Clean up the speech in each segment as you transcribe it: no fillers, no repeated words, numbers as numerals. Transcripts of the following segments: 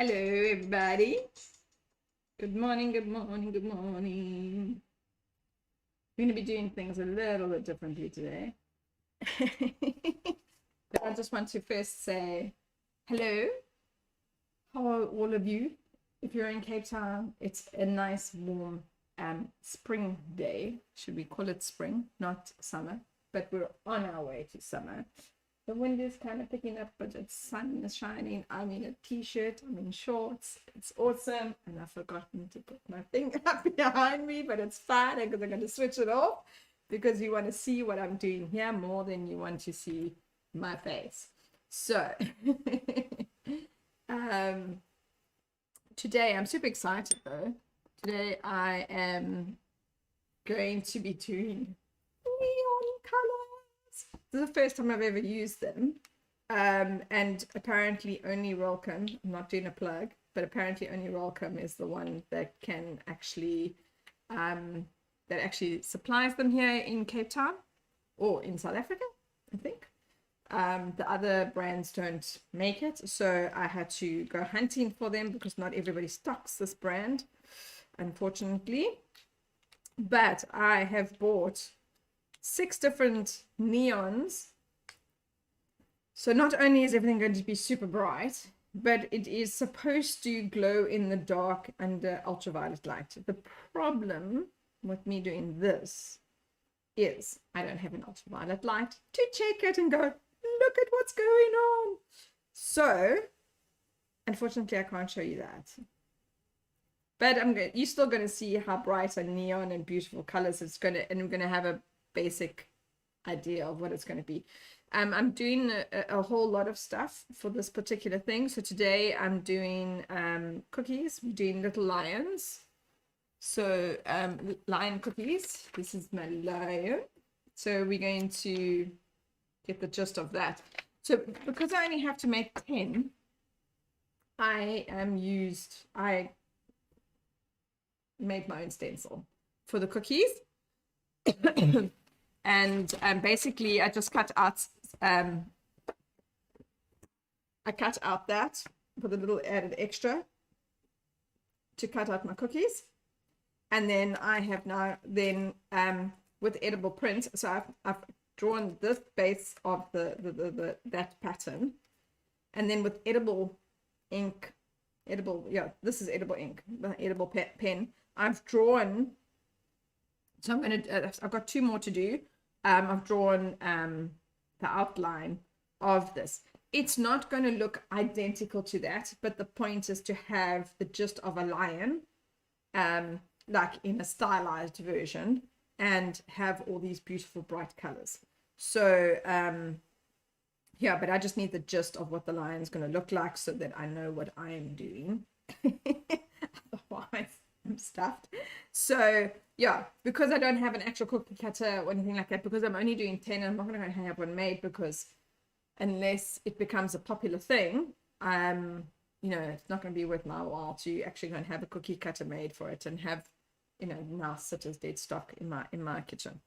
Hello, everybody. Good morning, good morning, good morning. We're going to be doing things a little bit differently today. But I just want to first say hello. How are all of you? If you're in Cape Town, it's a nice, warm spring day. Should we call it spring, not summer? But we're on our way to summer. The wind is kind of picking up, but the sun is shining. I'm in a t-shirt, I'm in shorts. It's awesome. And I've forgotten to put my thing up behind me, but it's fine because I'm going to switch it off because you want to see what I'm doing here more than you want to see my face. So today I'm super excited though. Today I am going to be doing neon colors. This is the first time I've ever used them. And apparently only Rollcom, I'm not doing a plug, but apparently only Rollcom is the one that can actually that actually supplies them here in Cape Town or in South Africa, I think. The other brands don't make it, so I had to go hunting for them because not everybody stocks this brand, unfortunately. But I have bought 6 different neons. So not only is everything going to be super bright, but it is supposed to glow in the dark under ultraviolet light. The problem with me doing this is I don't have an ultraviolet light to check it and go, look at what's going on. So unfortunately I can't show you that. But you're still going to see how bright and neon and beautiful colors it's going to, and I'm going to have a basic idea of what it's going to be. I'm doing a whole lot of stuff for this particular thing. So today I'm doing cookies. We're doing little lions. So lion cookies. This is my lion. So we're going to get the gist of that. So because I only have to make 10, I made my own stencil for the cookies. And basically I just cut out that with a little added extra to cut out my cookies. And then I have now with edible print, so I've drawn this base of that pattern, and then with edible ink, this is edible ink, the edible pen, I've drawn. So I'm going to, I've got 2 more to do. I've drawn the outline of this. It's not going to look identical to that, but the point is to have the gist of a lion, like in a stylized version, and have all these beautiful bright colors. So, yeah, but I just need the gist of what the lion's going to look like so that I know what I am doing. Otherwise, I'm stuffed. So yeah, because I don't have an actual cookie cutter or anything like that, because I'm only doing 10, I'm not going to have one made, because unless it becomes a popular thing, you know, it's not going to be worth my while to actually go and have a cookie cutter made for it and have, you know, now sit as dead stock in my kitchen.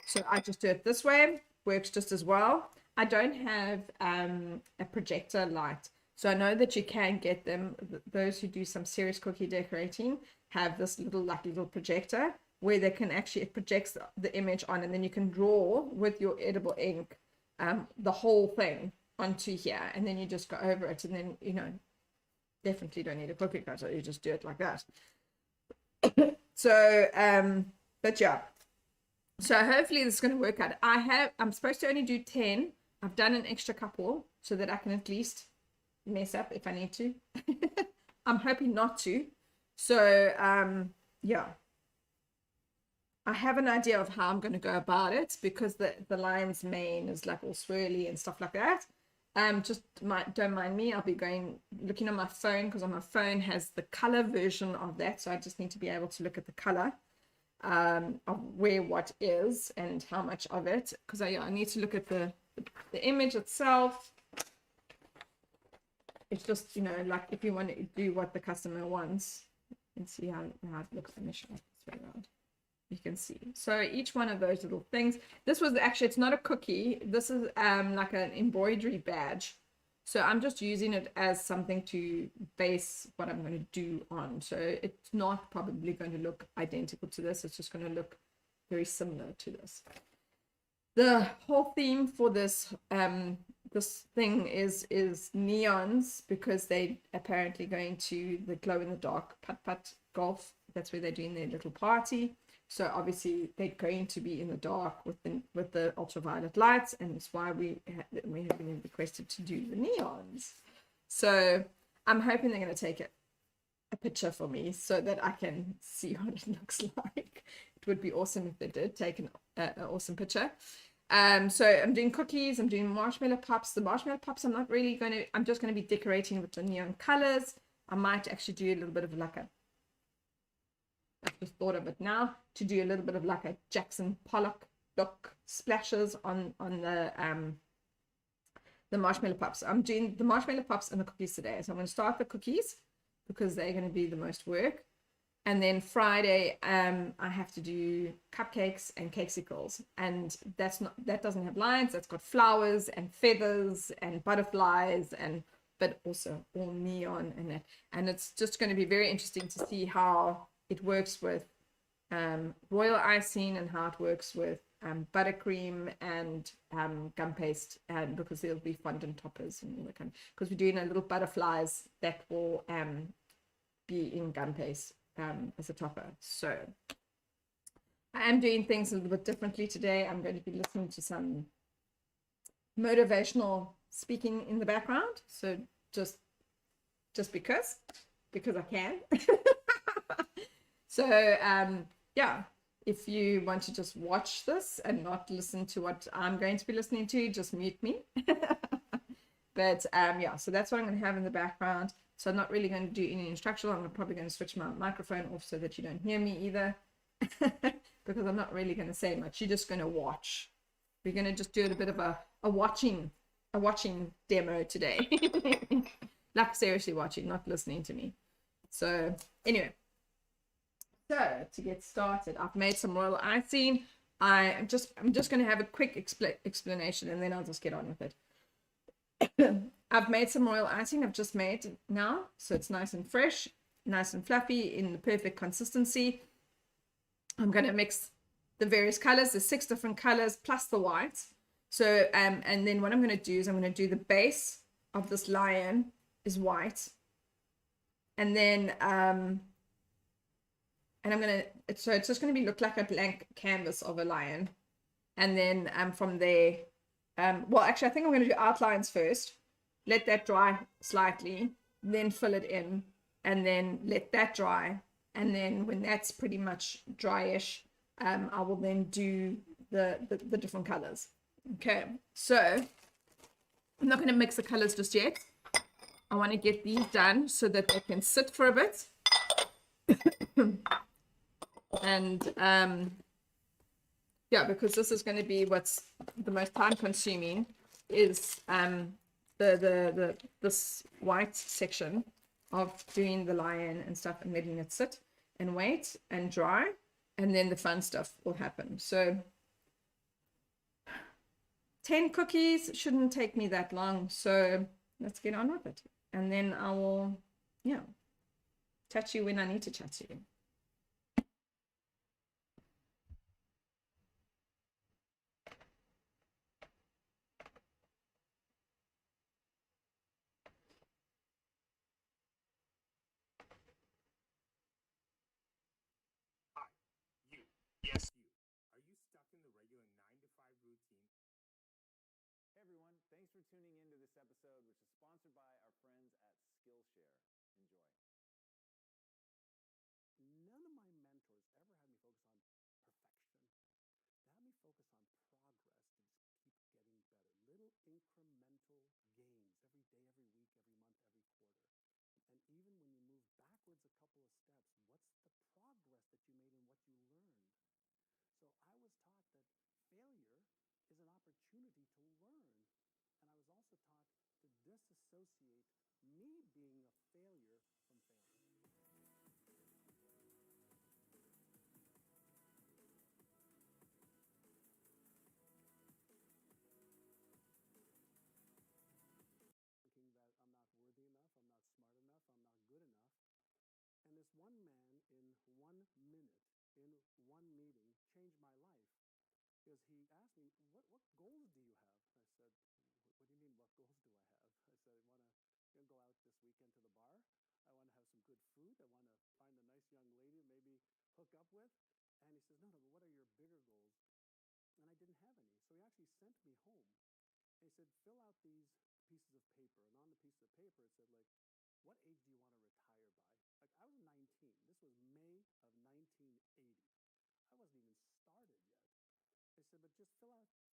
So I just do it this way. Works just as well. I don't have a projector light, so I know that you can get them. Those who do some serious cookie decorating have this little projector where they can actually, it projects the image on, and then you can draw with your edible ink the whole thing onto here, and then you just go over it, and then, you know, definitely don't need a cookie cutter, you just do it like that. So but yeah, so hopefully this is going to work out. I'm supposed to only do 10. I've done an extra couple so that I can at least mess up if I need to. I'm hoping not to. So yeah, I have an idea of how I'm going to go about it, because the lion's mane is like all swirly and stuff like that. Don't mind me. I'll be looking on my phone, because on my phone has the color version of that. So I just need to be able to look at the color of where what is and how much of it, because I need to look at the image itself. It's just, you know, like if you want to do what the customer wants and see how it looks initially. Around, you can see. So each one of those little things, this was actually, it's not a cookie, this is like an embroidery badge So I'm just using it as something to base what I'm going to do on. So it's not probably going to look identical to this. It's just going to look very similar to this. The whole theme for this this thing is neons, because they apparently going to the glow in the dark putt golf. That's where they're doing their little party. So obviously they're going to be in the dark with the ultraviolet lights, and it's why we have been requested to do the neons. So I'm hoping they're going to take a picture for me so that I can see what it looks like. It would be awesome if they did take an awesome picture. So I'm doing cookies, I'm doing marshmallow pops. The marshmallow pops, I'm just going to be decorating with the neon colors. I might actually do a little bit of like I've just thought of it now, to do a little bit of like a Jackson Pollock look splashes on the marshmallow pops. I'm doing the marshmallow pops and the cookies today. So I'm going to start the cookies because they're going to be the most work. And then Friday, I have to do cupcakes and cakesicles, and that doesn't have lines. That's got flowers and feathers and butterflies, but also all neon in it. And it's just going to be very interesting to see how it works with royal icing and how it works with buttercream and gum paste, and because there'll be fondant toppers and all that kind of, because we're doing a little butterflies that will be in gum paste as a topper. So I am doing things a little bit differently today. I'm going to be listening to some motivational speaking in the background. So just because I can. So yeah, if you want to just watch this and not listen to what I'm going to be listening to, just mute me. But yeah, so that's what I'm going to have in the background. So I'm not really going to do any instructional. I'm probably going to switch my microphone off so that you don't hear me either, because I'm not really going to say much. You're just going to watch. We're going to just do a bit of a watching demo today. Like seriously watching, not listening to me. So anyway, so to get started, I've made some royal icing. I'm just going to have a quick explanation, and then I'll just get on with it. I've made some royal icing. I've just made it now, so it's nice and fresh, nice and fluffy, in the perfect consistency. I'm going to mix the various colors. There's 6 different colors plus the white. So and then what I'm going to do is I'm going to do the base of this lion is white, and then and I'm going to, so it's just going to be look like a blank canvas of a lion, and then from there, well, actually, I think I'm going to do outlines first, let that dry slightly, then fill it in, and then let that dry. And then when that's pretty much dryish, I will then do the different colors. Okay, so I'm not going to mix the colors just yet. I want to get these done so that they can sit for a bit. And yeah, because this is going to be what's the most time consuming, is this white section of doing the lion and stuff and letting it sit and wait and dry, and then the fun stuff will happen. So 10 cookies shouldn't take me that long, so let's get on with it, and then I will, yeah, chat you when I need to chat to you. Yes, you. Are you stuck in the regular 9 to 5 routine? Hey everyone, thanks for tuning in to this episode, which is sponsored by our friends at Skillshare. Enjoy. None of my mentors ever had me focus on perfection. They had me focus on progress to just keep getting better. Little incremental gains every day, every week, every month, every quarter. And even when you move backwards a couple of steps, what's the progress that you made and what you learned? So I was taught that failure is an opportunity to learn. And I was also taught to disassociate me being a failure from failure. 1 minute in one meeting changed my life. Because he asked me, what goals do you have? I said, what do you mean, what goals do I have? I said, I want to go out this weekend to the bar. I want to have some good food. I want to find a nice young lady to maybe hook up with. And he says, no, but what are your bigger goals? And I didn't have any. So he actually sent me home. And he said, fill out these pieces of paper. And on the pieces of paper, it said, like, what age do you want to retire by? Like, I was 19. This was May of 1980. I wasn't even started yet. They said, but just fill out these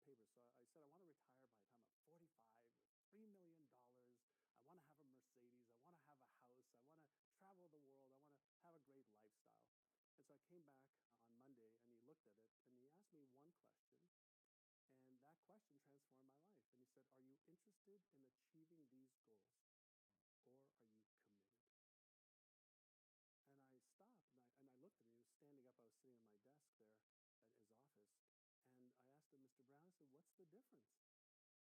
papers. So I said, I want to retire by the time I'm 45 with $3 million. I want to have a Mercedes. I want to have a house. I want to travel the world. I want to have a great lifestyle. And so I came back on Monday, and he looked at it, and he asked me one question. And that question transformed my life. And he said, are you interested in achieving these goals, or are you committed? And I stopped, and I looked at him. He was standing up. I was sitting at my desk there at his office. And I asked him, Mr. Brown, I said, what's the difference? And he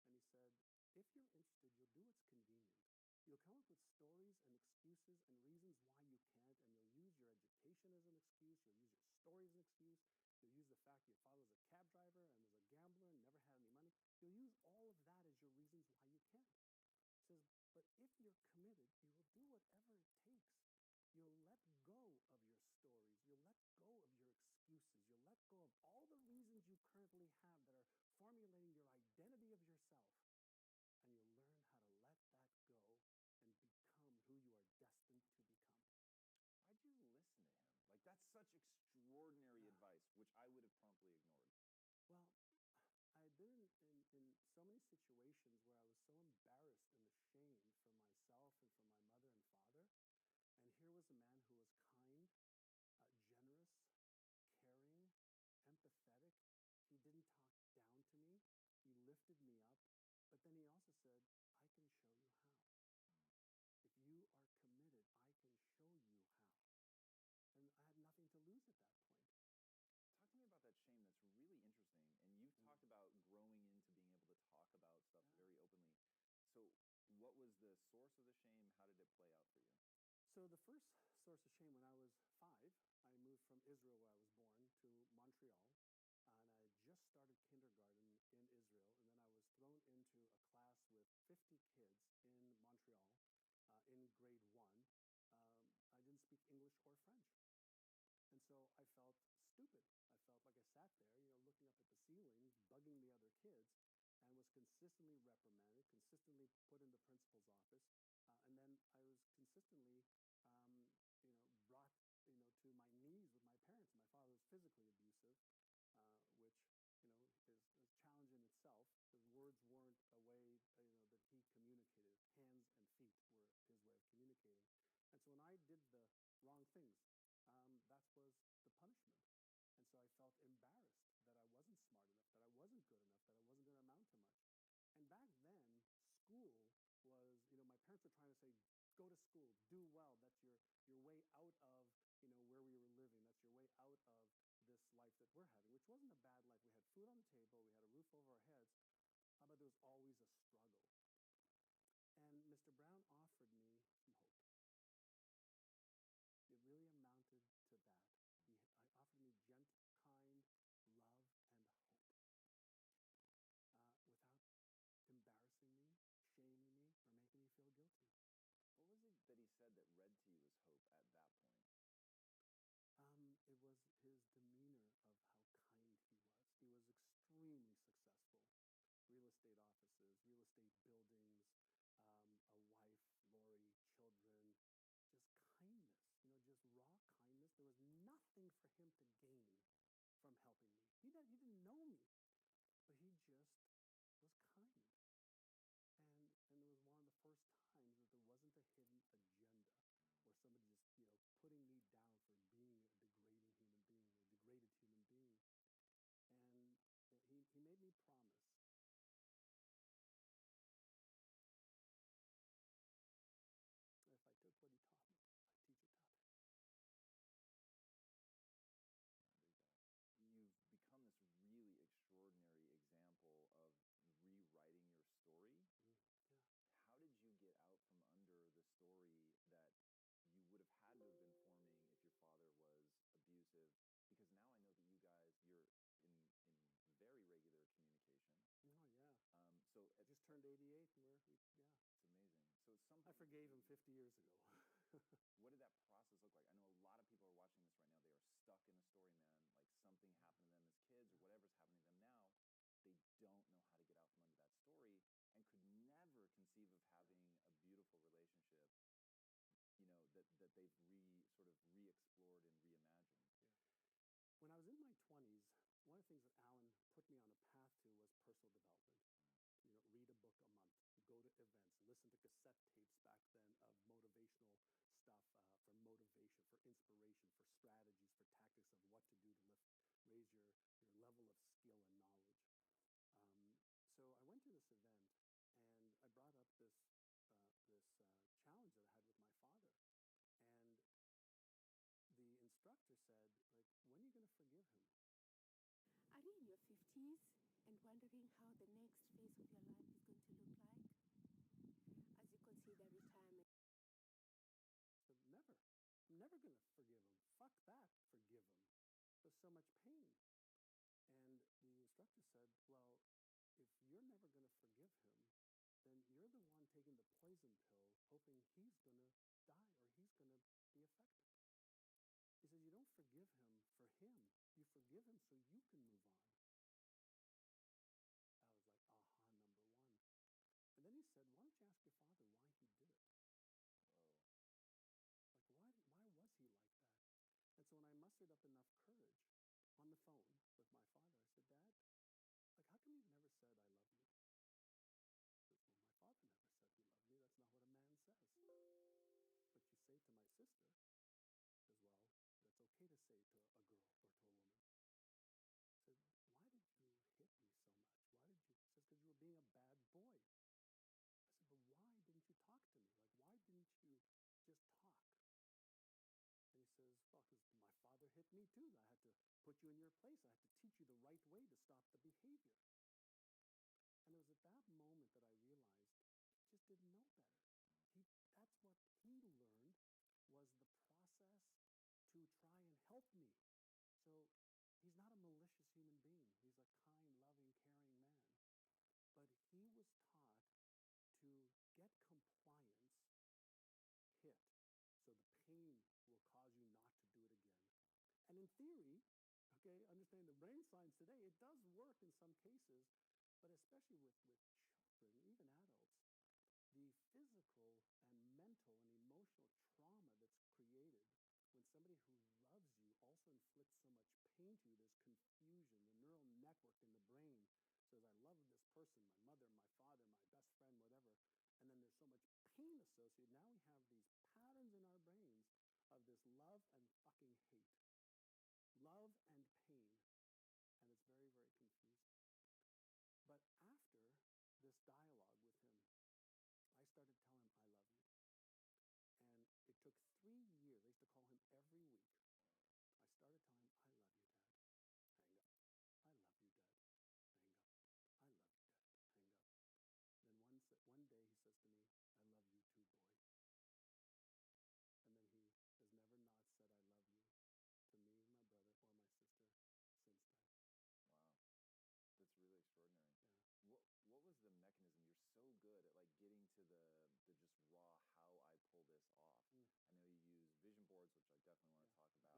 said, if you're interested, you'll do what's convenient. You'll come up with stories and excuses and reasons why you can't, and you'll use your education as an excuse. You'll use your story as an excuse. You'll use the fact your father was a cab driver and was a gambler and never had any money. You'll use all of that as your reasons why you can't. He says, but if you're committed, you will do whatever it takes. You'll let go of your stories. You'll let go of your excuses. You'll let go of all the reasons you currently have that are formulating your identity of yourself. And you'll learn how to let that go and become who you are destined to become. Why'd you listen to him? Like, that's such extraordinary advice, which I would have promptly ignored. Well, I'd been in so many situations where I was so embarrassed and ashamed for myself and for my mother and father. And here was a man who was kind, generous, caring, empathetic. He didn't talk down to me. He lifted me up. But then he also said, I can show you how. If you are committed, I can show you how. And I had nothing to lose at that point. Talk to me about that shame. That's really interesting. And you've talked about growing into being able to talk about stuff very openly. So what was the source of the shame? How did it play out for you? So the first source of shame, when I was 5, I moved from Israel, where I was born, to Montreal. And I just started kindergarten in Israel. And then I was thrown into a class with 50 kids in Montreal in grade 1. I didn't speak English or French. And so I felt stupid. I felt like I sat there, looking up at the ceiling, bugging the other kids, and was consistently reprimanded, consistently put in the principal's office. And then I was consistently, brought, to my knees with my parents. My father was physically abusive, which, is a challenge in itself, because words weren't a way, that he communicated. Hands and feet were his way of communicating. And so when I did the wrong things, that was the punishment. And so I felt embarrassed that I wasn't smart enough, that I wasn't good enough, that I wasn't going to amount to much. And back then, school was, my parents were trying to say, go to school, do well. That's your way out of, where we were living. That's your way out of this life that we're having, which wasn't a bad life. We had food on the table. We had a roof over our heads, but there was always a struggle. And Mr. Brown offered me some hope. It really amounted to that. He offered me gentle, kind love and hope, without embarrassing me, shaming me, or making me feel guilty. What was it that he said that read to you as hope at that point? It was his demeanor of how kind he was. He was extremely successful. Real estate offices, real estate buildings, a wife, Lori, children, just kindness, just raw kindness. There was nothing for him to gain from helping me. He didn't know me, but he just was kind. And it was one of the first times that there wasn't a hidden agenda, or somebody just, putting me down for being a degrading human being, a degraded human being. And he made me promise that if I took what he taught me, I'd teach it to others. I read that. You've become this really extraordinary some I point forgave him 50 years ago. what did that process look like? I know a lot of people are watching this right now. They are stuck in a story, man. Like something happened to them as kids or whatever's happening to them now. They don't know how to get out from under that story and could never conceive of having a beautiful relationship, that they've sort of re-explored and reimagined. When I was in my 20s, one of the things that Alan put me on a path to was personal development. Read a book a month, go to events, listen to cassette tapes back then of motivational stuff for motivation, for inspiration, for strategies, for tactics of what to do to raise your level of skill and knowledge. So I went to this event and I brought up this challenge that I had with my father. And the instructor said, like, when are you going to forgive him? Are you in your 50s and wondering how the next phase of your life is going to look like as you consider retirement? I said, never. I'm never going to forgive him. Fuck that, forgive him. There's so much pain. And the instructor said, well, if you're never going to forgive him, then you're the one taking the poison pill, hoping he's going to die or he's going to be affected. He says, you don't forgive him for him. You forgive him so you can move on. That was like, aha, number one. And then he said, why don't you ask your father why he did it? Whoa. Like, why was he like that? And so when I mustered up enough courage on the phone with my father, I said, Dad, like, how come you've never said I love you? He said, well, my father never said he loved me. That's not what a man says. But you say to my sister, as well, that's okay to say to a girl or to a woman. I said, why did you hit me so much? Why did you? He says, because you were being a bad boy. I said, but why didn't you talk to me? Like, why didn't you just talk? And he says, well, because my father hit me too. I had to put you in your place. I had to teach you the right way to stop the behavior. And it was at that moment that I realized he just didn't know better. That's what he learned was the process to try and help me. So he's not a malicious human being. He's a kind, loving, caring man. But he was taught to get compliance hit. So the pain will cause you not to do it again. And in theory, okay, understanding the brain science today, it does work in some cases, but especially with children, even adults, the physical and mental and emotional trauma that's created when somebody who loves you also inflicts so much pain to you, there's confusion, the neural network in the brain says, I love this person, my mother, my father, my best friend, whatever, and then there's so much pain associated. Now we have these patterns in our brains of this love and fucking hate. Love and pain. And it's very, very confusing. But after this dialogue with him, I started telling him, I love you. And it took 3 years. I used to call him every week. I started telling him, I love you, Dad. Hang up. I love you, Dad. Hang up. I love you, Dad. Hang up. Then one day he says to me, I love you too, boy. And then he has never not said I love you to me, my brother, or my sister since then. Wow. That's really extraordinary. Yeah. What was the mechanism? You're so good at like getting to the just raw how I pull this off. I know you use vision boards, which I definitely want to talk about.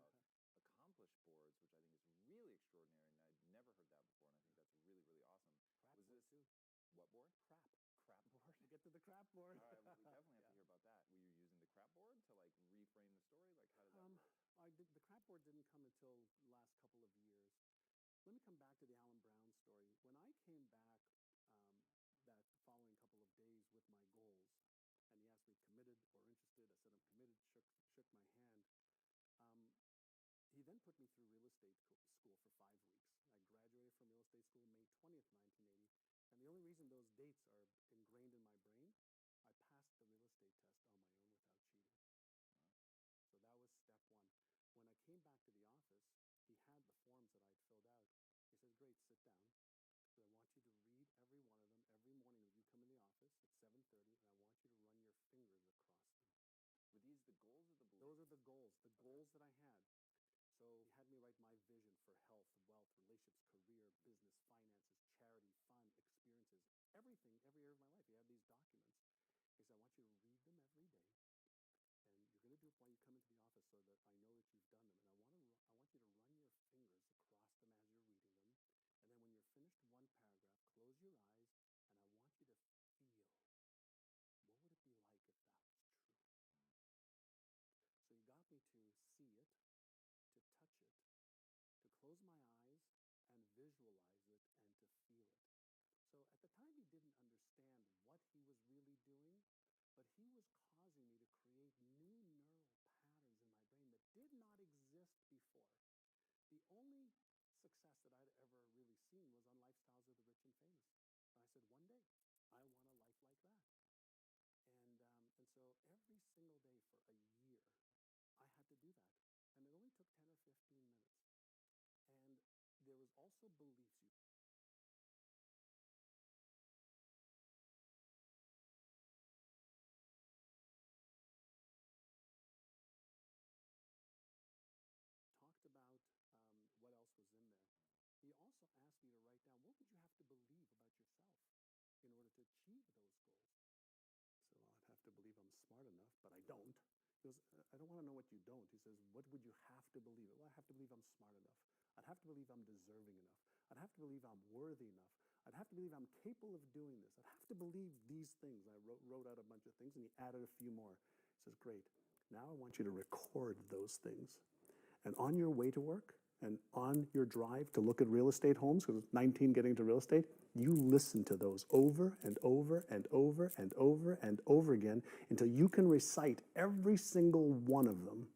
Accomplished boards, which I think is really extraordinary, and I'd never heard that before, and I think that's really, really awesome. Crap was board this too. What board? Crap. Crap board. We'll get to the crap board. All right, well, we definitely have to hear about that. Were you using the crap board to like reframe the story? Like, how did that work? The crap board didn't come until the last couple of years. Let me come back to the Alan Brown story. When I came back that following couple of days with my goals, and he asked me committed or interested, I said I'm committed, shook my hand. He then put me through real estate school for 5 weeks. I graduated from real estate school May 20th, 1980. And the only reason those dates are ingrained in my brain, I passed the real estate test on my own without cheating. Wow. So that was step one. When I came back to the office, he had the forms that I'd filled out. He said, great, sit down. So I want you to read every one of them every morning when you come in the office at 7:30, and I want you to run your fingers across them. Were these the goals or the beliefs? Those are the goals that I had. So he had me write my vision for health, wealth, relationships, career, business, finances, charity, fun, experiences, everything, every area of my life. He had these documents. He said, I want you to read come into the office so that I know that you've done them. And I want you to run your fingers across them as you're reading them. And then when you're finished one paragraph, close your eyes, and I want you to feel, what would it be like if that was true? So you got me to see it, to touch it, to close my eyes and visualize it and to feel it. So at the time, he didn't understand what he was really doing, but he was causing me to create new neural patterns in my brain that did not exist before. The only success that I'd ever really seen was on Lifestyles of the Rich and Famous. And I said, one day, I want a life like that. And so every single day for a year, I had to do that. And it only took 10 or 15 minutes. And there was also beliefs. Talked about what else was in there. He also asked me to write down, what would you have to believe about yourself in order to achieve those goals? So I'd have to believe I'm smart enough, but I don't. He goes, I don't want to know what you don't. He says, what would you have to believe? Well, I have to believe I'm smart enough. I'd have to believe I'm deserving enough. I'd have to believe I'm worthy enough. I'd have to believe I'm capable of doing this. I'd have to believe these things. I wrote out a bunch of things, and he added a few more. He says, great. Now I want you to record those things. And on your way to work and on your drive to look at real estate homes, because it's 19 getting to real estate, you listen to those over and over and over and over and over again until you can recite every single one of them.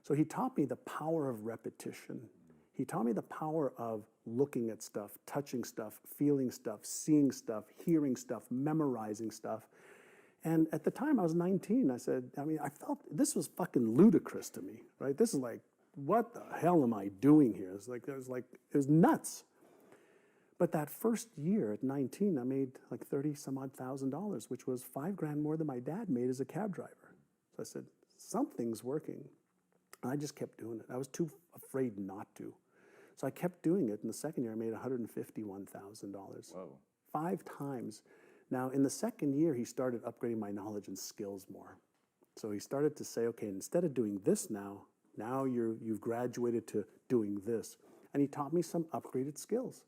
So he taught me the power of repetition. He taught me the power of looking at stuff, touching stuff, feeling stuff, seeing stuff, hearing stuff, memorizing stuff. And at the time I was 19, I felt this was fucking ludicrous to me, right? This is like, what the hell am I doing here? It was nuts. But that first year at 19, I made like $30,000, which was $5,000 more than my dad made as a cab driver. So I said, something's working. And I just kept doing it. I was too afraid not to. So I kept doing it. In the second year, I made $151,000. Whoa. 5 times. Now, in the second year, he started upgrading my knowledge and skills more. So he started to say, okay, instead of doing this now you've graduated to doing this. And he taught me some upgraded skills.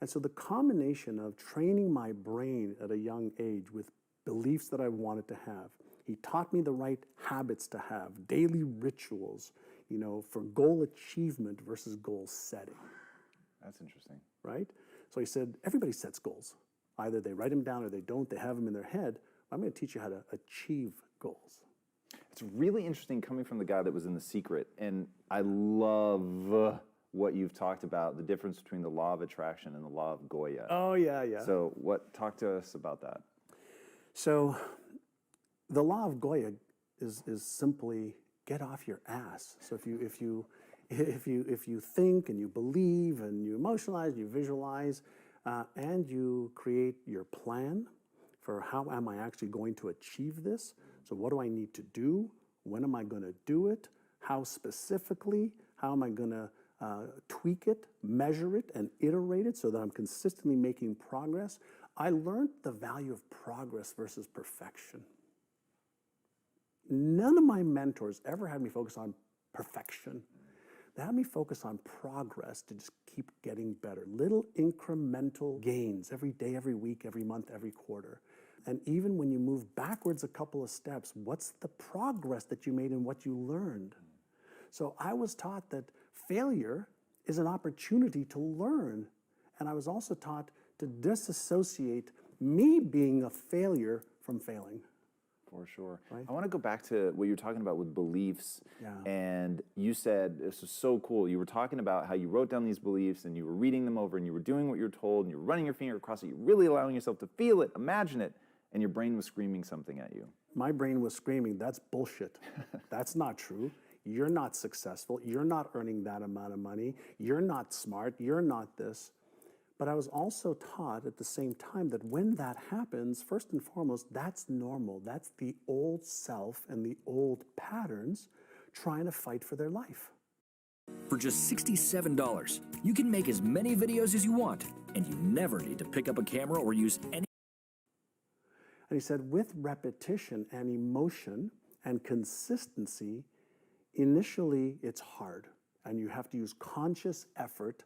And so the combination of training my brain at a young age with beliefs that I wanted to have, he taught me the right habits to have, daily rituals, for goal achievement versus goal setting. That's interesting. Right? So he said, everybody sets goals. Either they write them down or they don't. They have them in their head. I'm going to teach you how to achieve goals. It's really interesting coming from the guy that was in The Secret. And I love what you've talked about, the difference between the law of attraction and the law of Goya. Oh, yeah. So talk to us about that. So the law of Goya is simply get off your ass. So if you think and you believe and you emotionalize, you visualize, and you create your plan for how am I actually going to achieve this? So what do I need to do? When am I going to do it? How specifically? How am I going to tweak it, measure it, and iterate it so that I'm consistently making progress? I learned the value of progress versus perfection. None of my mentors ever had me focus on perfection. They had me focus on progress to just keep getting better. Little incremental gains every day, every week, every month, every quarter. And even when you move backwards a couple of steps, what's the progress that you made and what you learned? So I was taught that failure is an opportunity to learn. And I was also taught to disassociate me being a failure from failing. For sure. Right? I want to go back to what you were talking about with beliefs. Yeah. And you said, this was so cool. You were talking about how you wrote down these beliefs and you were reading them over and you were doing what you were told and you were running your finger across it. You're really allowing yourself to feel it, imagine it, and your brain was screaming something at you. My brain was screaming, that's bullshit. That's not true. You're not successful. You're not earning that amount of money. You're not smart. You're not this. But I was also taught at the same time that when that happens, first and foremost, that's normal. That's the old self and the old patterns trying to fight for their life. For just $67, you can make as many videos as you want, and you never need to pick up a camera or use any. And he said, with repetition and emotion, and consistency, initially it's hard, and you have to use conscious effort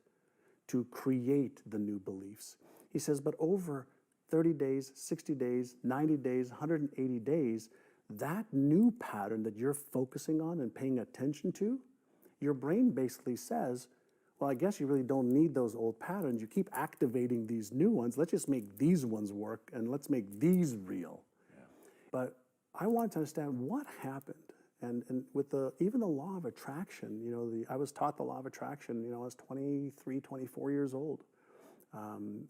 to create the new beliefs. He says, but over 30 days, 60 days, 90 days, 180 days, that new pattern that you're focusing on and paying attention to, your brain basically says, well, I guess you really don't need those old patterns. You keep activating these new ones. Let's just make these ones work, and let's make these real. Yeah. But I wanted to understand what happened. And with even the law of attraction, you know, I was taught the law of attraction, you know, I was 23, 24 years old.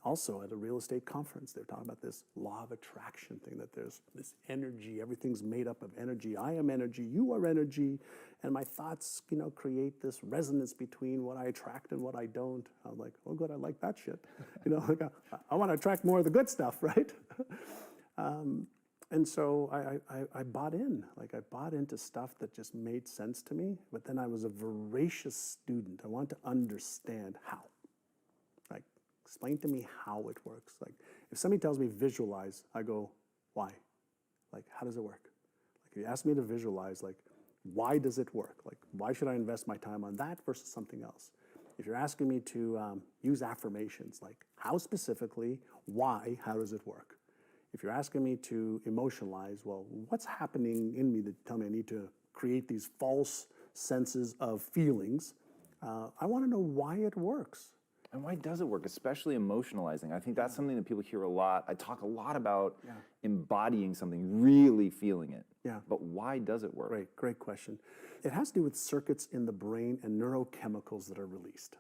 Also at a real estate conference, they were talking about this law of attraction thing, that there's this energy, everything's made up of energy. I am energy, you are energy, and my thoughts, you know, create this resonance between what I attract and what I don't. I was like, oh good, I like that shit. You know, like I want to attract more of the good stuff, right? And so I bought in, like I bought into stuff that just made sense to me, but then I was a voracious student. I wanted to understand how. Like, explain to me how it works. Like, if somebody tells me visualize, I go, why? Like, how does it work? Like, if you ask me to visualize, like, why does it work? Like, why should I invest my time on that versus something else? If you're asking me to use affirmations, like, how specifically, why, how does it work? If you're asking me to emotionalize, well, what's happening in me that tell me I need to create these false senses of feelings? I want to know why it works. And why does it work, especially emotionalizing? I think that's something that people hear a lot. I talk a lot about embodying something, really feeling it. Yeah. But why does it work? Great question. It has to do with circuits in the brain and neurochemicals that are released.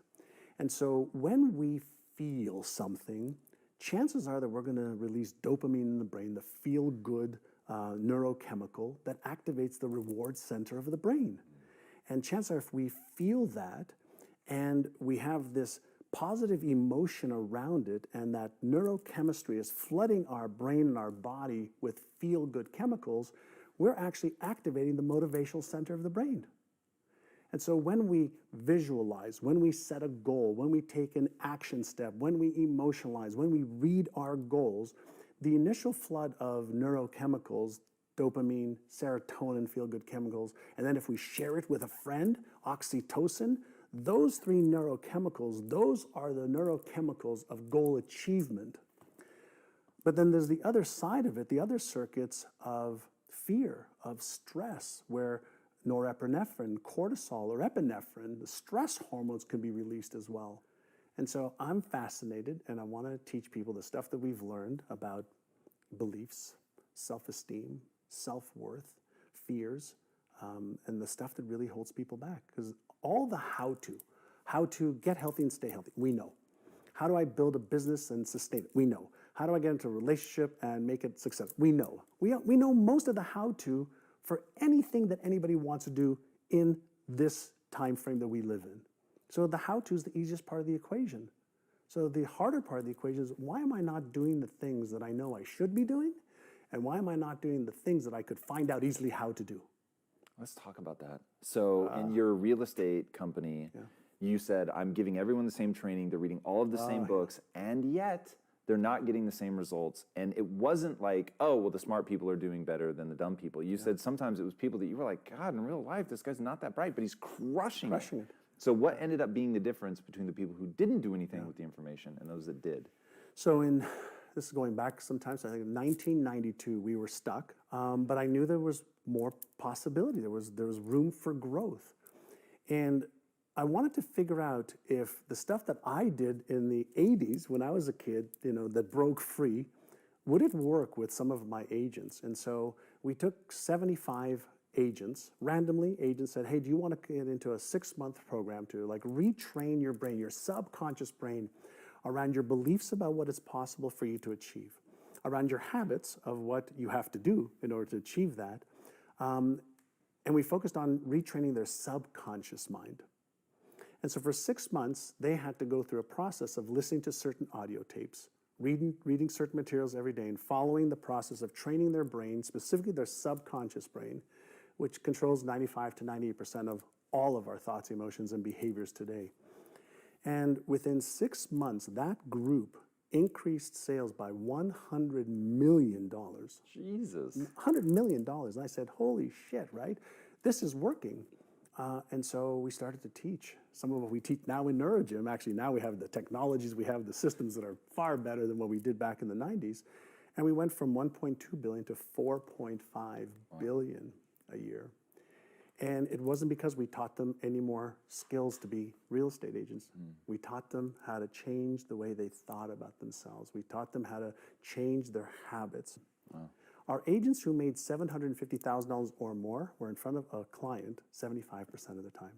And so when we feel something, chances are that we're going to release dopamine in the brain, the feel-good neurochemical that activates the reward center of the brain. And chances are if we feel that and we have this positive emotion around it and that neurochemistry is flooding our brain and our body with feel-good chemicals, we're actually activating the motivational center of the brain. And so when we visualize, when we set a goal, when we take an action step, when we emotionalize, when we read our goals, the initial flood of neurochemicals, dopamine, serotonin, feel-good chemicals, and then if we share it with a friend, oxytocin, those three neurochemicals, those are the neurochemicals of goal achievement. But then there's the other side of it, the other circuits of fear, of stress, where norepinephrine, cortisol, or epinephrine, the stress hormones can be released as well. And so I'm fascinated, and I want to teach people the stuff that we've learned about beliefs, self-esteem, self-worth, fears, and the stuff that really holds people back. Because all the how to get healthy and stay healthy, we know. How do I build a business and sustain it? We know. How do I get into a relationship and make it successful? We know. We know most of the how-to for anything that anybody wants to do in this time frame that we live in. So the how-to is the easiest part of the equation. So the harder part of the equation is, why am I not doing the things that I know I should be doing? And why am I not doing the things that I could find out easily how to do? Let's talk about that. So in your real estate company, you said, I'm giving everyone the same training, they're reading all of the same books, and yet they're not getting the same results. And it wasn't like, oh, well, the smart people are doing better than the dumb people. You said sometimes it was people that you were like, God, in real life, this guy's not that bright, but he's crushing it. So what ended up being the difference between the people who didn't do anything with the information and those that did? So this is going back sometimes, I think in 1992, we were stuck, but I knew there was more possibility. There was room for growth. And I wanted to figure out if the stuff that I did in the 80s when I was a kid, you know, that broke free, would it work with some of my agents? And so we took 75 agents, randomly agents said, hey, do you want to get into a 6-month program to like retrain your brain, your subconscious brain, around your beliefs about what is possible for you to achieve, around your habits of what you have to do in order to achieve that. And we focused on retraining their subconscious mind. And so for 6 months, they had to go through a process of listening to certain audio tapes, reading certain materials every day, and following the process of training their brain, specifically their subconscious brain, which controls 95 to 98% of all of our thoughts, emotions, and behaviors today. And within 6 months, that group increased sales by $100 million. Jesus. $100 million. And I said, holy shit, right? This is working. And so we started to teach. Some of what we teach now in NeuroGym, actually now we have the technologies, we have the systems that are far better than what we did back in the 90s. And we went from 1.2 billion to 4.5 billion a year. And it wasn't because we taught them any more skills to be real estate agents. We taught them how to change the way they thought about themselves. We taught them how to change their habits. Our agents who made $750,000 or more were in front of a client 75% of the time.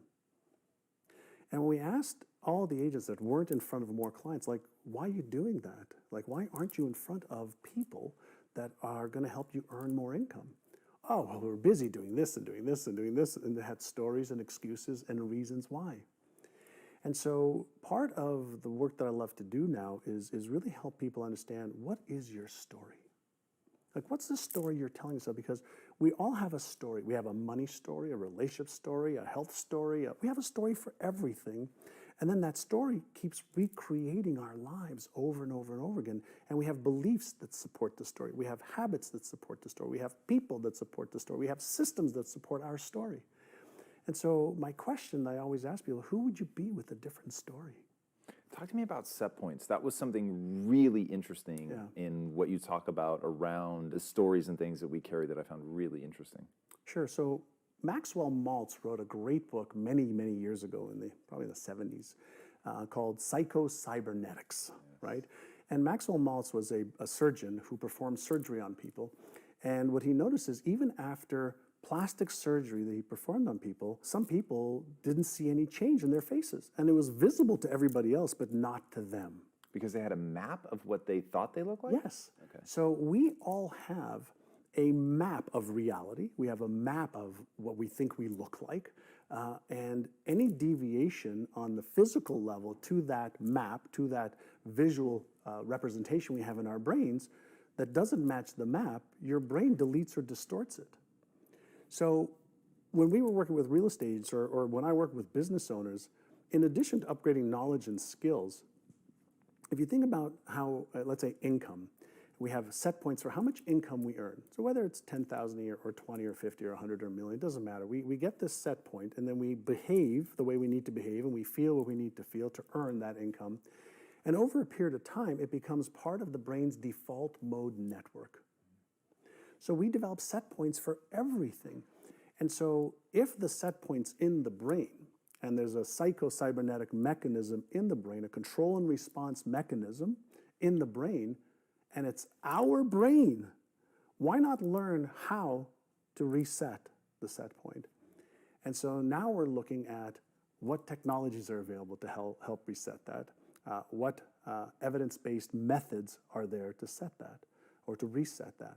And when we asked all the agents that weren't in front of more clients, like, why are you doing that? Like, why aren't you in front of people that are going to help you earn more income? Oh, well, we're busy doing this and doing this and doing this. And they had stories and excuses and reasons why. And so part of the work that I love to do now is really help people understand, what is your story? Like, what's the story you're telling yourself? Because we all have a story. We have a money story, a relationship story, a health story. We have a story for everything. And then that story keeps recreating our lives over and over and over again. And we have beliefs that support the story. We have habits that support the story. We have people that support the story. We have systems that support our story. And so my question I always ask people, who would you be with a different story? Talk to me about set points. That was something really interesting in what you talk about around the stories and things that we carry that I found really interesting. Sure. So Maxwell Maltz wrote a great book many, many years ago, probably in the 70s, called Psycho-Cybernetics, right? And Maxwell Maltz was a surgeon who performed surgery on people. And what he noticed is, even after plastic surgery that he performed on people, some people didn't see any change in their faces. And it was visible to everybody else, but not to them. Because they had a map of what they thought they looked like? Yes. Okay. So we all have a map of reality. We have a map of what we think we look like. And any deviation on the physical level to that map, to that visual representation we have in our brains that doesn't match the map, your brain deletes or distorts it. So when we were working with real estate agents, or when I work with business owners, in addition to upgrading knowledge and skills, if you think about how, let's say, income, we have set points for how much income we earn. So whether it's 10,000 a year or 20 or 50 or 100 or a million, it doesn't matter. We get this set point, and then we behave the way we need to behave, and we feel what we need to feel to earn that income. And over a period of time, it becomes part of the brain's default mode network. So we develop set points for everything. And so if the set point's in the brain, and there's a psycho-cybernetic mechanism in the brain, a control and response mechanism in the brain, and it's our brain, why not learn how to reset the set point? And so now we're looking at what technologies are available to help reset that, what evidence-based methods are there to set that or to reset that.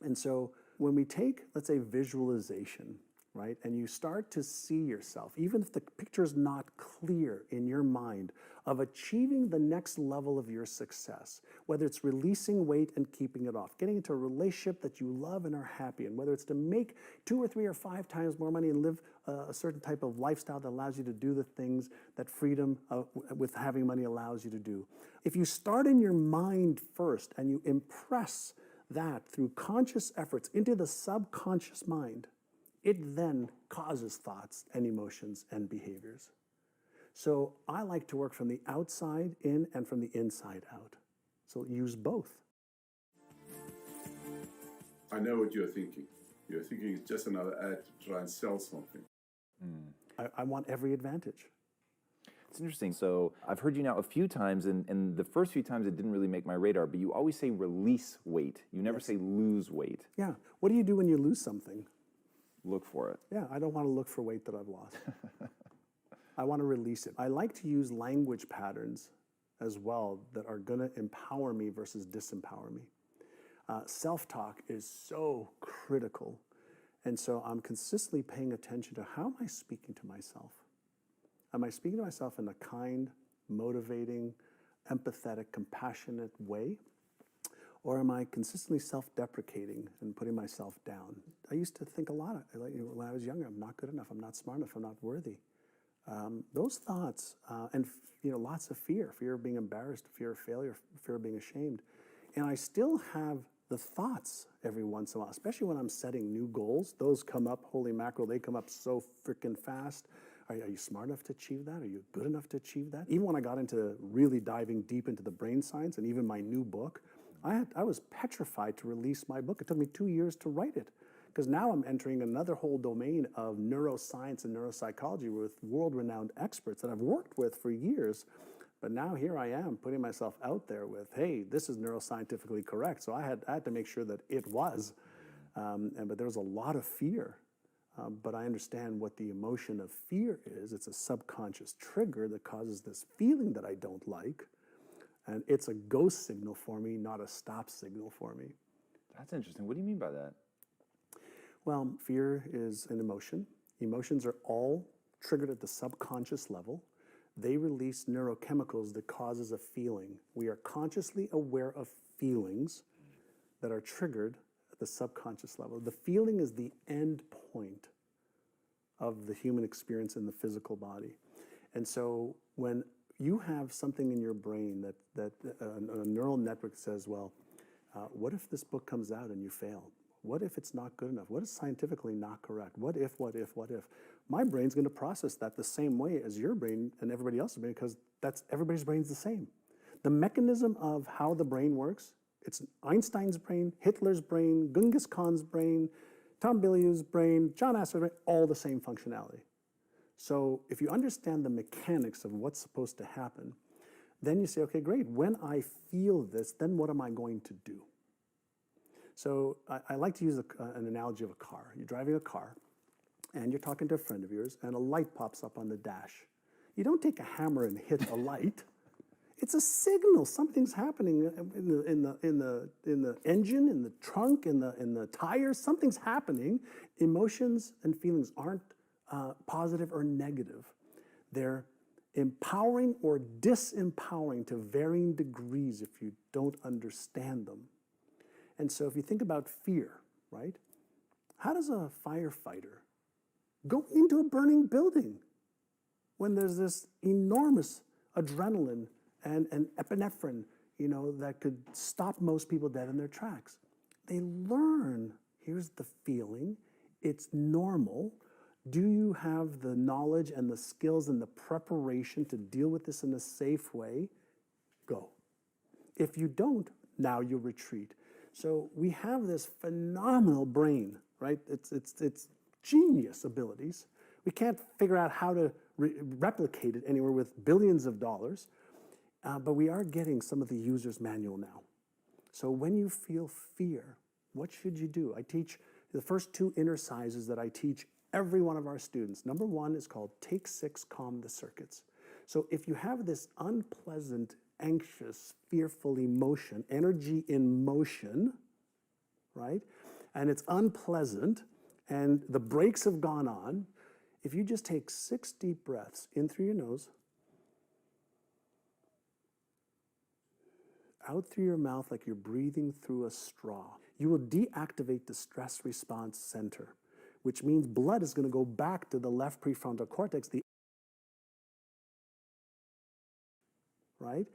And so when we take, let's say, visualization, right, and you start to see yourself, even if the picture is not clear in your mind, of achieving the next level of your success, whether it's releasing weight and keeping it off, getting into a relationship that you love and are happy in, whether it's to make 2 or 3 or 5 times more money and live a certain type of lifestyle that allows you to do the things that freedom with having money allows you to do. If you start in your mind first and you impress that through conscious efforts into the subconscious mind, it then causes thoughts and emotions and behaviors. So I like to work from the outside in and from the inside out. So use both. I know what you're thinking. You're thinking it's just another ad to try and sell something. I want every advantage. It's interesting. So I've heard you now a few times, and the first few times it didn't really make my radar, but you always say release weight. You never say lose weight. Yeah. What do you do when you lose something? Look for it. Yeah, I don't want to look for weight that I've lost. I want to release it. I like to use language patterns as well that are going to empower me versus disempower me. Self-talk is so critical. And so I'm consistently paying attention to, how am I speaking to myself? Am I speaking to myself in a kind, motivating, empathetic, compassionate way? Or am I consistently self-deprecating and putting myself down? I used to think a lot, when I was younger, I'm not good enough, I'm not smart enough, I'm not worthy. Those thoughts, and lots of fear of being embarrassed, fear of failure, fear of being ashamed. And I still have the thoughts every once in a while, especially when I'm setting new goals. Those come up, holy mackerel, they come up so freaking fast. Are you smart enough to achieve that? Are you good enough to achieve that? Even when I got into really diving deep into the brain science and even my new book, I was petrified to release my book. It took me 2 years to write it, because now I'm entering another whole domain of neuroscience and neuropsychology with world-renowned experts that I've worked with for years. But now here I am putting myself out there with, hey, this is neuroscientifically correct. So I had to make sure that it was. But there was a lot of fear. But I understand what the emotion of fear is. It's a subconscious trigger that causes this feeling that I don't like. And it's a go signal for me, not a stop signal for me. That's interesting. What do you mean by that? Well, fear is an emotion. Emotions are all triggered at the subconscious level. They release neurochemicals that causes a feeling. We are consciously aware of feelings that are triggered at the subconscious level. The feeling is the end point of the human experience in the physical body. And so when you have something in your brain that a neural network says, well, what if this book comes out and you fail? What if it's not good enough? What is scientifically not correct? What if? My brain's going to process that the same way as your brain and everybody else's brain, because everybody's brain's the same. The mechanism of how the brain works, it's Einstein's brain, Hitler's brain, Genghis Khan's brain, Tom Bilyeu's brain, John Astor's brain, all the same functionality. So if you understand the mechanics of what's supposed to happen, then you say, okay, great. When I feel this, then what am I going to do? So I like to use an analogy of a car. You're driving a car, and you're talking to a friend of yours, and a light pops up on the dash. You don't take a hammer and hit a light. It's a signal. Something's happening in the engine, in the trunk, in the tires. Something's happening. Emotions and feelings aren't positive or negative. They're empowering or disempowering to varying degrees if you don't understand them. And so if you think about fear, right? How does a firefighter go into a burning building when there's this enormous adrenaline and epinephrine, that could stop most people dead in their tracks? They learn, here's the feeling, it's normal. Do you have the knowledge and the skills and the preparation to deal with this in a safe way? Go. If you don't, now you retreat. So we have this phenomenal brain, right? It's genius abilities. We can't figure out how to replicate it anywhere with billions of dollars, but we are getting some of the user's manual now. So when you feel fear, what should you do? I teach the first 2 exercises that I teach every one of our students. Number 1 is called Take 6, Calm the Circuits. So if you have this unpleasant, anxious, fearful emotion, energy in motion, right? And it's unpleasant, and the brakes have gone on. If you just take 6 deep breaths in through your nose, out through your mouth like you're breathing through a straw, you will deactivate the stress response center, which means blood is going to go back to the left prefrontal cortex, right?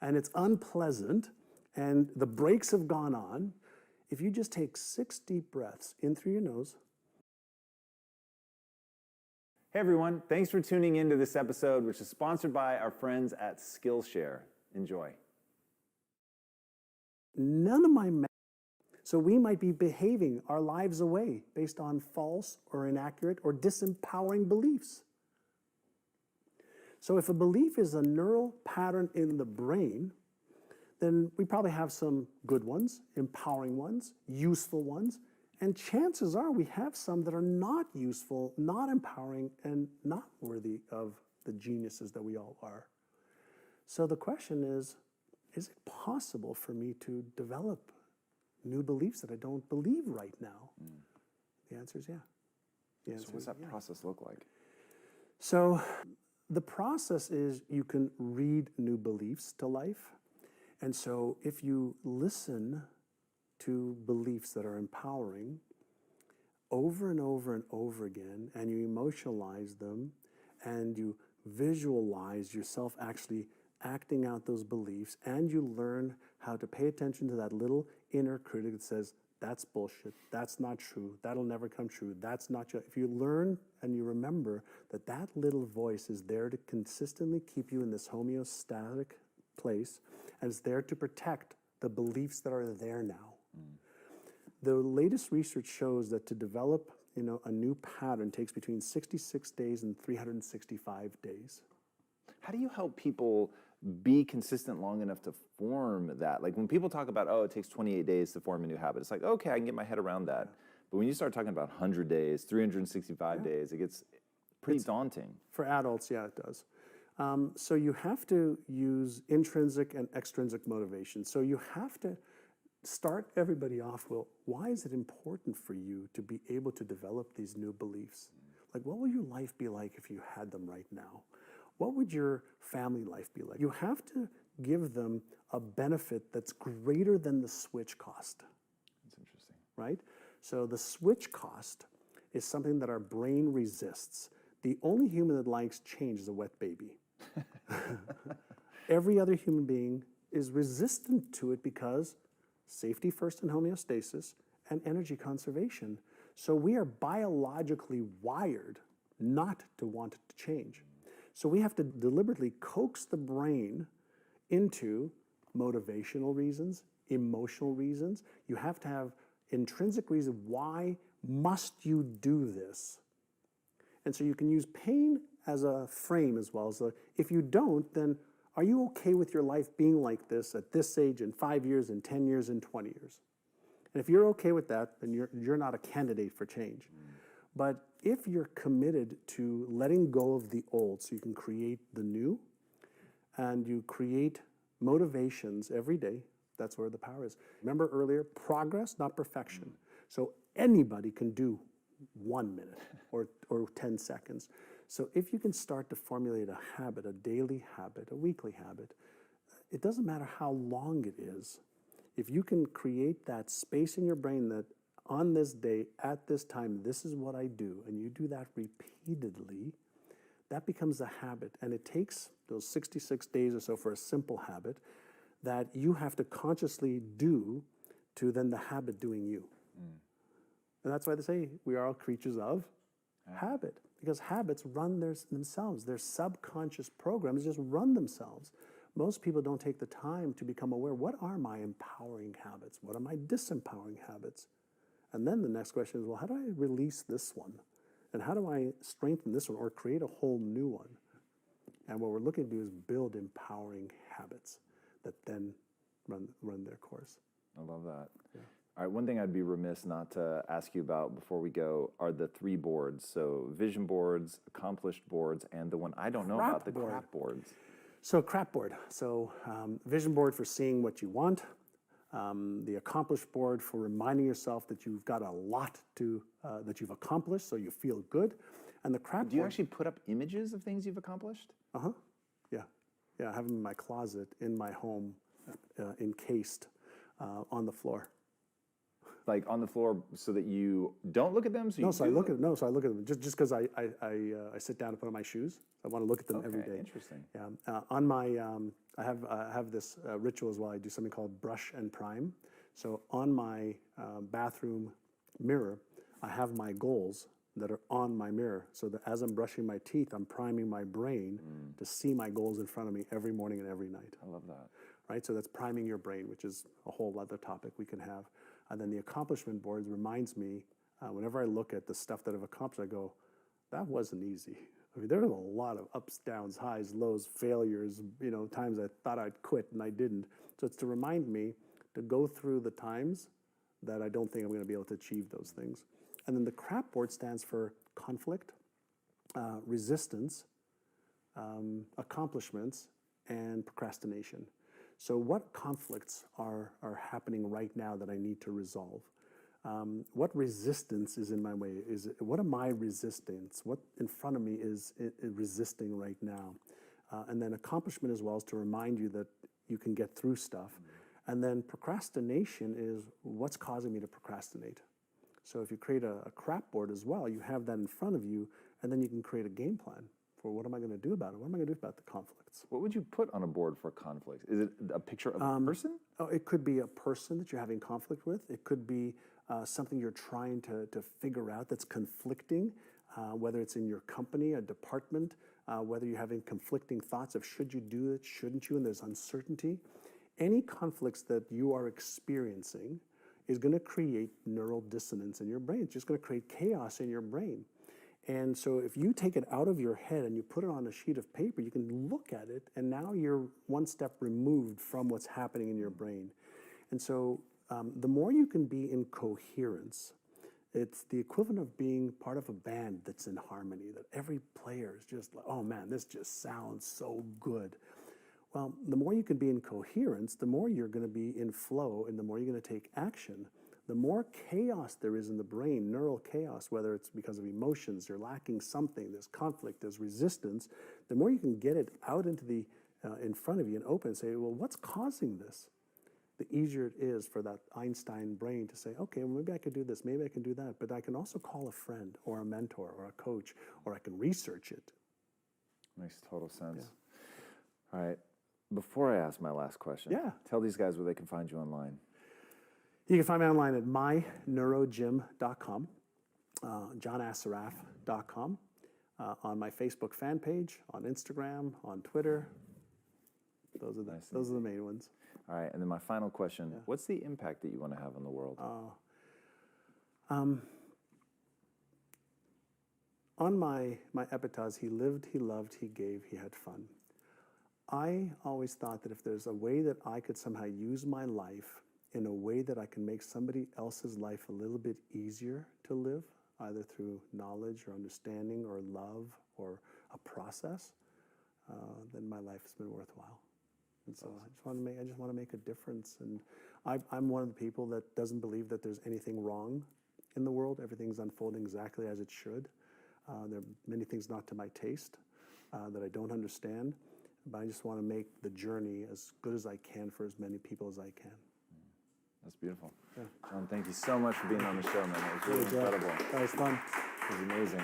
And it's unpleasant, and the brakes have gone on. If you just take 6 deep breaths in through your nose. Hey everyone, thanks for tuning into this episode, which is sponsored by our friends at Skillshare. Enjoy. None of my so we might be behaving our lives away based on false or inaccurate or disempowering beliefs. So if a belief is a neural pattern in the brain, then we probably have some good ones, empowering ones, useful ones, and chances are we have some that are not useful, not empowering, and not worthy of the geniuses that we all are. So the question is it possible for me to develop new beliefs that I don't believe right now? The answer is yeah. So what's that process look like? So the process is you can read new beliefs to life. And so if you listen to beliefs that are empowering over and over and over again, and you emotionalize them, and you visualize yourself actually acting out those beliefs, and you learn how to pay attention to that little inner critic that says, that's bullshit, that's not true, that'll never come true, that's not true. If you learn and you remember that that little voice is there to consistently keep you in this homeostatic place, and it's there to protect the beliefs that are there now. The latest research shows that to develop, a new pattern takes between 66 days and 365 days. How do you help people be consistent long enough to form that? Like when people talk about, oh, it takes 28 days to form a new habit, it's like, okay, I can get my head around that. But when you start talking about 100 days, 365 days, it gets pretty daunting. For adults, yeah, it does. So you have to use intrinsic and extrinsic motivation. So you have to start everybody off, well, why is it important for you to be able to develop these new beliefs? Like, what will your life be like if you had them right now? What would your family life be like? You have to give them a benefit that's greater than the switch cost. That's interesting. Right? So the switch cost is something that our brain resists. The only human that likes change is a wet baby. Every other human being is resistant to it because safety first and homeostasis and energy conservation. So we are biologically wired not to want it to change. So we have to deliberately coax the brain into motivational reasons, emotional reasons. You have to have intrinsic reason. Why must you do this? And so you can use pain as a frame as well. So if you don't, then are you okay with your life being like this at this age in 5 years, in 10 years, in 20 years? And if you're okay with that, then you're not a candidate for change. But if you're committed to letting go of the old so you can create the new, and you create motivations every day, that's where the power is. Remember earlier, progress, not perfection. So anybody can do 1 minute or 10 seconds. So if you can start to formulate a habit, a daily habit, a weekly habit, it doesn't matter how long it is. If you can create that space in your brain that on this day, at this time, this is what I do, and you do that repeatedly, that becomes a habit. And it takes those 66 days or so for a simple habit that you have to consciously do to then the habit doing you. And that's why they say we are all creatures of habit, because habits run themselves. Their subconscious programs just run themselves. Most people don't take the time to become aware, what are my empowering habits? What are my disempowering habits? And then the next question is, well, how do I release this one? And how do I strengthen this one or create a whole new one? And what we're looking to do is build empowering habits that then run their course. I love that. Yeah. All right, one thing I'd be remiss not to ask you about before we go are the 3 boards. So vision boards, accomplished boards, and the one I don't know about, the crap boards. So crap board. So vision board for seeing what you want. The accomplished board for reminding yourself that you've got a lot that you've accomplished, so you feel good. And the crap board. Do you actually put up images of things you've accomplished? Yeah. Yeah, I have them in my closet, in my home, encased on the floor. Like on the floor so that you don't look at them? So I look at them just because I sit down to put on my shoes. I want to look at them every day. Interesting. Yeah. On my I have this ritual as well. I do something called brush and prime. So on my bathroom mirror, I have my goals that are on my mirror. So that as I'm brushing my teeth, I'm priming my brain to see my goals in front of me every morning and every night. I love that. Right. So that's priming your brain, which is a whole other topic we can have. And then the accomplishment boards reminds me, whenever I look at the stuff that I've accomplished, I go, that wasn't easy. I mean, there was a lot of ups, downs, highs, lows, failures, times I thought I'd quit and I didn't. So it's to remind me to go through the times that I don't think I'm going to be able to achieve those things. And then the crap board stands for conflict, resistance, accomplishments, and procrastination. So what conflicts are happening right now that I need to resolve? What resistance is in my way? What am I resistance? What in front of me is resisting right now? And then accomplishment as well is to remind you that you can get through stuff. And then procrastination is what's causing me to procrastinate. So if you create a crap board as well, you have that in front of you, and then you can create a game plan for? What am I going to do about it? What am I going to do about the conflicts? What would you put on a board for conflicts? Is it a picture of a person? Oh, it could be a person that you're having conflict with. It could be something you're trying to figure out that's conflicting, whether it's in your company, a department, whether you're having conflicting thoughts of should you do it, shouldn't you, and there's uncertainty. Any conflicts that you are experiencing is going to create neural dissonance in your brain. It's just going to create chaos in your brain. And so if you take it out of your head and you put it on a sheet of paper, you can look at it, and now you're one step removed from what's happening in your brain. And so the more you can be in coherence, it's the equivalent of being part of a band that's in harmony, that every player is just like, oh man, this just sounds so good. Well, the more you can be in coherence, the more you're going to be in flow, and the more you're going to take action. The more chaos there is in the brain, neural chaos, whether it's because of emotions, you're lacking something, there's conflict, there's resistance, the more you can get it out into the, in front of you and open and say, well, what's causing this? The easier it is for that Einstein brain to say, okay, well, maybe I could do this, maybe I can do that, but I can also call a friend or a mentor or a coach, or I can research it. Makes total sense. Yeah. All right. Before I ask my last question, tell these guys where they can find you online. You can find me online at myneurogym.com, johnasaraf.com, on my Facebook fan page, on Instagram, on Twitter. Those are the main ones. All right, and then my final question, what's the impact that you want to have on the world? On my epitaphs, he lived, he loved, he gave, he had fun. I always thought that if there's a way that I could somehow use my life in a way that I can make somebody else's life a little bit easier to live, either through knowledge or understanding or love or a process, then my life has been worthwhile. And so I just want to make a difference. And I'm one of the people that doesn't believe that there's anything wrong in the world. Everything's unfolding exactly as it should. There are many things not to my taste that I don't understand, but I just want to make the journey as good as I can for as many people as I can. That's beautiful. Yeah. John, thank you so much for being on the show, man. It was really incredible. That was fun. It was amazing.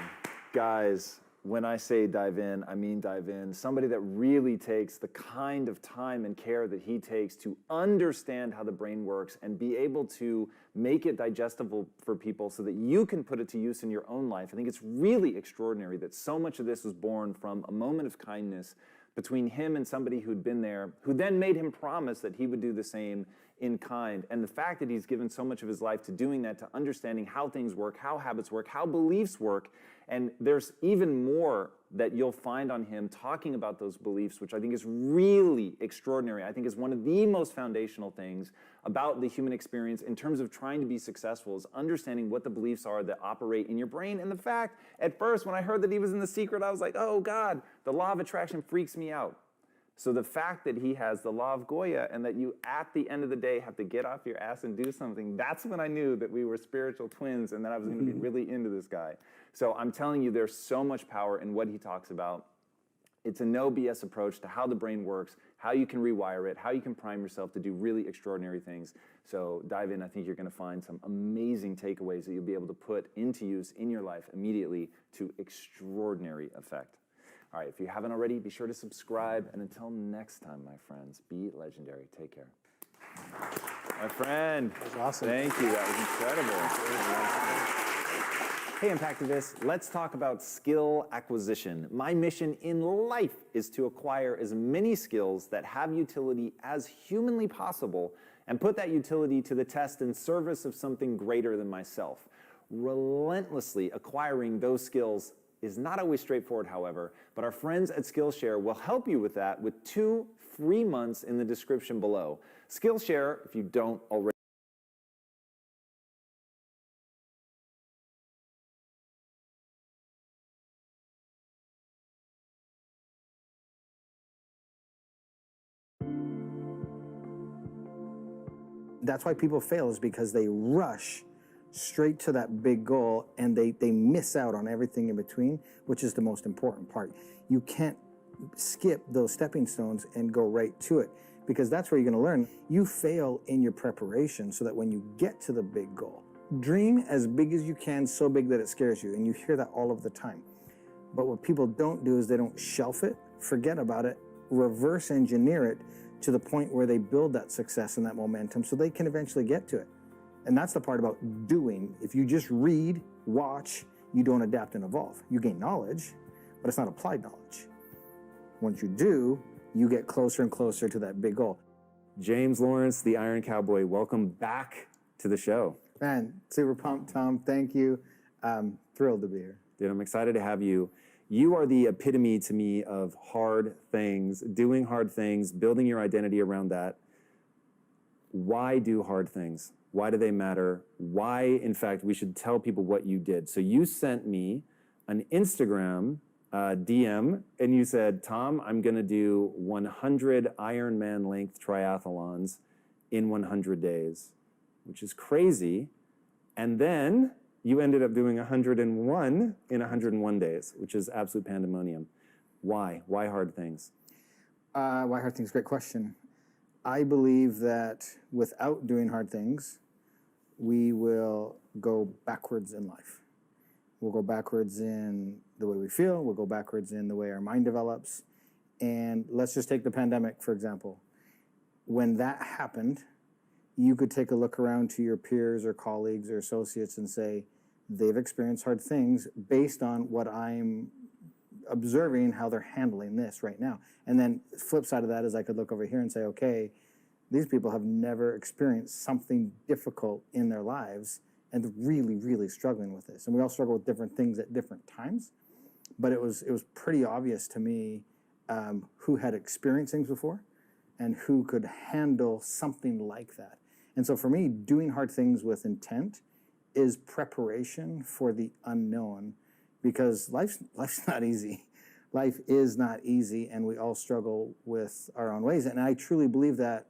Guys, when I say dive in, I mean dive in. Somebody that really takes the kind of time and care that he takes to understand how the brain works and be able to make it digestible for people so that you can put it to use in your own life. I think it's really extraordinary that so much of this was born from a moment of kindness between him and somebody who'd been there, who then made him promise that he would do the same in kind. And the fact that he's given so much of his life to doing that, to understanding how things work, how habits work, how beliefs work. And there's even more that you'll find on him talking about those beliefs, which I think is really extraordinary. I think is one of the most foundational things about the human experience in terms of trying to be successful, is understanding what the beliefs are that operate in your brain. And the fact, at first, when I heard that he was in The Secret, I was like, oh God, the law of attraction freaks me out. So the fact that he has the law of Goya and that you, at the end of the day, have to get off your ass and do something, that's when I knew that we were spiritual twins and that I was going to be really into this guy. So I'm telling you, there's so much power in what he talks about. It's a no BS approach to how the brain works, how you can rewire it, how you can prime yourself to do really extraordinary things. So dive in. I think you're going to find some amazing takeaways that you'll be able to put into use in your life immediately to extraordinary effect. All right, if you haven't already, be sure to subscribe. And until next time, my friends, be legendary. Take care. My friend. That was awesome. Thank you. That was incredible. Hey, Impactivists, let's talk about skill acquisition. My mission in life is to acquire as many skills that have utility as humanly possible and put that utility to the test in service of something greater than myself. Relentlessly acquiring those skills is not always straightforward, however, but our friends at Skillshare will help you with that with 2 free months in the description below. Skillshare, if you don't already. That's why people fail, is because they rush straight to that big goal and they miss out on everything in between, which is the most important part. You can't skip those stepping stones and go right to it, because that's where you're going to learn. You fail in your preparation so that when you get to the big goal, dream as big as you can, so big that it scares you, and you hear that all of the time. But what people don't do is they don't shelf it, forget about it, reverse engineer it to the point where they build that success and that momentum so they can eventually get to it. And that's the part about doing. If you just read, watch, you don't adapt and evolve. You gain knowledge, but it's not applied knowledge. Once you do, you get closer and closer to that big goal. James Lawrence, the Iron Cowboy, welcome back to the show. Man, super pumped, Tom. Thank you. Thrilled to be here. Dude, I'm excited to have you. You are the epitome to me of hard things, doing hard things, building your identity around that. Why do hard things? Why do they matter? Why, in fact, we should tell people what you did. So you sent me an Instagram DM and you said, Tom, I'm going to do 100 Ironman length triathlons in 100 days, which is crazy. And then you ended up doing 101 in 101 days, which is absolute pandemonium. Why? Why hard things? Why hard things? Great question. I believe that without doing hard things, we will go backwards in life. We'll go backwards in the way we feel. We'll go backwards in the way our mind develops. And let's just take the pandemic, for example. When that happened, you could take a look around to your peers or colleagues or associates and say, they've experienced hard things based on what I'm observing how they're handling this right now. And then the flip side of that is I could look over here and say, okay, these people have never experienced something difficult in their lives and they're really, really struggling with this. And we all struggle with different things at different times. But it was pretty obvious to me who had experienced things before and who could handle something like that. And so for me, doing hard things with intent is preparation for the unknown, because life's not easy. Life is not easy, and we all struggle with our own ways. And I truly believe that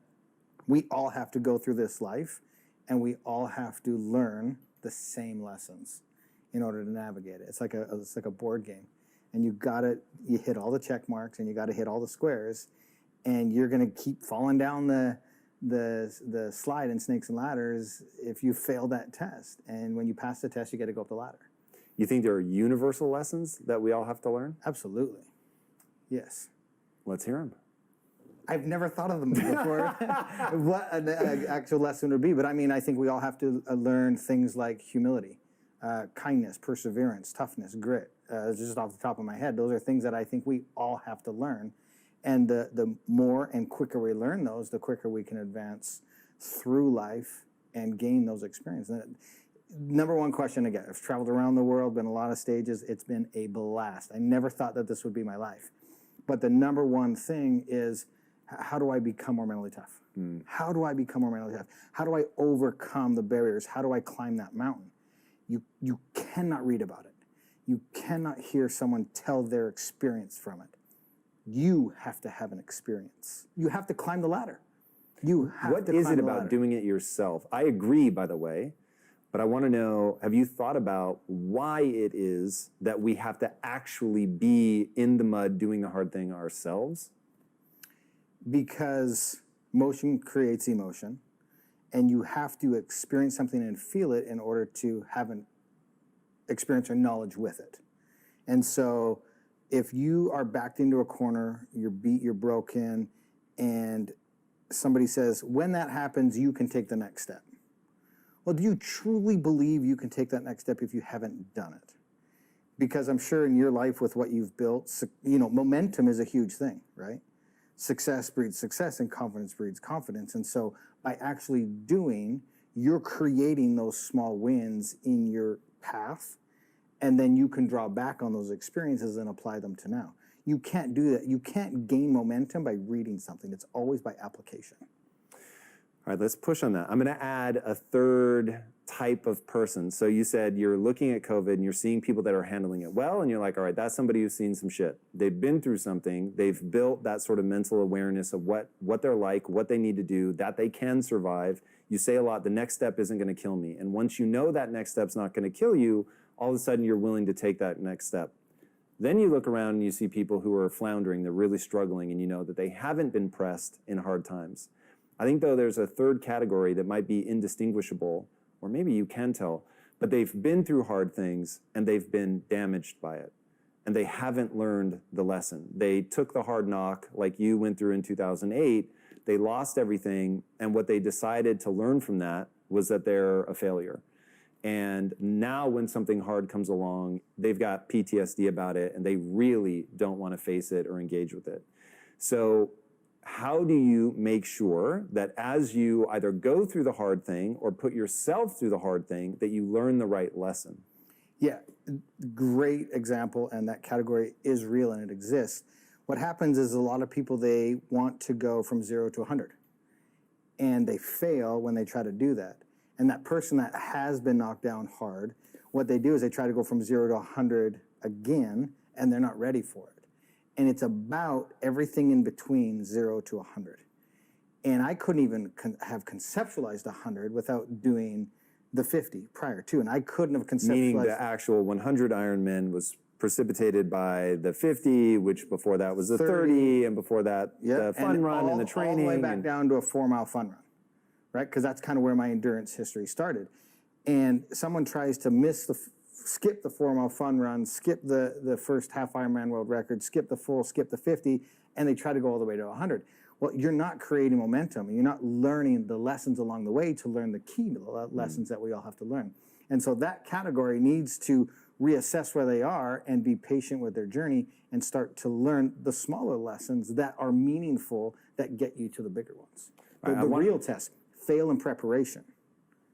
we all have to go through this life, and we all have to learn the same lessons in order to navigate it. It's like a board game, and you hit all the check marks, and you got to hit all the squares, and you're going to keep falling down the slide in Snakes and Ladders if you fail that test. And when you pass the test, you get to go up the ladder. You think there are universal lessons that we all have to learn? Absolutely. Yes. Let's hear them. I've never thought of them before, what an actual lesson would be. But I mean, I think we all have to learn things like humility, kindness, perseverance, toughness, grit. Just off the top of my head, those are things that I think we all have to learn. And the more and quicker we learn those, the quicker we can advance through life and gain those experiences. Number one question again, I've traveled around the world, been a lot of stages. It's been a blast. I never thought that this would be my life. But the number one thing is, how do I become more mentally tough? How do I become more mentally tough? How do I overcome the barriers? How do I climb that mountain? You cannot read about it. You cannot hear someone tell their experience from it. You have to have an experience. You have to climb the ladder. What is it about doing it yourself? I agree, by the way, but I want to know, have you thought about why it is that we have to actually be in the mud doing the hard thing ourselves? Because motion creates emotion, and you have to experience something and feel it in order to have an experience or knowledge with it. And so if you are backed into a corner, you're beat, you're broken, and somebody says, when that happens, you can take the next step. Well, do you truly believe you can take that next step if you haven't done it? Because I'm sure in your life with what you've built, momentum is a huge thing, right? Success breeds success and confidence breeds confidence. And so by actually doing, you're creating those small wins in your path, and then you can draw back on those experiences and apply them to now. You can't do that. You can't gain momentum by reading something. It's always by application. All right, let's push on that. I'm going to add a third type of person. So you said you're looking at COVID and you're seeing people that are handling it well, and you're like, all right, that's somebody who's seen some shit. They've been through something. They've built that sort of mental awareness of what they're like, what they need to do, that they can survive. You say a lot, the next step isn't going to kill me. And once you know that next step's not going to kill you, all of a sudden you're willing to take that next step. Then you look around and you see people who are floundering, they're really struggling, and you know that they haven't been pressed in hard times. I think, though, there's a third category that might be indistinguishable, or maybe you can tell, but they've been through hard things and they've been damaged by it. and they haven't learned the lesson. They took the hard knock like you went through in 2008. They lost everything, and what they decided to learn from that was that they're a failure. And now when something hard comes along, they've got PTSD about it, and they really don't want to face it or engage with it. So how do you make sure that as you either go through the hard thing or put yourself through the hard thing, that you learn the right lesson? Yeah, great example, and that category is real and it exists. What happens is a lot of people, they want to go from 0 to 100, and they fail when they try to do that. And that person that has been knocked down hard, what they do is they try to go from 0 to 100 again, and they're not ready for it. And it's about everything in between 0 to 100. And I couldn't even have conceptualized 100 without doing the 50 prior to, and I couldn't have conceptualized. Meaning the actual 100 Ironman was precipitated by the 50, which before that was the 30 and before that the fun run and the training. All the way back down to a 4-mile fun run, right? Because that's kind of where my endurance history started. And someone tries to skip the 4-mile fun run, skip the first half Ironman world record, skip the full, skip the 50, and they try to go all the way to 100. Well, you're not creating momentum. You're not learning the lessons along the way to learn the key lessons that we all have to learn. And so that category needs to reassess where they are and be patient with their journey and start to learn the smaller lessons that are meaningful that get you to the bigger ones. The real test, fail in preparation.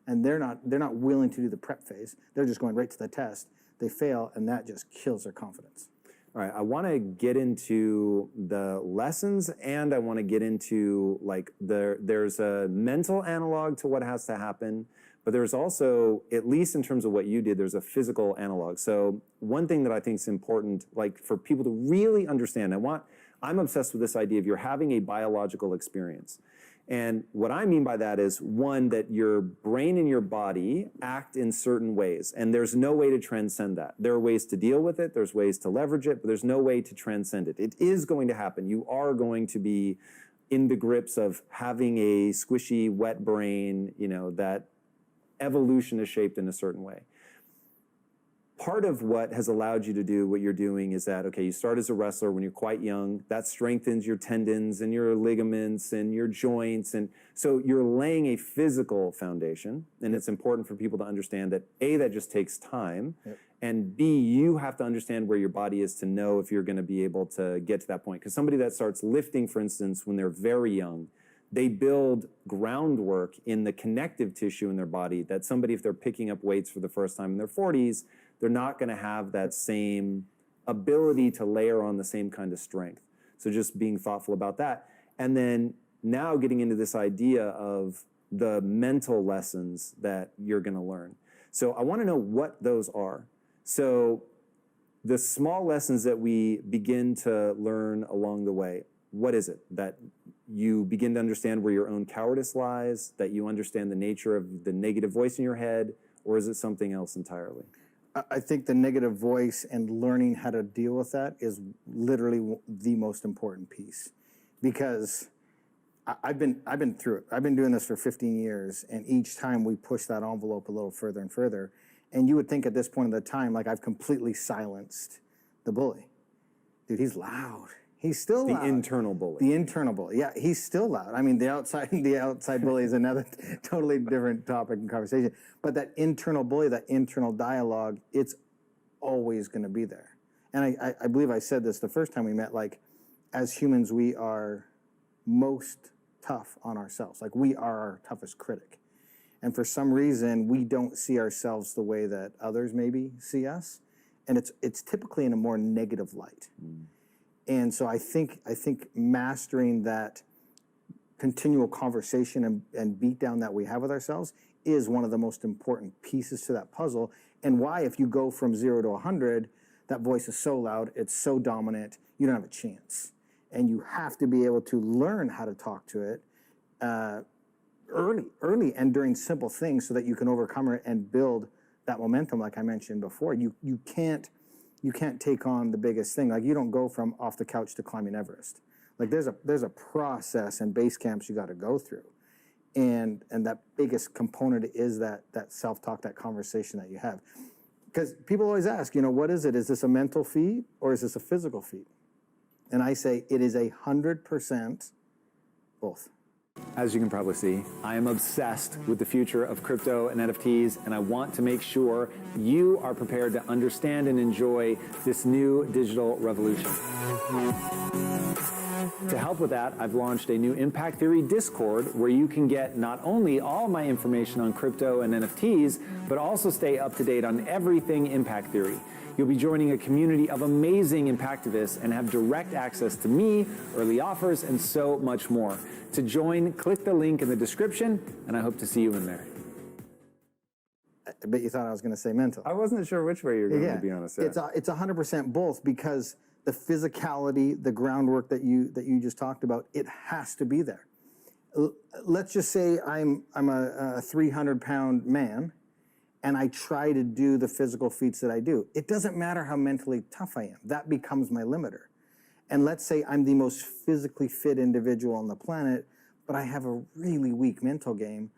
And they're not willing to do the prep phase. They're just going right to the test. They fail, and that just kills their confidence. All right, I want to get into the lessons, and I want to get into like there's a mental analog to what has to happen, but there's also, at least in terms of what you did, there's a physical analog. So one thing that I think is important, like for people to really understand, I'm obsessed with this idea of you're having a biological experience. And what I mean by that is, one, that your brain and your body act in certain ways, and there's no way to transcend that. There are ways to deal with it, there's ways to leverage it, but there's no way to transcend it. It is going to happen. You are going to be in the grips of having a squishy, wet brain, that evolution is shaped in a certain way. Part of what has allowed you to do what you're doing is that, okay, you start as a wrestler when you're quite young. That strengthens your tendons and your ligaments and your joints. And so you're laying a physical foundation. And it's important for people to understand that, A, that just takes time. Yep. And B, you have to understand where your body is to know if you're going to be able to get to that point. Because somebody that starts lifting, for instance, when they're very young, they build groundwork in the connective tissue in their body that somebody, if they're picking up weights for the first time in their 40s, they're not going to have that same ability to layer on the same kind of strength. So just being thoughtful about that. And then now getting into this idea of the mental lessons that you're going to learn. So I want to know what those are. So the small lessons that we begin to learn along the way, what is it? That you begin to understand where your own cowardice lies, that you understand the nature of the negative voice in your head, or is it something else entirely? I think the negative voice and learning how to deal with that is literally the most important piece, because I've been through it. I've been doing this for 15 years, and each time we push that envelope a little further and further, and you would think at this point in the time, like, I've completely silenced the bully. Dude, he's loud. He's still loud. The internal bully. The internal bully. Yeah, he's still loud. I mean, the outside bully is another totally different topic and conversation. But that internal bully, that internal dialogue, it's always going to be there. And I believe I said this the first time we met, like, as humans, we are most tough on ourselves. Like, we are our toughest critic. And for some reason, we don't see ourselves the way that others maybe see us. And it's typically in a more negative light. Mm. And so I think mastering that continual conversation and beat down that we have with ourselves is one of the most important pieces to that puzzle. And why, if you go from 0 to 100, that voice is so loud, it's so dominant, you don't have a chance. And you have to be able to learn how to talk to it early and during simple things so that you can overcome it and build that momentum, like I mentioned before. You can't take on the biggest thing. Like, you don't go from off the couch to climbing Everest. Like, there's a process and base camps you got to go through. And that biggest component is that self-talk, that conversation that you have. because people always ask, you know, what is it? Is this a mental feat or is this a physical feat? And I say it is 100% both. As you can probably see, I am obsessed with the future of crypto and NFTs, and I want to make sure you are prepared to understand and enjoy this new digital revolution. To help with that, I've launched a new Impact Theory Discord where you can get not only all my information on crypto and NFTs, but also stay up to date on everything Impact Theory. You'll be joining a community of amazing impactivists and have direct access to me, early offers, and so much more. To join, click the link in the description, and I hope to see you in there. I bet you thought I was going to say mental. I wasn't sure which way you were going, to be honest. It's 100% both, because the physicality, the groundwork that you just talked about, it has to be there. Let's just say I'm a 300-pound man, and I try to do the physical feats that I do. It doesn't matter how mentally tough I am. That becomes my limiter. And let's say I'm the most physically fit individual on the planet, but I have a really weak mental game.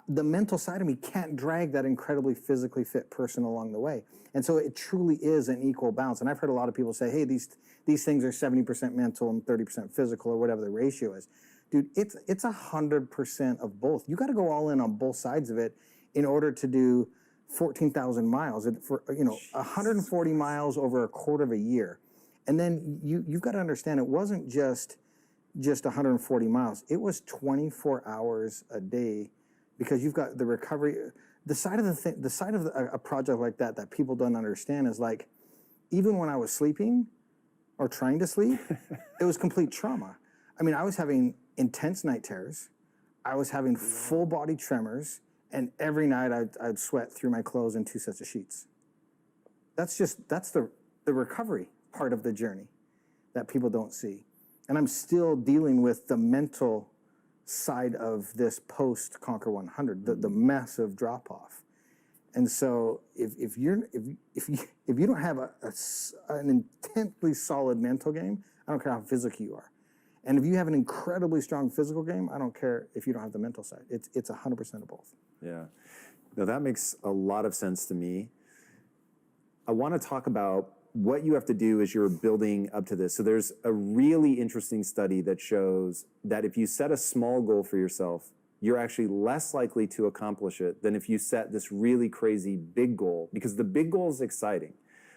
The mental side of me can't drag that incredibly physically fit person along the way. And so it truly is an equal balance. And I've heard a lot of people say, hey, these things are 70% mental and 30% physical, or whatever the ratio is. Dude, it's 100% of both. You got to go all in on both sides of it in order to do 14,000 miles, for 140 miles over a quarter of a year. And then you've got to understand, it wasn't just 140 miles. It was 24 hours a day, because you've got the recovery. The side of a project like that people don't understand is, like, even when I was sleeping or trying to sleep, it was complete trauma. I mean, I was having intense night terrors. I was having full body tremors, and every night I'd sweat through my clothes in 2 sets of sheets. That's the recovery part of the journey that people don't see. And I'm still dealing with the mental side of this post Conquer 100, the massive drop off. And so if you don't have an intensely solid mental game, I don't care how physical you are. And if you have an incredibly strong physical game, I don't care if you don't have the mental side. It's 100% of both. Yeah. No, that makes a lot of sense to me. I want to talk about what you have to do as you're building up to this. So there's a really interesting study that shows that if you set a small goal for yourself, you're actually less likely to accomplish it than if you set this really crazy big goal, because the big goal is exciting.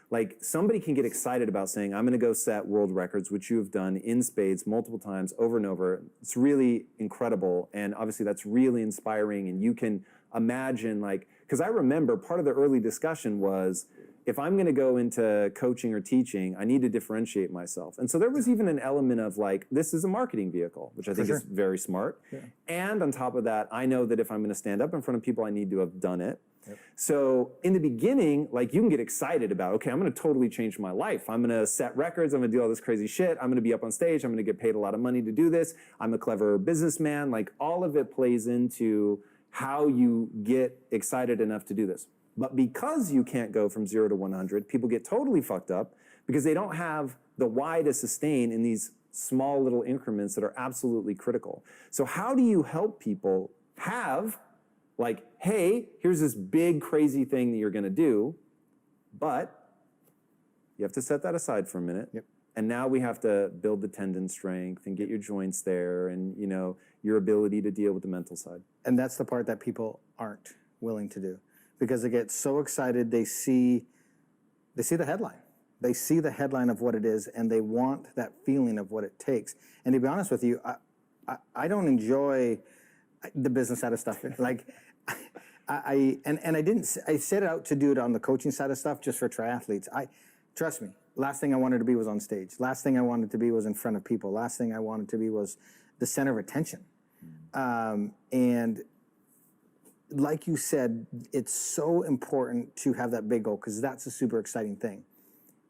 Like, somebody can get excited about saying, I'm going to go set world records, which you have done in spades multiple times over and over. It's really incredible. And obviously that's really inspiring. And you can imagine, like, because I remember part of the early discussion was, if I'm going to go into coaching or teaching, I need to differentiate myself. And so there was even an element of, like, this is a marketing vehicle, which I think is very smart. Yeah. And on top of that, I know that if I'm going to stand up in front of people, I need to have done it. Yep. So in the beginning, like, you can get excited about, okay, I'm going to totally change my life. I'm going to set records. I'm going to do all this crazy shit. I'm going to be up on stage. I'm going to get paid a lot of money to do this. I'm a clever businessman. Like, all of it plays into how you get excited enough to do this. But because you can't go from 0 to 100, people get totally fucked up because they don't have the why to sustain in these small little increments that are absolutely critical. So how do you help people have, like, hey, here's this big crazy thing that you're going to do, but you have to set that aside for a minute. Yep. And now we have to build the tendon strength and get your joints there, and, you know, your ability to deal with the mental side. And that's the part that people aren't willing to do, because they get so excited. They see the headline. They see the headline of what it is, and they want that feeling of what it takes. And to be honest with you, I don't enjoy the business side of stuff. Like, I set out to do it on the coaching side of stuff just for triathletes. Trust me, last thing I wanted to be was on stage. Last thing I wanted to be was in front of people. Last thing I wanted to be was the center of attention. And like you said, it's so important to have that big goal, because that's a super exciting thing.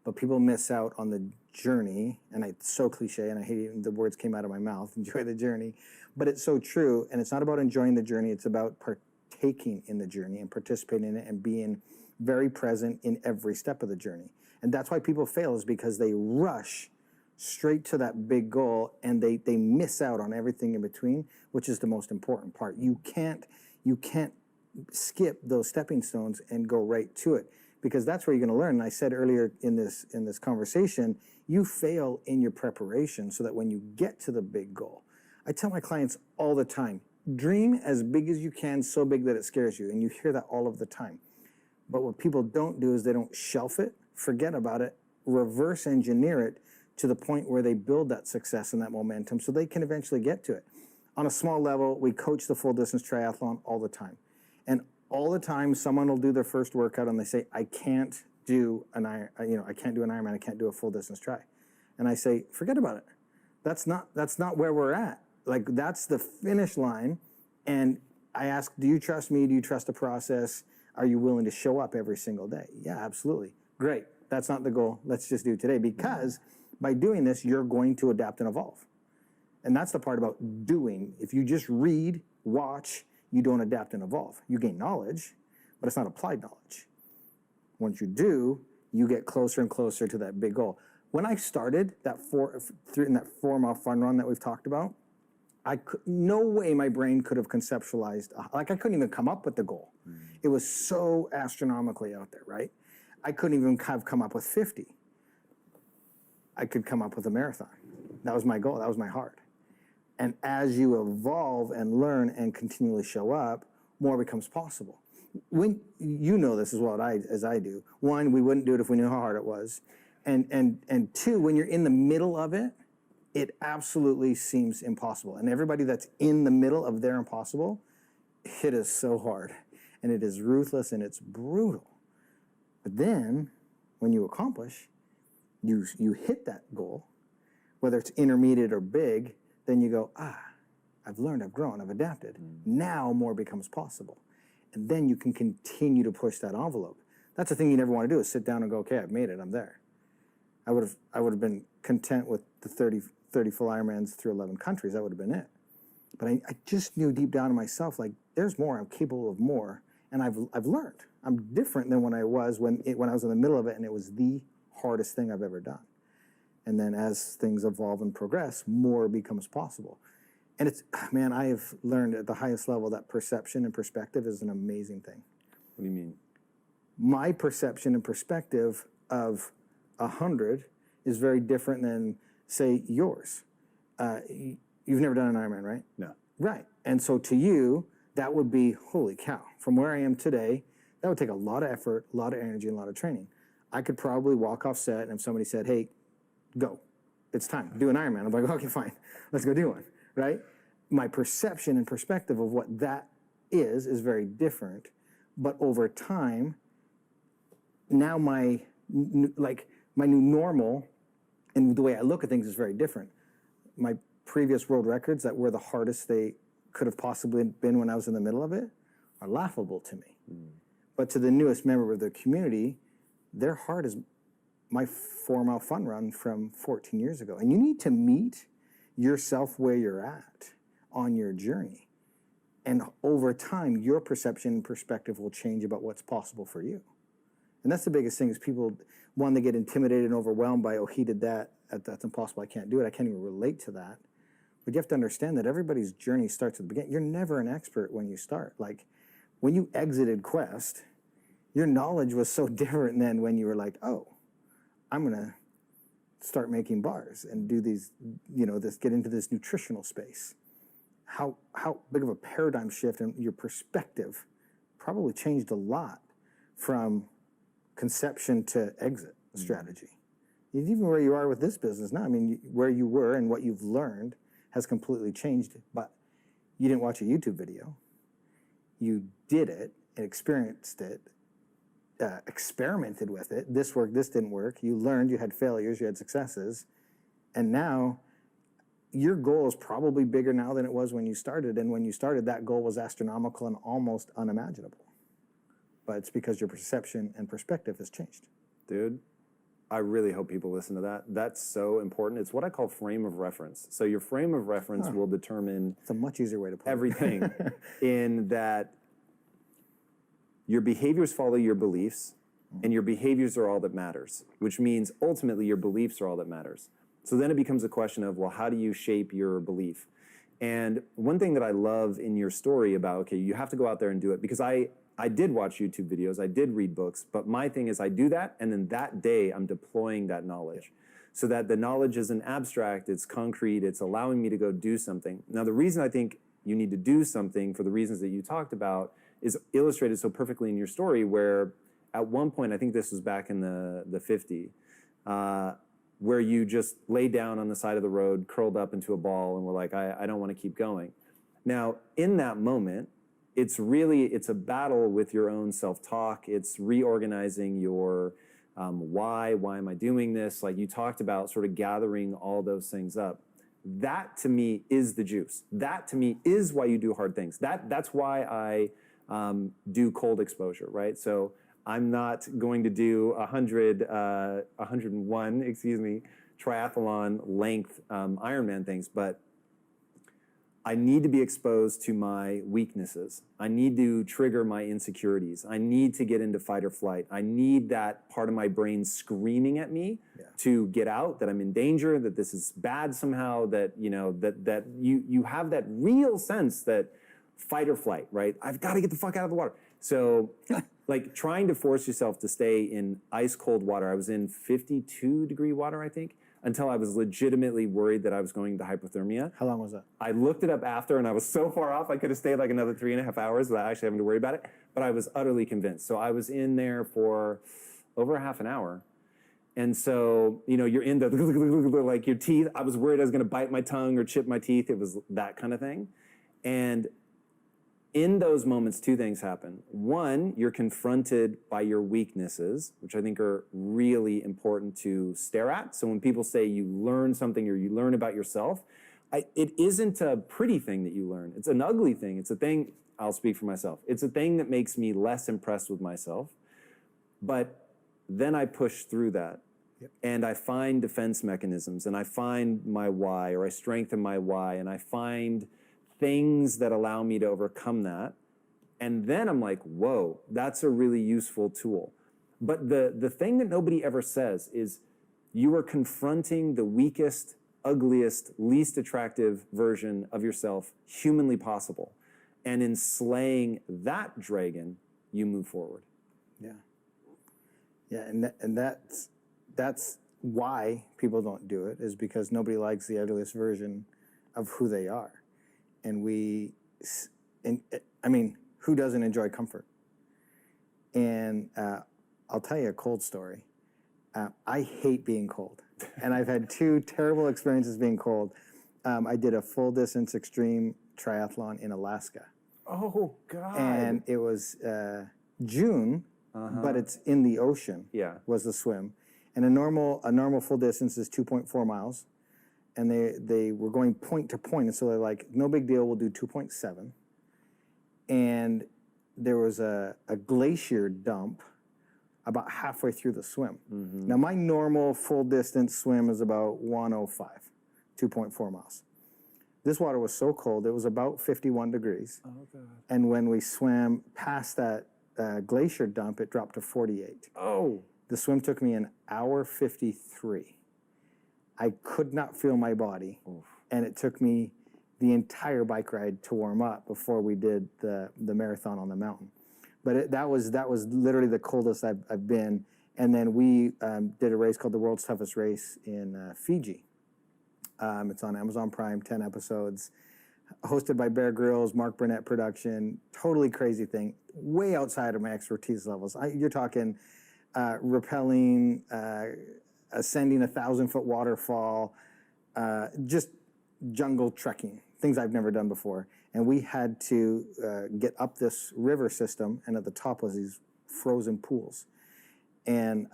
But people miss out on the journey, and it's so cliche, and I hate even the words came out of my mouth, enjoy the journey. But it's so true, and it's not about enjoying the journey, it's about partaking in the journey and participating in it and being very present in every step of the journey. And that's why people fail, is because they rush straight to that big goal, and they miss out on everything in between, which is the most important part. You can't skip those stepping stones and go right to it, because that's where you're going to learn. And I said earlier in this conversation, you fail in your preparation so that when you get to the big goal, I tell my clients all the time, dream as big as you can, so big that it scares you. And you hear that all of the time. But what people don't do is they don't shelf it, forget about it, reverse engineer it to the point where they build that success and that momentum so they can eventually get to it. On a small level, we coach the full distance triathlon all the time. And all the time, someone will do their first workout and they say, I can't do an Ironman, I can't do a full distance tri. And I say, forget about it. That's not where we're at. Like, that's the finish line. And I ask, do you trust me? Do you trust the process? Are you willing to show up every single day? Yeah, absolutely. Great. That's not the goal. Let's just do it today, because by doing this, you're going to adapt and evolve. And that's the part about doing. If you just read, watch, you don't adapt and evolve. You gain knowledge, but it's not applied knowledge. Once you do, you get closer and closer to that big goal. When I started in that 4-mile fun run that we've talked about, no way my brain could have conceptualized, like I couldn't even come up with the goal. It was so astronomically out there, right? I couldn't even have come up with 50. I could come up with a marathon. That was my goal, that was my heart. And as you evolve and learn and continually show up, more becomes possible. When you know this as well as I do. One, we wouldn't do it if we knew how hard it was. And two, when you're in the middle of it, it absolutely seems impossible. And everybody that's in the middle of their impossible, it is so hard. And it is ruthless and it's brutal. But then, when you accomplish, you hit that goal, whether it's intermediate or big, then you go, I've learned, I've grown, I've adapted. Now more becomes possible. And then you can continue to push that envelope. That's the thing you never want to do, is sit down and go, okay, I've made it, I'm there. I would have been content with the 30 full Ironmans through 11 countries. That would have been it. But I just knew deep down in myself, like, there's more, I'm capable of more. And I've learned. I'm different than when I was when I was in the middle of it, and it was the hardest thing I've ever done. And then as things evolve and progress, more becomes possible. And it's, man, I have learned at the highest level that perception and perspective is an amazing thing. What do you mean? My perception and perspective of 100 is very different than, say, yours. You've never done an Ironman, right? No. Right. And so to you, that would be, holy cow, from where I am today, that would take a lot of effort, a lot of energy, and a lot of training. I could probably walk off set, and if somebody said, hey, go, it's time, do an Ironman. I'm like, okay, fine, let's go do one, right? My perception and perspective of what that is very different. But over time, now my new normal and the way I look at things is very different. My previous world records that were the hardest they could have possibly been when I was in the middle of it are laughable to me. But to the newest member of the community, their heart is my 4-mile fun run from 14 years ago. And you need to meet yourself where you're at on your journey. And over time, your perception and perspective will change about what's possible for you. And that's the biggest thing, is people, one, they get intimidated and overwhelmed by, oh, he did that, that's impossible, I can't do it, I can't even relate to that. But you have to understand that everybody's journey starts at the beginning. You're never an expert when you start. Like, when you exited Quest, your knowledge was so different than when you were like, oh, I'm gonna start making bars and do these, get into this nutritional space. How big of a paradigm shift in your perspective probably changed a lot from conception to exit strategy. Even where you are with this business now, I mean, where you were and what you've learned has completely changed, but you didn't watch a YouTube video. You did it and experienced it, experimented with it. This worked, this didn't work. You learned, you had failures, you had successes, and now your goal is probably bigger now than it was when you started, and when you started, that goal was astronomical and almost unimaginable. But it's because your perception and perspective has changed. Dude, I really hope people listen to that. That's so important. It's what I call frame of reference. So your frame of reference will determine... It's a much easier way to put everything it. In that your behaviors follow your beliefs, and your behaviors are all that matters, which means ultimately your beliefs are all that matters. So then it becomes a question of, well, how do you shape your belief? And one thing that I love in your story about, okay, you have to go out there and do it, because I I did watch YouTube videos, I did read books, but my thing is I do that, and then that day I'm deploying that knowledge. So that the knowledge isn't abstract, it's concrete, it's allowing me to go do something. Now, the reason I think you need to do something for the reasons that you talked about is illustrated so perfectly in your story, where at one point, I think this was back in the 50s, where you just lay down on the side of the road, curled up into a ball, and were like, I don't want to keep going. Now, in that moment, it's a battle with your own self-talk. It's reorganizing your why am I doing this? Like you talked about, sort of gathering all those things up. That to me is the juice. That to me is why you do hard things. That's why I do cold exposure, right? So I'm not going to do 101, triathlon length Ironman things, but I need to be exposed to my weaknesses. I need to trigger my insecurities. I need to get into fight or flight. I need that part of my brain screaming at me to get out, that I'm in danger, that this is bad somehow, that you have that real sense that fight or flight, right? I've got to get the fuck out of the water. So like trying to force yourself to stay in ice cold water. I was in 52-degree water, I think, until I was legitimately worried that I was going to hypothermia. How long was that? I looked it up after, and I was so far off, I could have stayed like another 3.5 hours without actually having to worry about it, but I was utterly convinced. So I was in there for over half an hour. And so, you're in the, like your teeth, I was worried I was going to bite my tongue or chip my teeth. It was that kind of thing. And in those moments, two things happen. One, you're confronted by your weaknesses, which I think are really important to stare at. So when people say you learn something or you learn about yourself, it isn't a pretty thing that you learn. It's an ugly thing. It's a thing, I'll speak for myself. It's a thing that makes me less impressed with myself. But then I push through that. Yep. And I find defense mechanisms, and I find my why, or I strengthen my why, and I find things that allow me to overcome that. And then I'm like, whoa, that's a really useful tool. But the thing that nobody ever says is you are confronting the weakest, ugliest, least attractive version of yourself humanly possible. And in slaying that dragon, you move forward. Yeah. Yeah, and that's why people don't do it, is because nobody likes the ugliest version of who they are. And who doesn't enjoy comfort? And I'll tell you a cold story. I hate being cold. And I've had two terrible experiences being cold. I did a full distance extreme triathlon in Alaska. Oh, God. And it was June, but it's in the ocean, was the swim. And a normal full distance is 2.4 miles. And they were going point to point, and so they're like, no big deal, we'll do 2.7. And there was a glacier dump about halfway through the swim. Mm-hmm. Now, my normal full distance swim is about 105, 2.4 miles. This water was so cold, it was about 51 degrees. Oh, God. And when we swam past that glacier dump, it dropped to 48. Oh. The swim took me an hour 53. I could not feel my body. Oof. And it took me the entire bike ride to warm up before we did the marathon on the mountain. But that was literally the coldest I've been. And then we did a race called the World's Toughest Race in Fiji. It's on Amazon Prime, 10 episodes, hosted by Bear Grylls, Mark Burnett production. Totally crazy thing, way outside of my expertise levels. You're talking rappelling, ascending a 1,000-foot waterfall, just jungle trekking, things I've never done before. And we had to get up this river system, and at the top was these frozen pools. And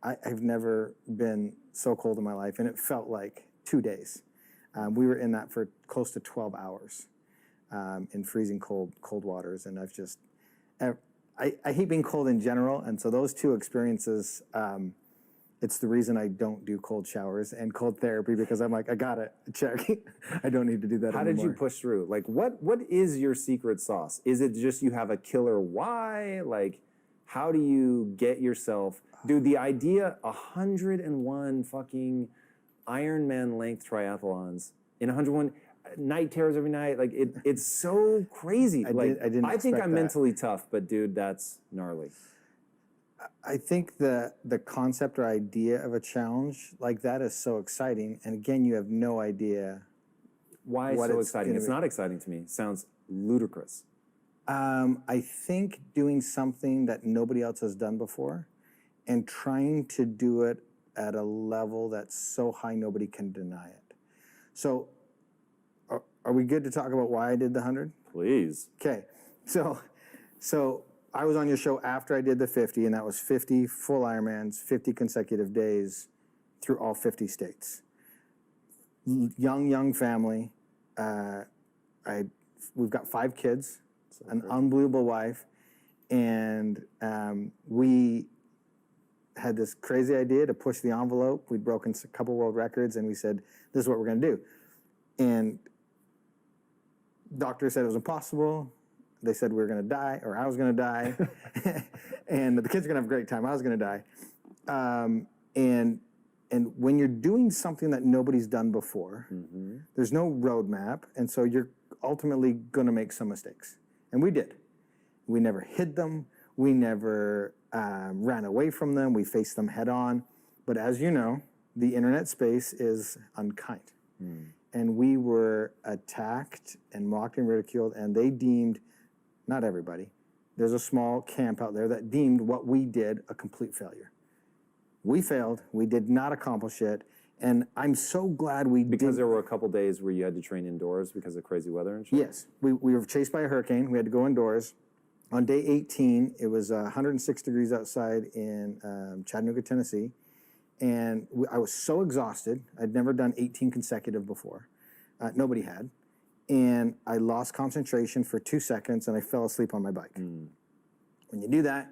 I've never been so cold in my life, and it felt like 2 days. We were in that for close to 12 hours in freezing cold waters, and I hate being cold in general, and so those two experiences, it's the reason I don't do cold showers and cold therapy, because I'm like, I got it, check. I don't need to do that anymore. How did you push through? Like, what is your secret sauce? Is it just you have a killer why? Like, how do you get yourself, dude, the idea 101 fucking Ironman length triathlons in 101, night terrors every night. Like it's so crazy. I Like didn't I think expect I'm that. mentally tough, but dude, that's gnarly. I think the concept or idea of a challenge like that is so exciting. And again, you have no idea. Why What so it's exciting? gonna It's be. not exciting to me. It sounds ludicrous. I think doing something that nobody else has done before and trying to do it at a level that's so high nobody can deny it. So are we good to talk about why I did the 100? Please. Okay, so I was on your show after I did the 50, and that was 50 full Ironmans, 50 consecutive days through all 50 states. Young family. We've got 5 kids, an unbelievable wife, and we had this crazy idea to push the envelope. We'd broken a couple world records, and we said, "This is what we're going to do." And doctor said it was impossible. They said we were going to die, or I was going to die, and the kids are going to have a great time. I was going to die. And when you're doing something that nobody's done before, there's no roadmap, and so you're ultimately going to make some mistakes. And we did. We never hid them. We never ran away from them. We faced them head on. But as you know, the internet space is unkind. And we were attacked and mocked and ridiculed, and they deemed, not everybody, there's a small camp out there that deemed what we did a complete failure. We failed. We did not accomplish it. And I'm so glad we Because did. there were a couple days where you had to train indoors because of crazy weather and shit? Yes. We were chased by a hurricane. We had to go indoors. On day 18, it was 106 degrees outside in Chattanooga, Tennessee. And I was so exhausted. I'd never done 18 consecutive before. Nobody had. And I lost concentration for 2 seconds, and I fell asleep on my bike. When you do that,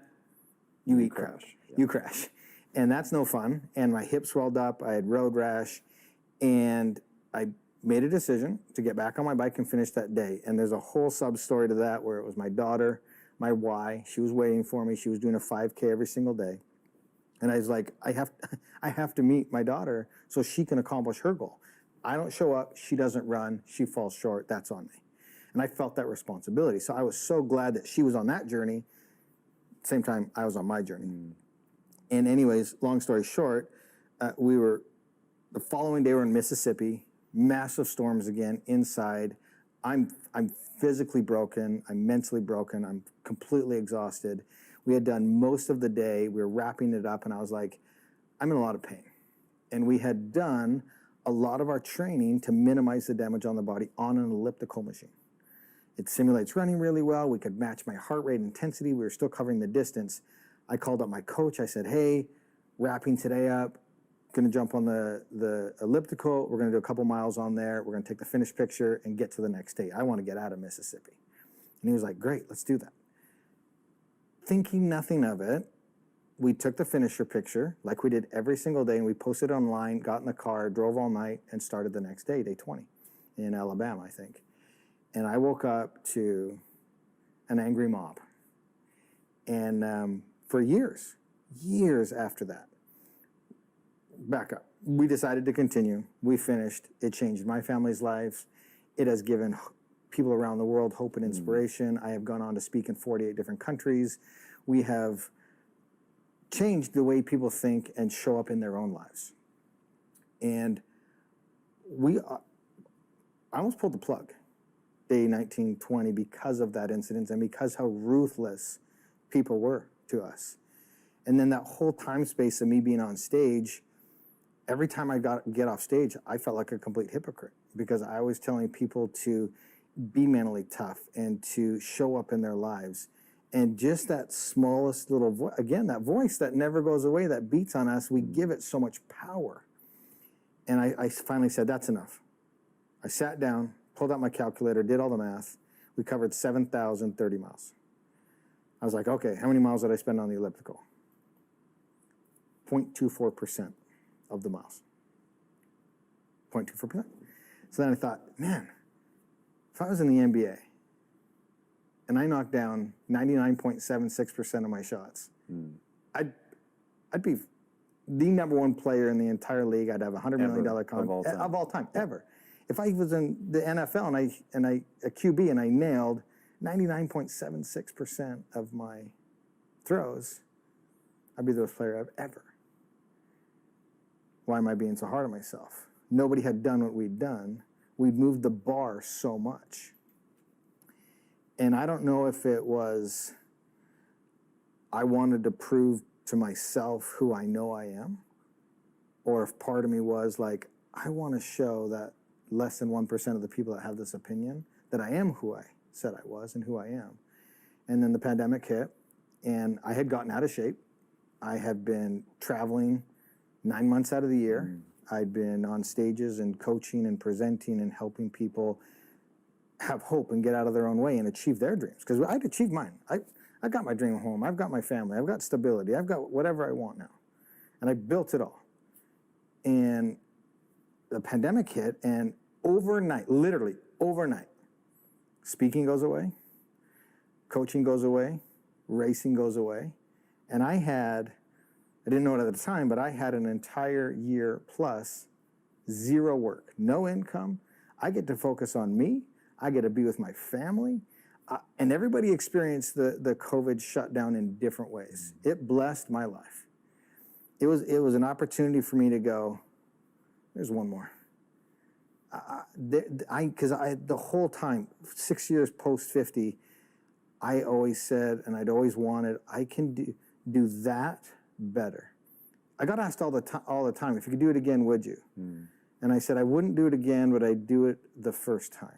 you eat crap. You crash. And that's no fun. And my hip swelled up. I had road rash. And I made a decision to get back on my bike and finish that day. And there's a whole sub-story to that where it was my daughter, my why. She was waiting for me. She was doing a 5K every single day. And I was like, I have to meet my daughter so she can accomplish her goal. I don't show up, she doesn't run, she falls short, that's on me. And I felt that responsibility. So I was so glad that she was on that journey. Same time, I was on my journey. And anyways, long story short, the following day we were in Mississippi, massive storms again, inside. I'm physically broken, I'm mentally broken, I'm completely exhausted. We had done most of the day, we were wrapping it up, and I was like, I'm in a lot of pain. And we had done a lot of our training to minimize the damage on the body on an elliptical machine. It simulates running really well. We could match my heart rate intensity. We were still covering the distance. I called up my coach. I said, hey, wrapping today up, going to jump on the elliptical. We're going to do a couple miles on there. We're going to take the finished picture and get to the next day. I want to get out of Mississippi. And he was like, great, let's do that. Thinking nothing of it, we took the finisher picture like we did every single day, and we posted it online, got in the car, drove all night, and started the next day, day 20, in Alabama, I think. And I woke up to an angry mob. And for years after that, back up, we decided to continue. We finished. It changed my family's lives. It has given people around the world hope and inspiration. I have gone on to speak in 48 different countries. We have changed the way people think and show up in their own lives. And I almost pulled the plug day 19, 20 because of that incident and because how ruthless people were to us. And then that whole time space of me being on stage, every time I get off stage, I felt like a complete hypocrite because I was telling people to be mentally tough and to show up in their lives. And just that smallest little voice, again, that voice that never goes away, that beats on us, we give it so much power. And I finally said, that's enough. I sat down, pulled out my calculator, did all the math. We covered 7,030 miles. I was like, okay, how many miles did I spend on the elliptical? 0.24% of the miles. 0.24%. So then I thought, man, if I was in the NBA and I knocked down 99.76% of my shots, I'd be the #1 player in the entire league. I'd have a $100 million contract of all time ever. If I was in the NFL and I a QB and I nailed 99.76% of my throws, I'd be the best player I've ever. Why am I being so hard on myself? Nobody had done what we'd done. We'd moved the bar so much. And I don't know if it was I wanted to prove to myself who I know I am, or if part of me was like, I want to show that less than 1% of the people that have this opinion that I am who I said I was and who I am. And then the pandemic hit, and I had gotten out of shape. I had been traveling 9 months out of the year. I'd been on stages and coaching and presenting and helping people have hope and get out of their own way and achieve their dreams. Because I'd achieved mine. I got my dream home. I've got my family. I've got stability. I've got whatever I want now. And I built it all. And the pandemic hit, and overnight, literally overnight, speaking goes away, coaching goes away, racing goes away. And I didn't know it at the time, but I had an entire year plus zero work, no income. I get to focus on me. I get to be with my family. And everybody experienced the COVID shutdown in different ways. It blessed my life. It was an opportunity for me to go, there's one more. Because the whole time, 6 years post 50, I always said, and I'd always wanted, I can do that better. I got asked all the time, if you could do it again, would you? And I said, I wouldn't do it again, but I'd do it the first time.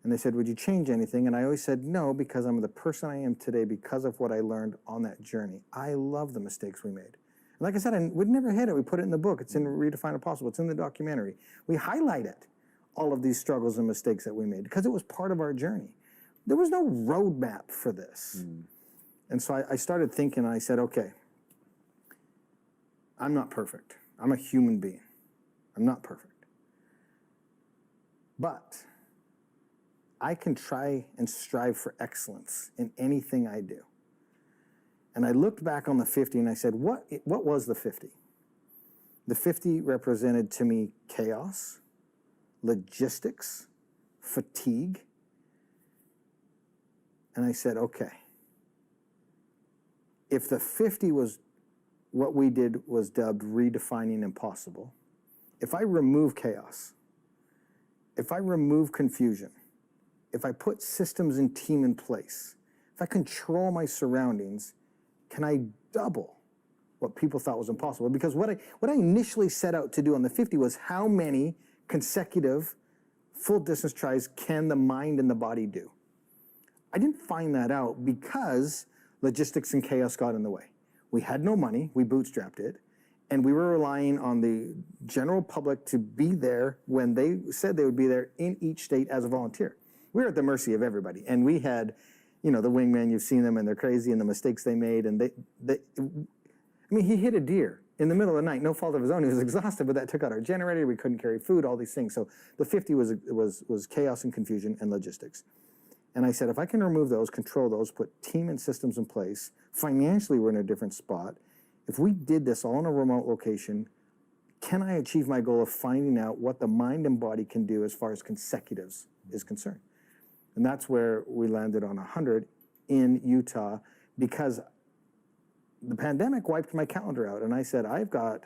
And they said, would you change anything? And I always said, no, because I'm the person I am today because of what I learned on that journey. I love the mistakes we made. And like I said, we'd never hid it. We put it in the book. It's in Redefine Impossible. It's in the documentary. We highlight it, all of these struggles and mistakes that we made, because it was part of our journey. There was no roadmap for this. And so I started thinking, and I said, okay, I'm not perfect. I'm a human being. I'm not perfect. But I can try and strive for excellence in anything I do. And I looked back on the 50 and I said, what was the 50? The 50 represented to me chaos, logistics, fatigue. And I said, okay, if the 50 was what we did was dubbed redefining impossible, if I remove chaos, if I remove confusion, if I put systems and team in place, if I control my surroundings, can I double what people thought was impossible? Because what I initially set out to do on the 50 was how many consecutive full distance tries can the mind and the body do? I didn't find that out because logistics and chaos got in the way. We had no money, we bootstrapped it, and we were relying on the general public to be there when they said they would be there in each state as a volunteer. We were at the mercy of everybody. And we had, the wingman, you've seen them and they're crazy and the mistakes they made. And he hit a deer in the middle of the night, no fault of his own. He was exhausted, but that took out our generator. We couldn't carry food, all these things. So the 50 was chaos and confusion and logistics. And I said, if I can remove those, control those, put team and systems in place, financially we're in a different spot. If we did this all in a remote location, can I achieve my goal of finding out what the mind and body can do as far as consecutives is concerned? And that's where we landed on 100 in Utah, because the pandemic wiped my calendar out. And I said, I've got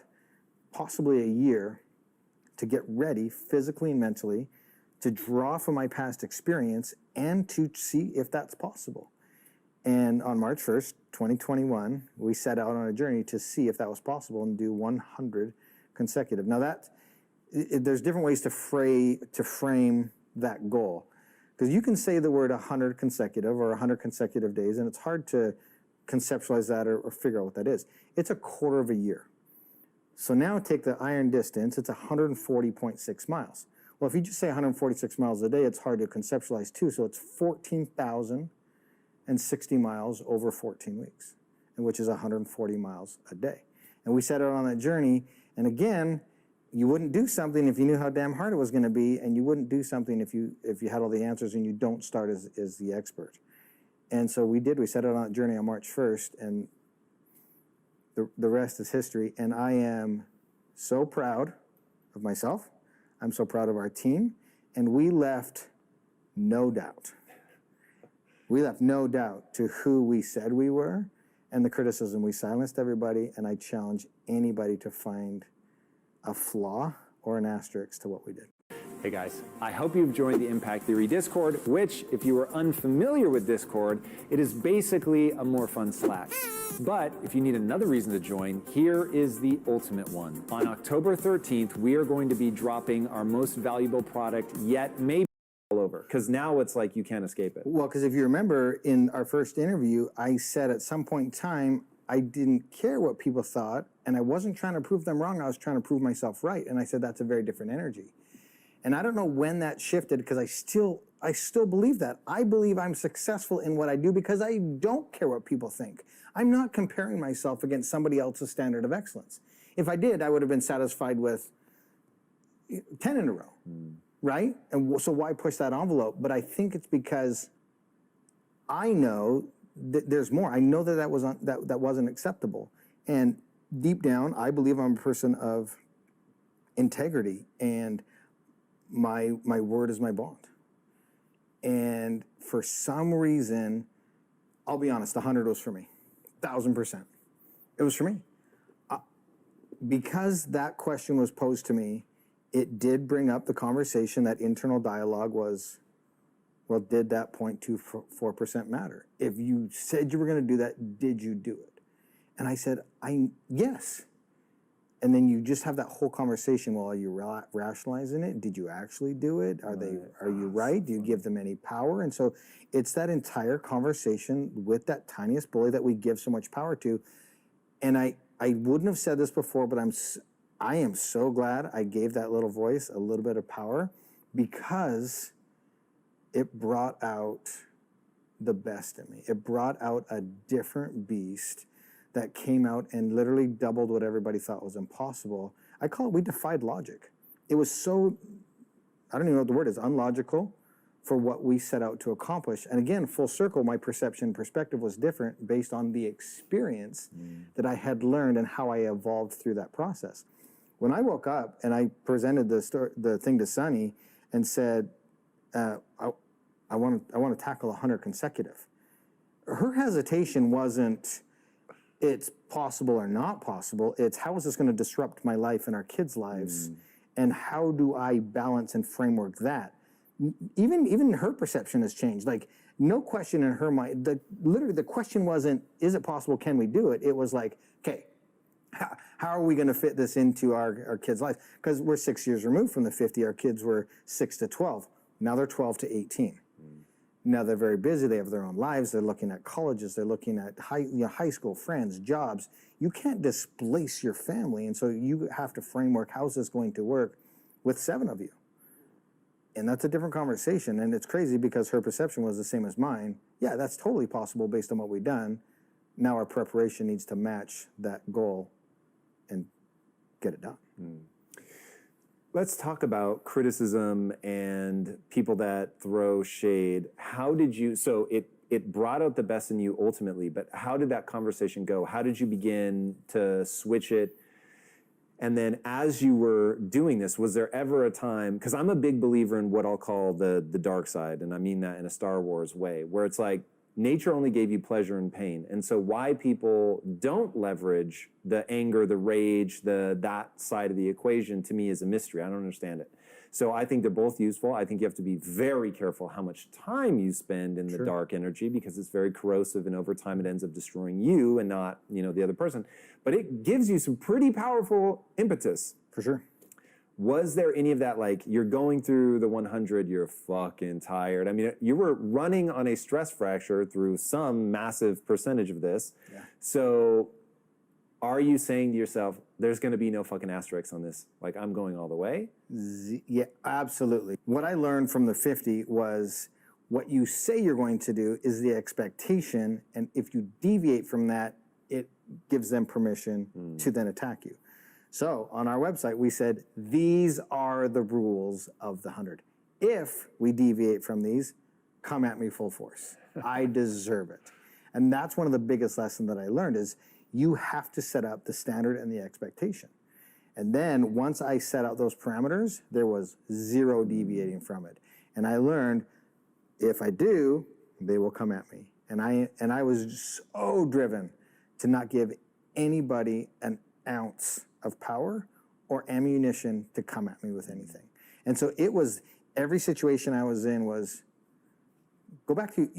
possibly a year to get ready physically and mentally, to draw from my past experience and to see if that's possible. And on March 1st, 2021, we set out on a journey to see if that was possible and do 100 consecutive. Now there's different ways to frame that goal. Because you can say the word 100 consecutive or 100 consecutive days, and it's hard to conceptualize that or figure out what that is. It's a quarter of a year. So now take the iron distance, it's 140.6 miles. Well, if you just say 146 miles a day, it's hard to conceptualize too. So it's 14,060 miles over 14 weeks, and which is 140 miles a day. And we set out on that journey, and again, you wouldn't do something if you knew how damn hard it was going to be, and you wouldn't do something if you had all the answers and you don't start as the expert. And so we did. We set out on that journey on March 1st, and the rest is history. And I am so proud of myself. I'm so proud of our team. And we left no doubt. We left no doubt to who we said we were and the criticism. We silenced everybody, and I challenge anybody to find a flaw or an asterisk to what we did. Hey guys, I hope you've joined the Impact Theory Discord, which, if you are unfamiliar with Discord, it is basically a more fun Slack. But if you need another reason to join, here is the ultimate one. On October 13th, we are going to be dropping our most valuable product yet, maybe all over, because now it's like you can't escape it. Well, because if you remember in our first interview, I said at some point in time, I didn't care what people thought, and I wasn't trying to prove them wrong. I was trying to prove myself right. And I said, that's a very different energy. And I don't know when that shifted, because I still believe that. I believe I'm successful in what I do because I don't care what people think. I'm not comparing myself against somebody else's standard of excellence. If I did, I would have been satisfied with 10 in a row, right? And so why push that envelope? But I think it's because I know that there's more. I know that that wasn't acceptable. And deep down, I believe I'm a person of integrity, and my word is my bond. And for some reason, I'll be honest, 100 was for me, 1,000%. It was for me. Because that question was posed to me, it did bring up the conversation. That internal dialogue was, well, did that 0.24% matter? If you said you were going to do that, did you do it? And I said, yes. And then you just have that whole conversation. Well, are you rationalizing it? Did you actually do it? Are you right? Do you give them any power? And so it's that entire conversation with that tiniest bully that we give so much power to. And I wouldn't have said this before, but I am so glad I gave that little voice a little bit of power, because it brought out the best in me. It brought out a different beast that came out and literally doubled what everybody thought was impossible. I call it, we defied logic. It was so, I don't even know what the word is, unlogical for what we set out to accomplish. And again, full circle, my perception perspective was different based on the experience that I had learned and how I evolved through that process. When I woke up and I presented the thing to Sunny and said, I want to tackle 100 consecutive. Her hesitation wasn't, it's possible or not possible. It's, how is this going to disrupt my life and our kids' lives? And how do I balance and framework that? Even her perception has changed. Like, no question in her mind. Literally, the question wasn't, is it possible? Can we do it? It was like, okay, how are we going to fit this into our kids' lives? Because we're 6 years removed from the 50. Our kids were 6 to 12. Now they're 12 to 18. Now they're very busy. They have their own lives. They're looking at colleges. They're looking at high school friends, jobs. You can't displace your family. And so you have to framework, how's this going to work with 7 of you? And that's a different conversation. And it's crazy because her perception was the same as mine. Yeah, that's totally possible based on what we've done. Now our preparation needs to match that goal and get it done. Let's talk about criticism and people that throw shade. How did you, so it brought out the best in you ultimately, but how did that conversation go? How did you begin to switch it? And then as you were doing this, was there ever a time, because I'm a big believer in what I'll call the dark side, and I mean that in a Star Wars way, where it's like, nature only gave you pleasure and pain. And so why people don't leverage the anger, the rage, that side of the equation, to me is a mystery. I don't understand it. So I think they're both useful. I think you have to be very careful how much time you spend in the dark energy, because it's very corrosive, and over time it ends up destroying you and not, the other person. But it gives you some pretty powerful impetus. For sure. Was there any of that, like, you're going through the 100, you're fucking tired? I mean, you were running on a stress fracture through some massive percentage of this. Yeah. So are you saying to yourself, there's going to be no fucking asterisks on this? Like, I'm going all the way? Yeah, absolutely. What I learned from the 50 was what you say you're going to do is the expectation. And if you deviate from that, it gives them permission to then attack you. So on our website, we said, these are the rules of the 100. If we deviate from these, come at me full force. I deserve it. And that's one of the biggest lessons that I learned is you have to set up the standard and the expectation. And then once I set out those parameters, there was zero deviating from it. And I learned if I do, they will come at me. And I was so driven to not give anybody an ounce of power or ammunition to come at me with anything. And so it was, every situation I was in was, go back to,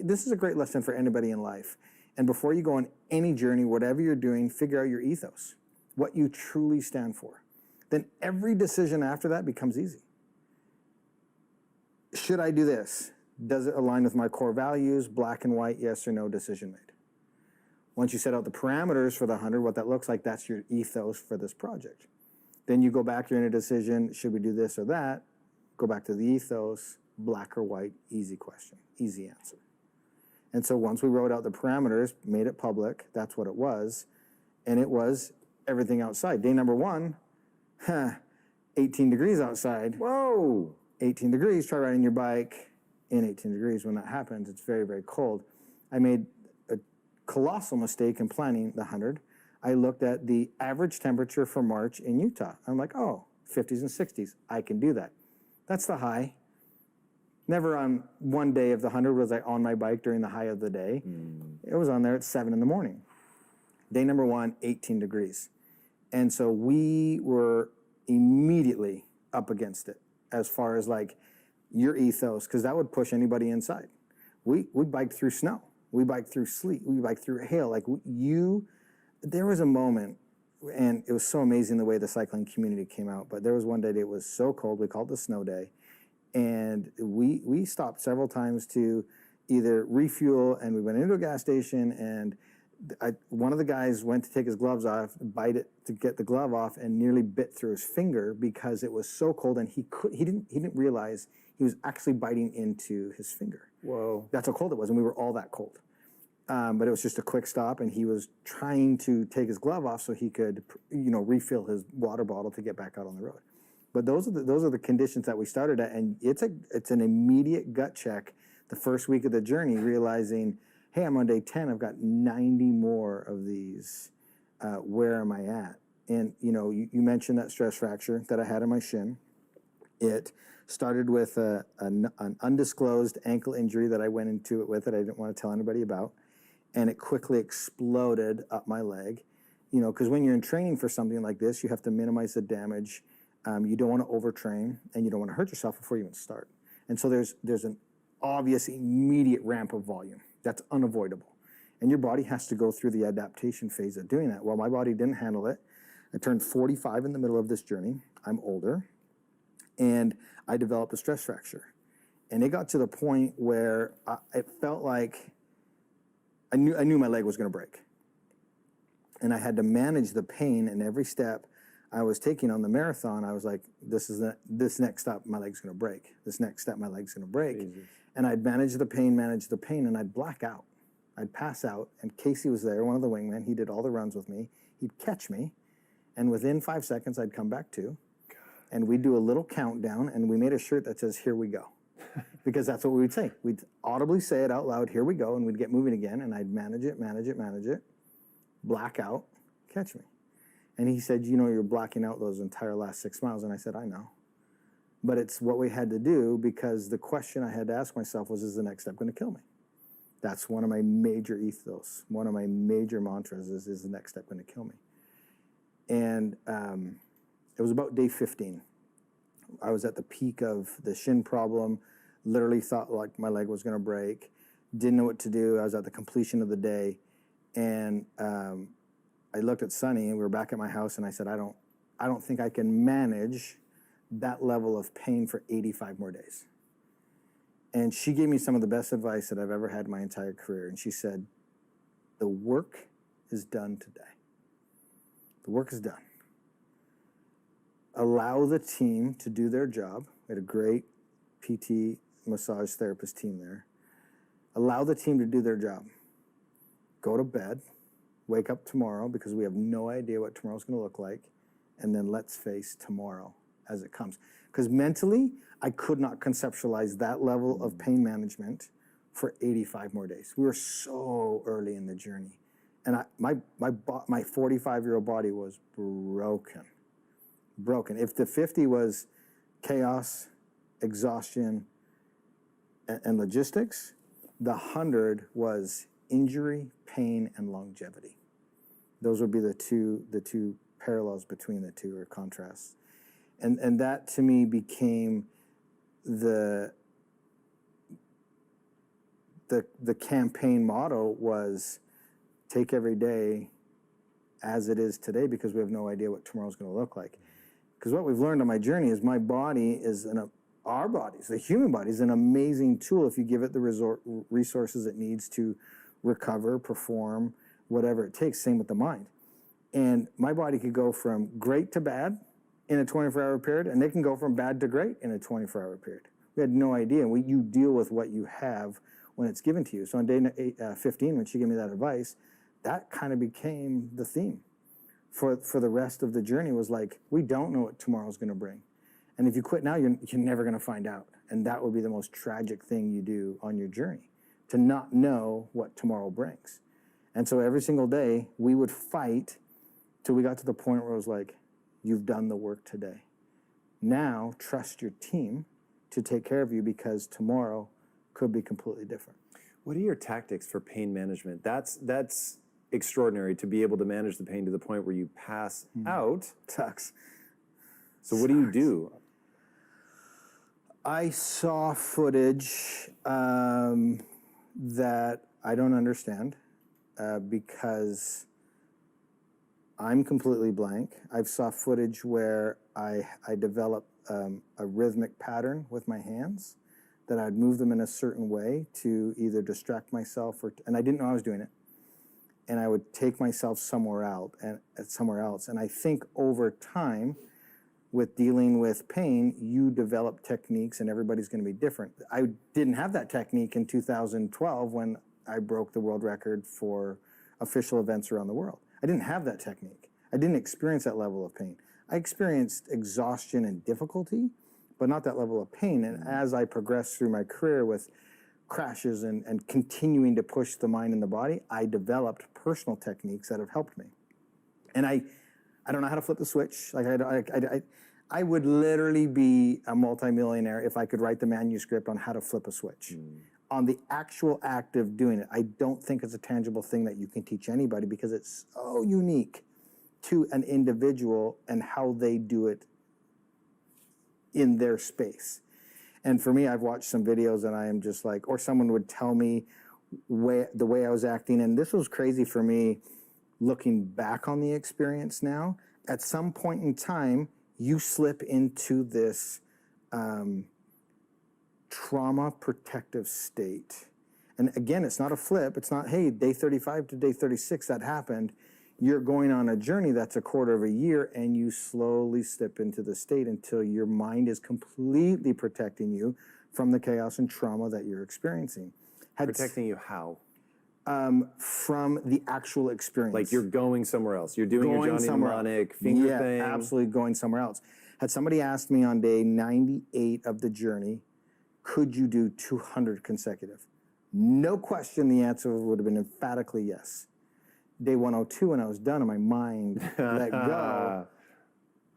this is a great lesson for anybody in life. And before you go on any journey, whatever you're doing, figure out your ethos, what you truly stand for. Then every decision after that becomes easy. Should I do this? Does it align with my core values? Black and white, yes or no, decision made. Once you set out the parameters for the 100, what that looks like, that's your ethos for this project. Then you go back, you're in a decision, should we do this or that? Go back to the ethos, black or white, easy question, easy answer. And so once we wrote out the parameters, made it public, that's what it was. And it was everything outside. Day number 1, 18 degrees outside. Whoa! 18 degrees, try riding your bike in 18 degrees. When that happens, it's very, very cold. I made a colossal mistake in planning the 100. I looked at the average temperature for March in Utah. I'm like, oh, 50s and 60s. I can do that. That's the high. Never on one day of the 100 was I on my bike during the high of the day. It was on there at 7 in the morning. Day number 1, 18 degrees. And so we were immediately up against it as far as like your ethos, because that would push anybody inside. We biked through snow. We biked through sleet. We biked through hail. Like there was a moment, and it was so amazing the way the cycling community came out, but there was one day that it was so cold, we called it the snow day, and we stopped several times to either refuel, and we went into a gas station, and one of the guys went to take his gloves off, bite it to get the glove off, and nearly bit through his finger because it was so cold, and he didn't realize he was actually biting into his finger. Whoa. That's how cold it was, and we were all that cold. But it was just a quick stop, and he was trying to take his glove off so he could, refill his water bottle to get back out on the road. But those are the conditions that we started at, and it's an immediate gut check the first week of the journey, realizing, hey, I'm on day 10, I've got 90 more of these. Where am I at? And you mentioned that stress fracture that I had in my shin. It started with an undisclosed ankle injury that I went into it with that I didn't want to tell anybody about. And it quickly exploded up my leg. Because when you're in training for something like this, you have to minimize the damage. You don't want to overtrain, and you don't want to hurt yourself before you even start. And so there's an obvious immediate ramp of volume. That's unavoidable. And your body has to go through the adaptation phase of doing that. Well, my body didn't handle it. I turned 45 in the middle of this journey. I'm older. And I developed a stress fracture. And it got to the point where it felt like I knew my leg was going to break. And I had to manage the pain in every step I was taking on the marathon. I was like, this next step, my leg's going to break. This next step, my leg's going to break. Jesus. And I'd manage the pain, and I'd black out. I'd pass out, and Casey was there, one of the wingmen. He did all the runs with me. He'd catch me, and within 5 seconds, I'd come back to. And we'd do a little countdown, and we made a shirt that says, here we go. Because that's what we would say. We'd audibly say it out loud, here we go, and we'd get moving again, and I'd manage it, black out, catch me. And he said, you're blacking out those entire last 6 miles. And I said, I know. But it's what we had to do, because the question I had to ask myself was, is the next step going to kill me? That's one of my major ethos. One of my major mantras is the next step going to kill me? And it was about day 15. I was at the peak of the shin problem, literally thought like my leg was going to break, didn't know what to do. I was at the completion of the day, and I looked at Sunny, and we were back at my house, and I said, I don't think I can manage that level of pain for 85 more days. And she gave me some of the best advice that I've ever had in my entire career. And she said, the work is done today. The work is done. Allow the team to do their job. We had a great PT massage therapist team there. Allow the team to do their job. Go to bed, wake up tomorrow, because we have no idea what tomorrow's going to look like, and then let's face tomorrow as it comes. Because mentally, I could not conceptualize that level of pain management for 85 more days. We were so early in the journey. And my 45-year-old body was broken. broken. If the 50 was chaos, exhaustion, and logistics, the 100 was injury, pain, and longevity. Those would be the two parallels between the two, or contrasts. And that to me became the campaign motto was take every day as it is today, because we have no idea what tomorrow's going to look like. Because what we've learned on my journey is my body is our bodies, the human body, is an amazing tool if you give it the resources it needs to recover, perform, whatever it takes. Same with the mind. And my body could go from great to bad in a 24-hour period, and they can go from bad to great in a 24-hour period. We had no idea. You deal with what you have when it's given to you. So on day 15, when she gave me that advice, that kind of became the theme for the rest of the journey. Was like, we don't know what tomorrow's going to bring. And if you quit now, you're never going to find out. And that would be the most tragic thing you do on your journey, to not know what tomorrow brings. And so every single day, we would fight till we got to the point where it was like, you've done the work today. Now, trust your team to take care of you, because tomorrow could be completely different. What are your tactics for pain management? That's extraordinary, to be able to manage the pain to the point where you pass out. Sucks. So what do you do? I saw footage that I don't understand because I'm completely blank. I've saw footage where I developed a rhythmic pattern with my hands, that I'd move them in a certain way to either distract myself and I didn't know I was doing it. And I would take myself somewhere else. And I think over time, with dealing with pain, you develop techniques, and everybody's going to be different. I didn't have that technique in 2012 when I broke the world record for official events around the world. I didn't have that technique. I didn't experience that level of pain. I experienced exhaustion and difficulty, but not that level of pain. And as I progressed through my career with crashes and continuing to push the mind and the body, I developed personal techniques that have helped me. And I don't know how to flip the switch. Like I would literally be a multimillionaire if I could write the manuscript on how to flip a switch. On the actual act of doing it, I don't think it's a tangible thing that you can teach anybody, because it's so unique to an individual and how they do it in their space. And for me, I've watched some videos and I am just like, or someone would tell me the way I was acting. And this was crazy for me, looking back on the experience now. At some point in time, you slip into this trauma protective state. And again, it's not a flip. It's not, hey, day 35 to day 36, that happened. You're going on a journey that's a quarter of a year, and you slowly slip into the state until your mind is completely protecting you from the chaos and trauma that you're experiencing. Protecting you how? From the actual experience. Like you're going somewhere else. You're doing your Johnny Mnemonic finger thing. Yeah, absolutely going somewhere else. Had somebody asked me on day 98 of the journey, could you do 200 consecutive? No question, the answer would have been emphatically yes. Day 102, when I was done and my mind let go,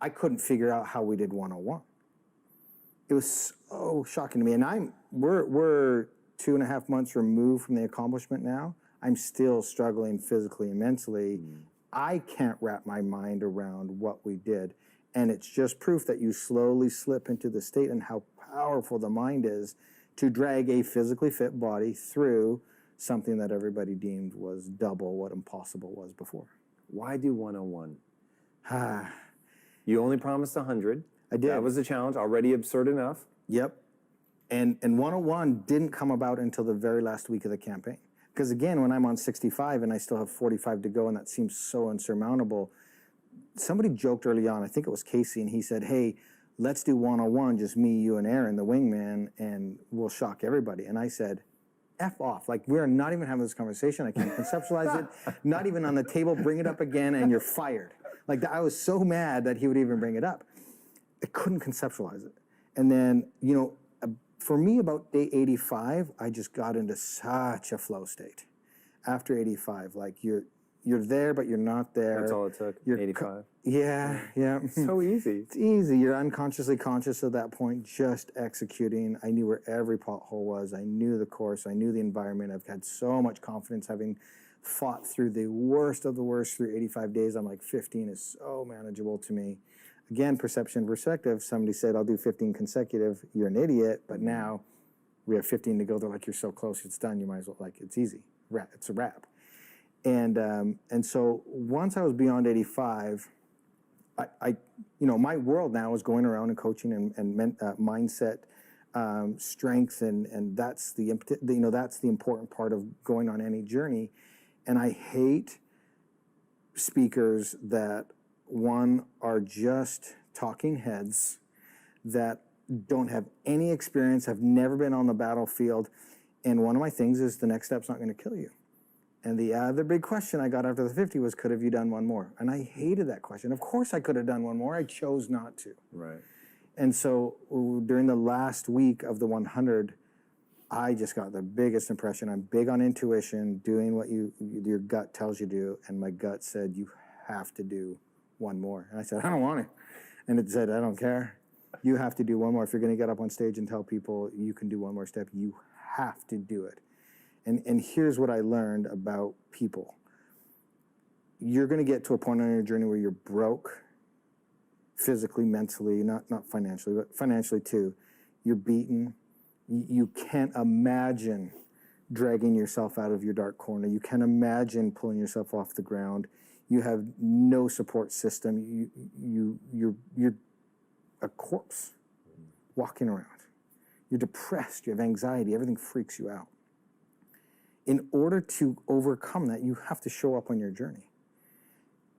I couldn't figure out how we did 101. It was so shocking to me. And we're 2.5 months removed from the accomplishment now. I'm still struggling physically and mentally. I can't wrap my mind around what we did. And it's just proof that you slowly slip into the state, and how powerful the mind is to drag a physically fit body through something that everybody deemed was double what impossible was before. Why do 101? You only promised 100. I did. That was a challenge, already absurd enough. Yep. And 101 didn't come about until the very last week of the campaign. Because again, when I'm on 65 and I still have 45 to go, and that seems so insurmountable, somebody joked early on, I think it was Casey, and he said, hey, let's do 101, just me, you, and Aaron, the wingman, and we'll shock everybody. And I said, F off. Like, we're not even having this conversation. I can't conceptualize it. Not even on the table. Bring it up again and you're fired. Like, I was so mad that he would even bring it up. I couldn't conceptualize it. And then, you know, for me, about day 85, I just got into such a flow state. After 85, like, you're there, but you're not there. That's all it took. You're 85. Yeah. So easy. It's easy. You're unconsciously conscious at that point, just executing. I knew where every pothole was. I knew the course. I knew the environment. I've had so much confidence having fought through the worst of the worst through 85 days. I'm like, 15 is so manageable to me. Again, perception, perspective. Somebody said, I'll do 15 consecutive. You're an idiot. But now we have 15 to go. They're like, you're so close. It's done. You might as well, like, it's easy. It's a wrap. And so once I was beyond 85, I my world now is going around and coaching and mindset, strength, and that's that's the important part of going on any journey. And I hate speakers that are just talking heads, that don't have any experience, have never been on the battlefield. And one of my things is the next step's not going to kill you. And the other big question I got after the 50 was, could have you done one more? And I hated that question. Of course I could have done one more. I chose not to. Right. And so during the last week of the 100, I just got the biggest impression. I'm big on intuition, doing what your gut tells you to do. And my gut said, you have to do one more. And I said, I don't want to. And it said, I don't care. You have to do one more. If you're going to get up on stage and tell people you can do one more step, you have to do it. And here's what I learned about people. You're going to get to a point on your journey where you're broke, physically, mentally, not financially, but financially too. You're beaten. You can't imagine dragging yourself out of your dark corner. You can't imagine pulling yourself off the ground. You have no support system. You're a corpse walking around. You're depressed. You have anxiety. Everything freaks you out. In order to overcome that, you have to show up on your journey.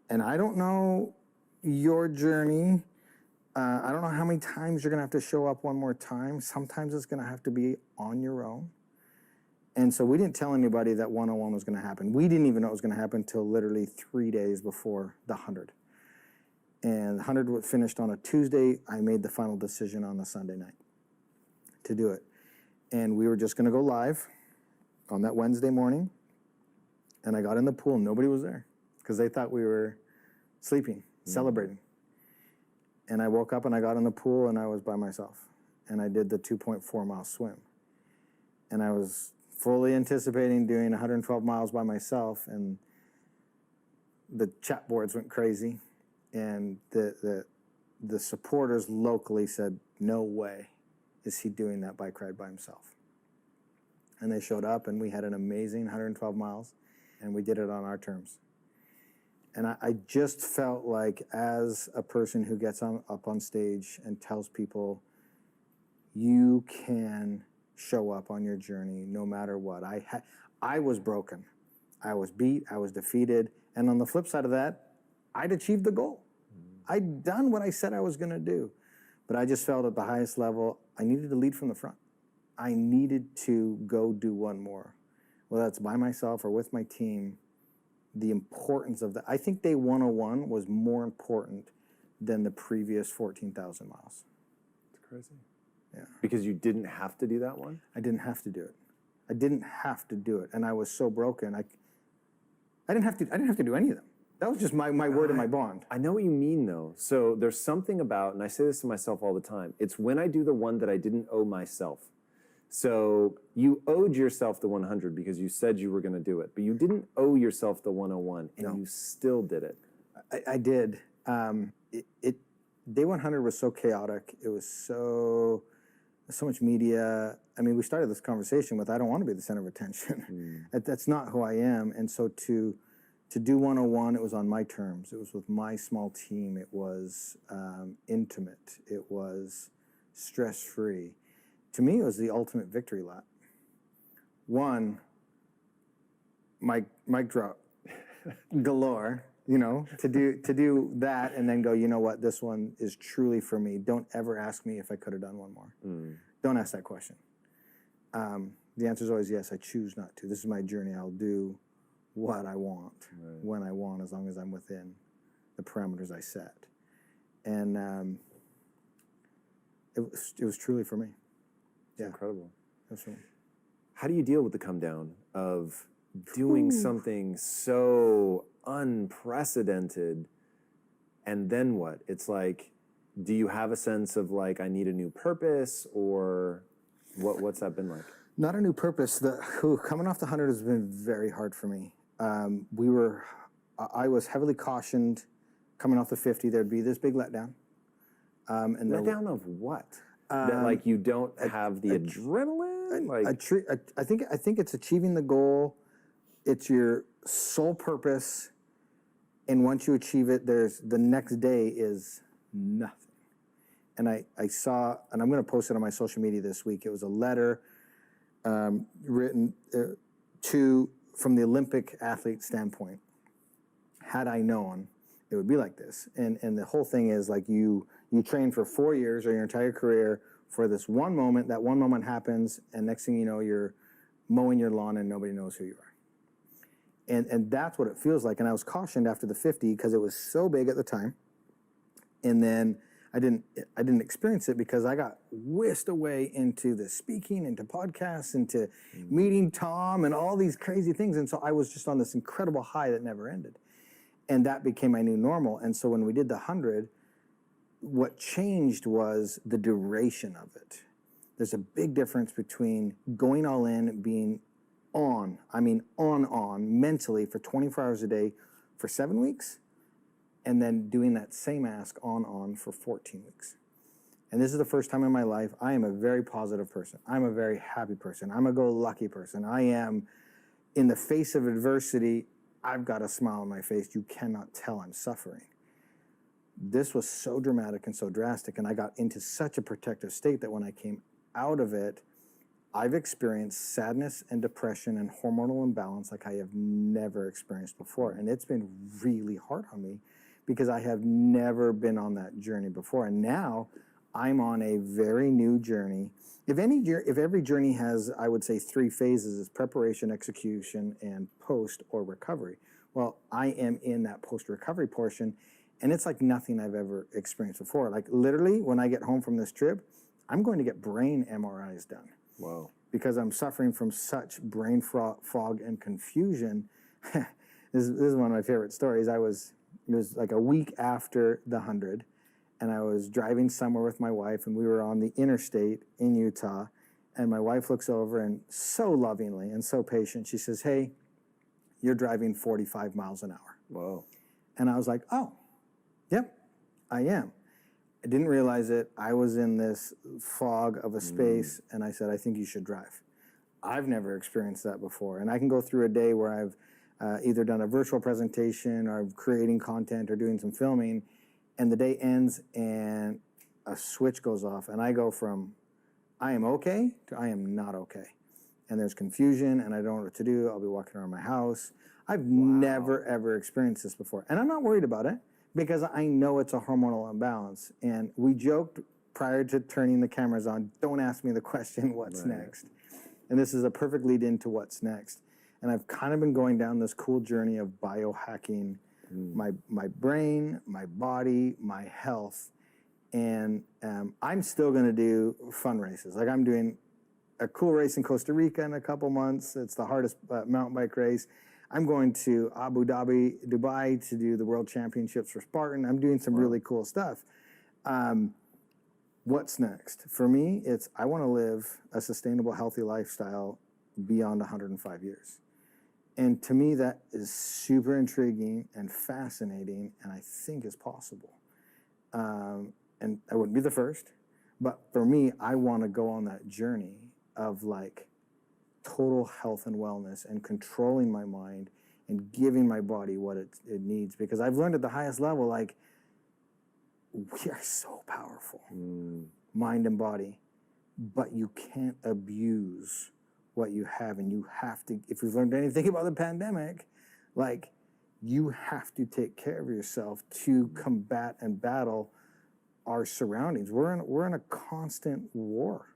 And I don't know your journey. I don't know how many times you're going to have to show up one more time. Sometimes it's going to have to be on your own. And so we didn't tell anybody that 101 was going to happen. We didn't even know it was going to happen until literally 3 days before the 100. And the 100 was finished on a Tuesday. I made the final decision on the Sunday night to do it. And we were just going to go live on that Wednesday morning. And I got in the pool and nobody was there because they thought we were sleeping, celebrating. And I woke up and I got in the pool and I was by myself. And I did the 2.4 mile swim. And I was fully anticipating doing 112 miles by myself. And the chat boards went crazy. And the supporters locally said, no way is he doing that bike ride by himself. And they showed up and we had an amazing 112 miles and we did it on our terms. And I just felt like, as a person who gets up on stage and tells people you can show up on your journey no matter what. I was broken. I was beat. I was defeated. And on the flip side of that, I'd achieved the goal. I'd done what I said I was going to do. But I just felt at the highest level, I needed to lead from the front. I needed to go do one more, whether that's by myself or with my team. The importance of that. I think day 101 was more important than the previous 14,000 miles. It's crazy. Yeah. Because you didn't have to do that one? I didn't have to do it. I didn't have to do it. And I was so broken. I didn't have to do any of them. That was just my word and my bond. I know what you mean, though. So there's something about, and I say this to myself all the time, it's when I do the one that I didn't owe myself. So you owed yourself the 100 because you said you were going to do it, but you didn't owe yourself the 101, and you still did it. I did. Day 100 was so chaotic. It was so much media. I mean, we started this conversation with, I don't want to be the center of attention. That's not who I am. And so to do 101, it was on my terms. It was with my small team. It was intimate. It was stress-free. To me, it was the ultimate victory lap. One, mic drop galore, to do that and then go, you know what, this one is truly for me. Don't ever ask me if I could have done one more. Don't ask that question. The answer is always yes, I choose not to. This is my journey. I'll do what I want, when I want, as long as I'm within the parameters I set. And it was truly for me. It's incredible. That's right. How do you deal with the come down of doing something so unprecedented, and then what? It's like, do you have a sense of like, I need a new purpose, or what's that been like? Not a new purpose. Coming off the 100 has been very hard for me. I was heavily cautioned coming off the 50. There'd be this big letdown. And Letdown of what? That like you don't have the adrenaline. I think it's achieving the goal. It's your sole purpose, and once you achieve it, there's the next day is nothing. And I saw, and I'm going to post it on my social media this week. It was a letter written from the Olympic athlete standpoint. Had I known, it would be like this. And the whole thing is like you train for 4 years or your entire career for this one moment. That one moment happens, and next thing you know, you're mowing your lawn and nobody knows who you are. And that's what it feels like. And I was cautioned after the 50 because it was so big at the time. And then I didn't experience it because I got whisked away into the speaking, into podcasts, into meeting Tom and all these crazy things. And so I was just on this incredible high that never ended. And that became my new normal. And so when we did the 100, what changed was the duration of it. There's a big difference between going all in, being on mentally for 24 hours a day for 7 weeks, and then doing that same ask on for 14 weeks. And this is the first time in my life I am a very positive person. I'm a very happy person. I'm a go-lucky person. I am, in the face of adversity, I've got a smile on my face. You cannot tell I'm suffering. This was so dramatic and so drastic, and I got into such a protective state that when I came out of it, I've experienced sadness and depression and hormonal imbalance like I have never experienced before. And it's been really hard on me because I have never been on that journey before. And now I'm on a very new journey. If every journey has, I would say, 3 phases, is preparation, execution, and post or recovery. Well, I am in that post-recovery portion, and it's like nothing I've ever experienced before. Like literally, when I get home from this trip, I'm going to get brain MRIs done. Wow. Because I'm suffering from such brain fog and confusion. This is one of my favorite stories. It was like a week after the 100, and I was driving somewhere with my wife, and we were on the interstate in Utah, and my wife looks over and so lovingly and so patient, she says, "Hey, you're driving 45 miles an hour." Whoa. And I was like, "Oh, yep, I am." I didn't realize it. I was in this fog of a space, and I said, "I think you should drive." I've never experienced that before. And I can go through a day where I've either done a virtual presentation or I'm creating content or doing some filming, and the day ends and a switch goes off, and I go from I am okay to I am not okay. And there's confusion, and I don't know what to do. I'll be walking around my house. I've never, ever experienced this before. And I'm not worried about it, because I know it's a hormonal imbalance. And we joked prior to turning the cameras on, don't ask me the question, what's next? And this is a perfect lead into what's next. And I've kind of been going down this cool journey of biohacking my brain, my body, my health. And I'm still going to do fun races. Like I'm doing a cool race in Costa Rica in a couple months. It's the hardest mountain bike race. I'm going to Abu Dhabi, Dubai to do the World Championships for Spartan. I'm doing some really cool stuff. What's next? For me, it's I want to live a sustainable, healthy lifestyle beyond 105 years. And to me, that is super intriguing and fascinating, and I think is possible. And I wouldn't be the first, but for me, I want to go on that journey of like total health and wellness and controlling my mind and giving my body what it needs. Because I've learned at the highest level, like, we are so powerful, mind and body, but you can't abuse what you have. And you have to, if we've learned anything about the pandemic, like, you have to take care of yourself to combat and battle our surroundings. We're in a constant war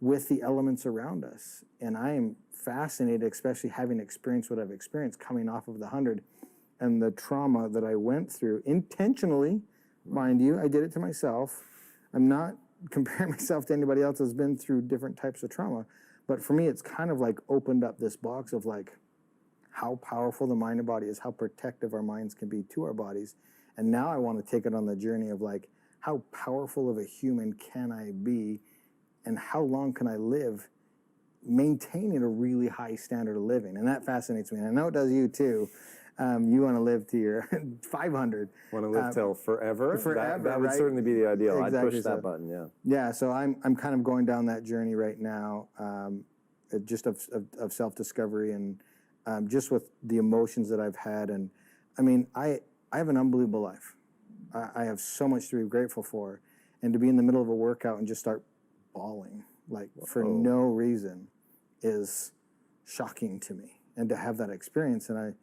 with the elements around us. And I am fascinated, especially having experienced what I've experienced coming off of the 100 and the trauma that I went through intentionally, mind you. I did it to myself. I'm not comparing myself to anybody else that's been through different types of trauma. But for me, it's kind of like opened up this box of like, how powerful the mind and body is, how protective our minds can be to our bodies. And now I want to take it on the journey of like, how powerful of a human can I be, and how long can I live maintaining a really high standard of living? And that fascinates me. And I know it does you too. You want to live to your 500. Want to live till forever? Forever, that would right? certainly be the ideal. Exactly I'd push so. that button, yeah. Yeah, so I'm kind of going down that journey right now, just of self-discovery, and just with the emotions that I've had. And I mean, I have an unbelievable life. I have so much to be grateful for. And to be in the middle of a workout and just start bawling, like for no reason, is shocking to me. And to have that experience, and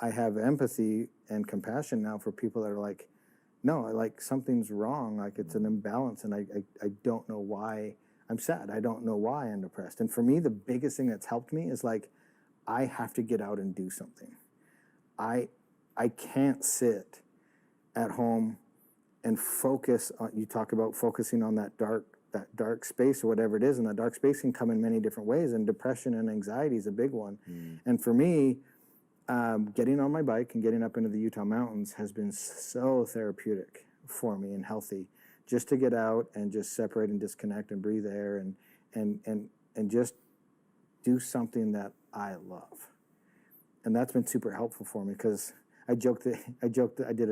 I have empathy and compassion now for people that are like, no, like something's wrong, like it's an imbalance, and I don't know why I'm sad. I don't know why I'm depressed. And for me, the biggest thing that's helped me is like, I have to get out and do something. I can't sit at home and focus on, you talk about focusing on that dark space or whatever it is, and that dark space can come in many different ways, and depression and anxiety is a big one. And for me, getting on my bike and getting up into the Utah mountains has been so therapeutic for me and healthy, just to get out and just separate and disconnect and breathe air and just do something that I love. And that's been super helpful for me, because I joked I did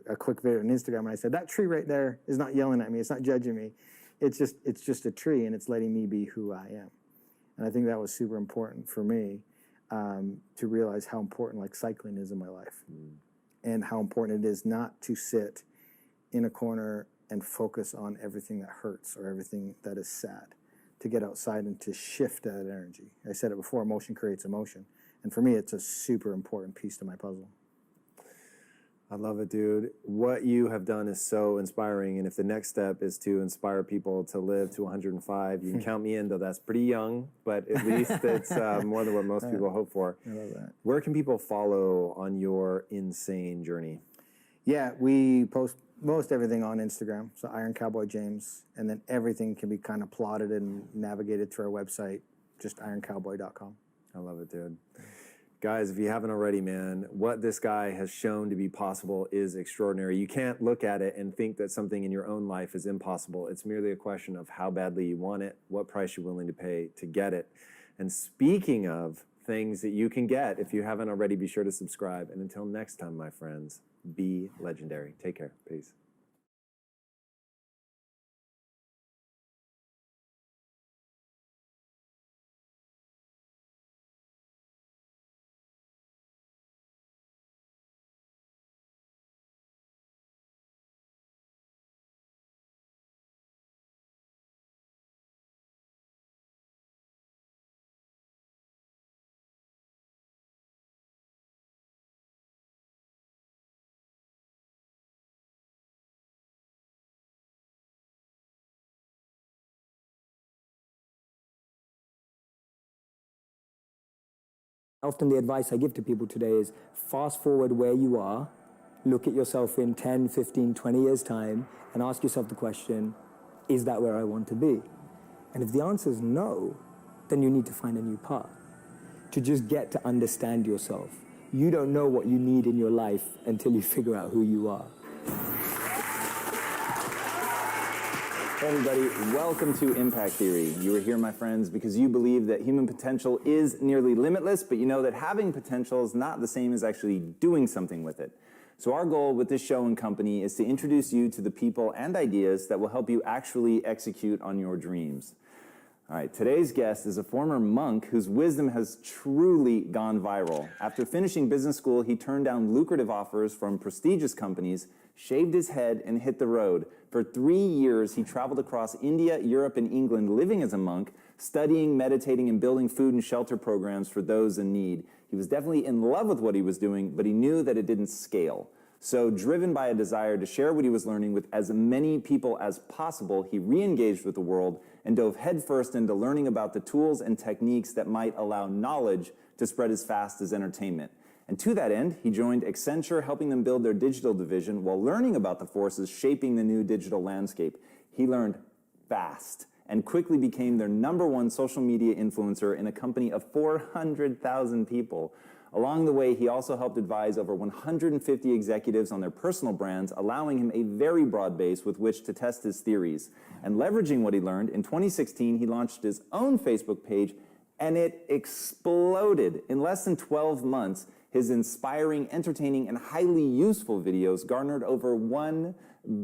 a quick video on Instagram, and I said, that tree right there is not yelling at me, it's not judging me. It's just a tree, and it's letting me be who I am. And I think that was super important for me, to realize how important like cycling is in my life, and how important it is not to sit in a corner and focus on everything that hurts or everything that is sad, to get outside and to shift that energy. I said it before, emotion creates emotion. And for me, it's a super important piece to my puzzle. I love it, dude. What you have done is so inspiring. And if the next step is to inspire people to live to 105, you can count me in, though that's pretty young, but at least it's more than what most people hope for. I love that. Where can people follow on your insane journey? Yeah, we post most everything on Instagram, so Iron Cowboy James, and then everything can be kind of plotted and navigated through our website, just ironcowboy.com. I love it, dude. Guys, if you haven't already, man, what this guy has shown to be possible is extraordinary. You can't look at it and think that something in your own life is impossible. It's merely a question of how badly you want it, what price you're willing to pay to get it. And speaking of things that you can get, if you haven't already, be sure to subscribe. And until next time, my friends, be legendary. Take care. Peace. Often the advice I give to people today is fast forward where you are, look at yourself in 10, 15, 20 years' time, and ask yourself the question, is that where I want to be? And if the answer is no, then you need to find a new path. To just get to understand yourself. You don't know what you need in your life until you figure out who you are. Hey everybody, welcome to Impact Theory. You are here, my friends, because you believe that human potential is nearly limitless, but you know that having potential is not the same as actually doing something with it. So our goal with this show and company is to introduce you to the people and ideas that will help you actually execute on your dreams. All right, today's guest is a former monk whose wisdom has truly gone viral. After finishing business school, he turned down lucrative offers from prestigious companies, shaved his head, and hit the road. For 3 years, he traveled across India, Europe, and England, living as a monk, studying, meditating, and building food and shelter programs for those in need. He was definitely in love with what he was doing, but he knew that it didn't scale. So, driven by a desire to share what he was learning with as many people as possible, he re-engaged with the world and dove headfirst into learning about the tools and techniques that might allow knowledge to spread as fast as entertainment. And to that end, he joined Accenture, helping them build their digital division while learning about the forces shaping the new digital landscape. He learned fast and quickly became their #1 social media influencer in a company of 400,000 people. Along the way, he also helped advise over 150 executives on their personal brands, allowing him a very broad base with which to test his theories. And leveraging what he learned, in 2016, he launched his own Facebook page, and it exploded. In less than 12 months, his inspiring, entertaining, and highly useful videos garnered over 1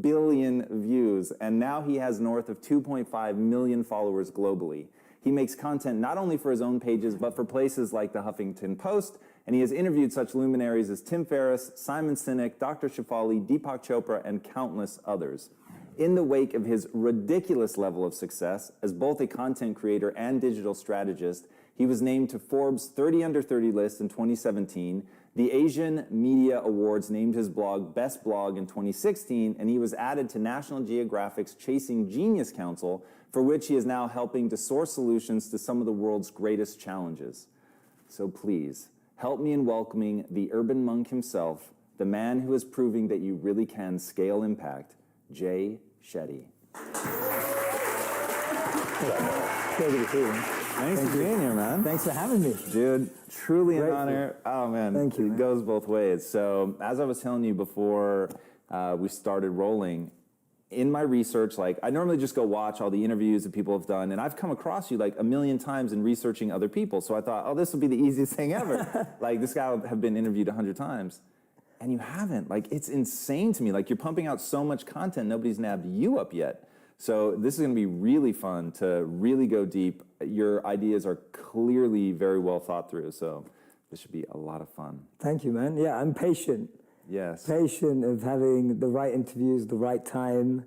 billion views, and now he has north of 2.5 million followers globally. He makes content not only for his own pages, but for places like the Huffington Post, and he has interviewed such luminaries as Tim Ferriss, Simon Sinek, Dr. Shefali, Deepak Chopra, and countless others. In the wake of his ridiculous level of success as both a content creator and digital strategist, he was named to Forbes 30 Under 30 list in 2017. The Asian Media Awards named his blog Best Blog in 2016, and he was added to National Geographic's Chasing Genius Council, for which he is now helping to source solutions to some of the world's greatest challenges. So please, help me in welcoming the urban monk himself, the man who is proving that you really can scale impact, Jay Shetty. Pleasure to see you. Thanks for being here, man. Thanks for having me. Dude, truly an Grateful. honor. Oh, man. Thank you, It man. goes both ways. So, as I was telling you before we started rolling, in my research, like, I normally just go watch all the interviews that people have done, and I've come across you like a million times in researching other people. So I thought, oh, this would be the easiest thing ever. Like, this guy will have been interviewed 100 times. And you haven't. Like, it's insane to me. Like, you're pumping out so much content, nobody's nabbed you up yet. So this is going to be really fun to really go deep. Your ideas are clearly very well thought through, so this should be a lot of fun. Thank you, man. Yeah, I'm patient. Yes. Patient of having the right interviews, the right time,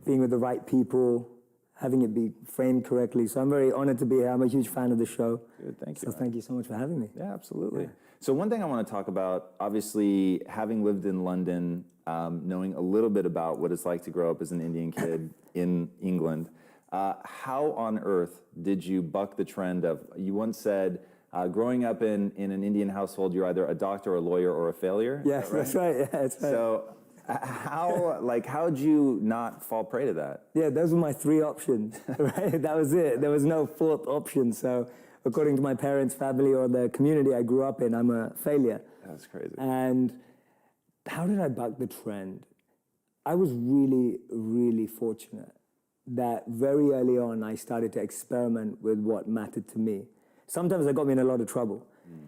being with the right people, having it be framed correctly. So I'm very honored to be here. I'm a huge fan of the show. Good, thank you. So man. thank you so much for having me. Yeah, absolutely. So one thing I want to talk about, obviously, having lived in London, knowing a little bit about what it's like to grow up as an Indian kid in England, how on earth did you buck the trend of, you once said, growing up in an Indian household, you're either a doctor, a lawyer, or a failure? Yes, that's right. Yeah, that's right. So how'd you not fall prey to that? Yeah, those were my 3 options, right? That was it. There was no 4th option. So according to my parents, family, or the community I grew up in, I'm a failure. That's crazy. And how did I buck the trend? I was really, really fortunate that very early on I started to experiment with what mattered to me. Sometimes that got me in a lot of trouble.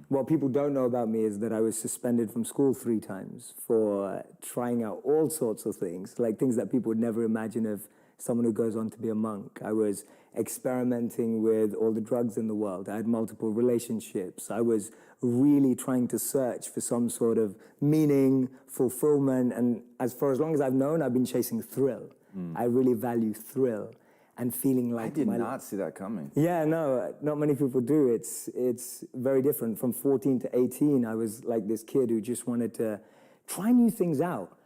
What people don't know about me is that I was suspended from school 3 times for trying out all sorts of things, like things that people would never imagine of someone who goes on to be a monk. I was experimenting with all the drugs in the world. I had multiple relationships. I was really trying to search for some sort of meaning, fulfillment, and as long as I've known, I've been chasing thrill. I really value thrill and feeling like I did not see that coming. Yeah, no, not many people do. It's very different. From 14 to 18, I was like this kid who just wanted to try new things out.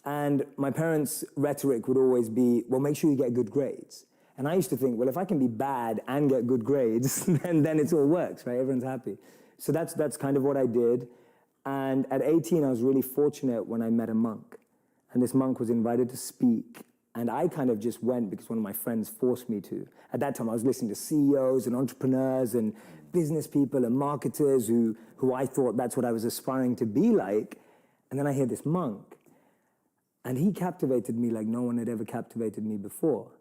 And my parents' rhetoric would always be, well, make sure you get good grades. And I used to think, well, if I can be bad and get good grades, then it all works, right? Everyone's happy. So that's kind of what I did. And at 18, I was really fortunate when I met a monk. And this monk was invited to speak. And I kind of just went because one of my friends forced me to. At that time, I was listening to CEOs and entrepreneurs and business people and marketers who I thought that's what I was aspiring to be like. And then I hear this monk. And he captivated me like no one had ever captivated me before.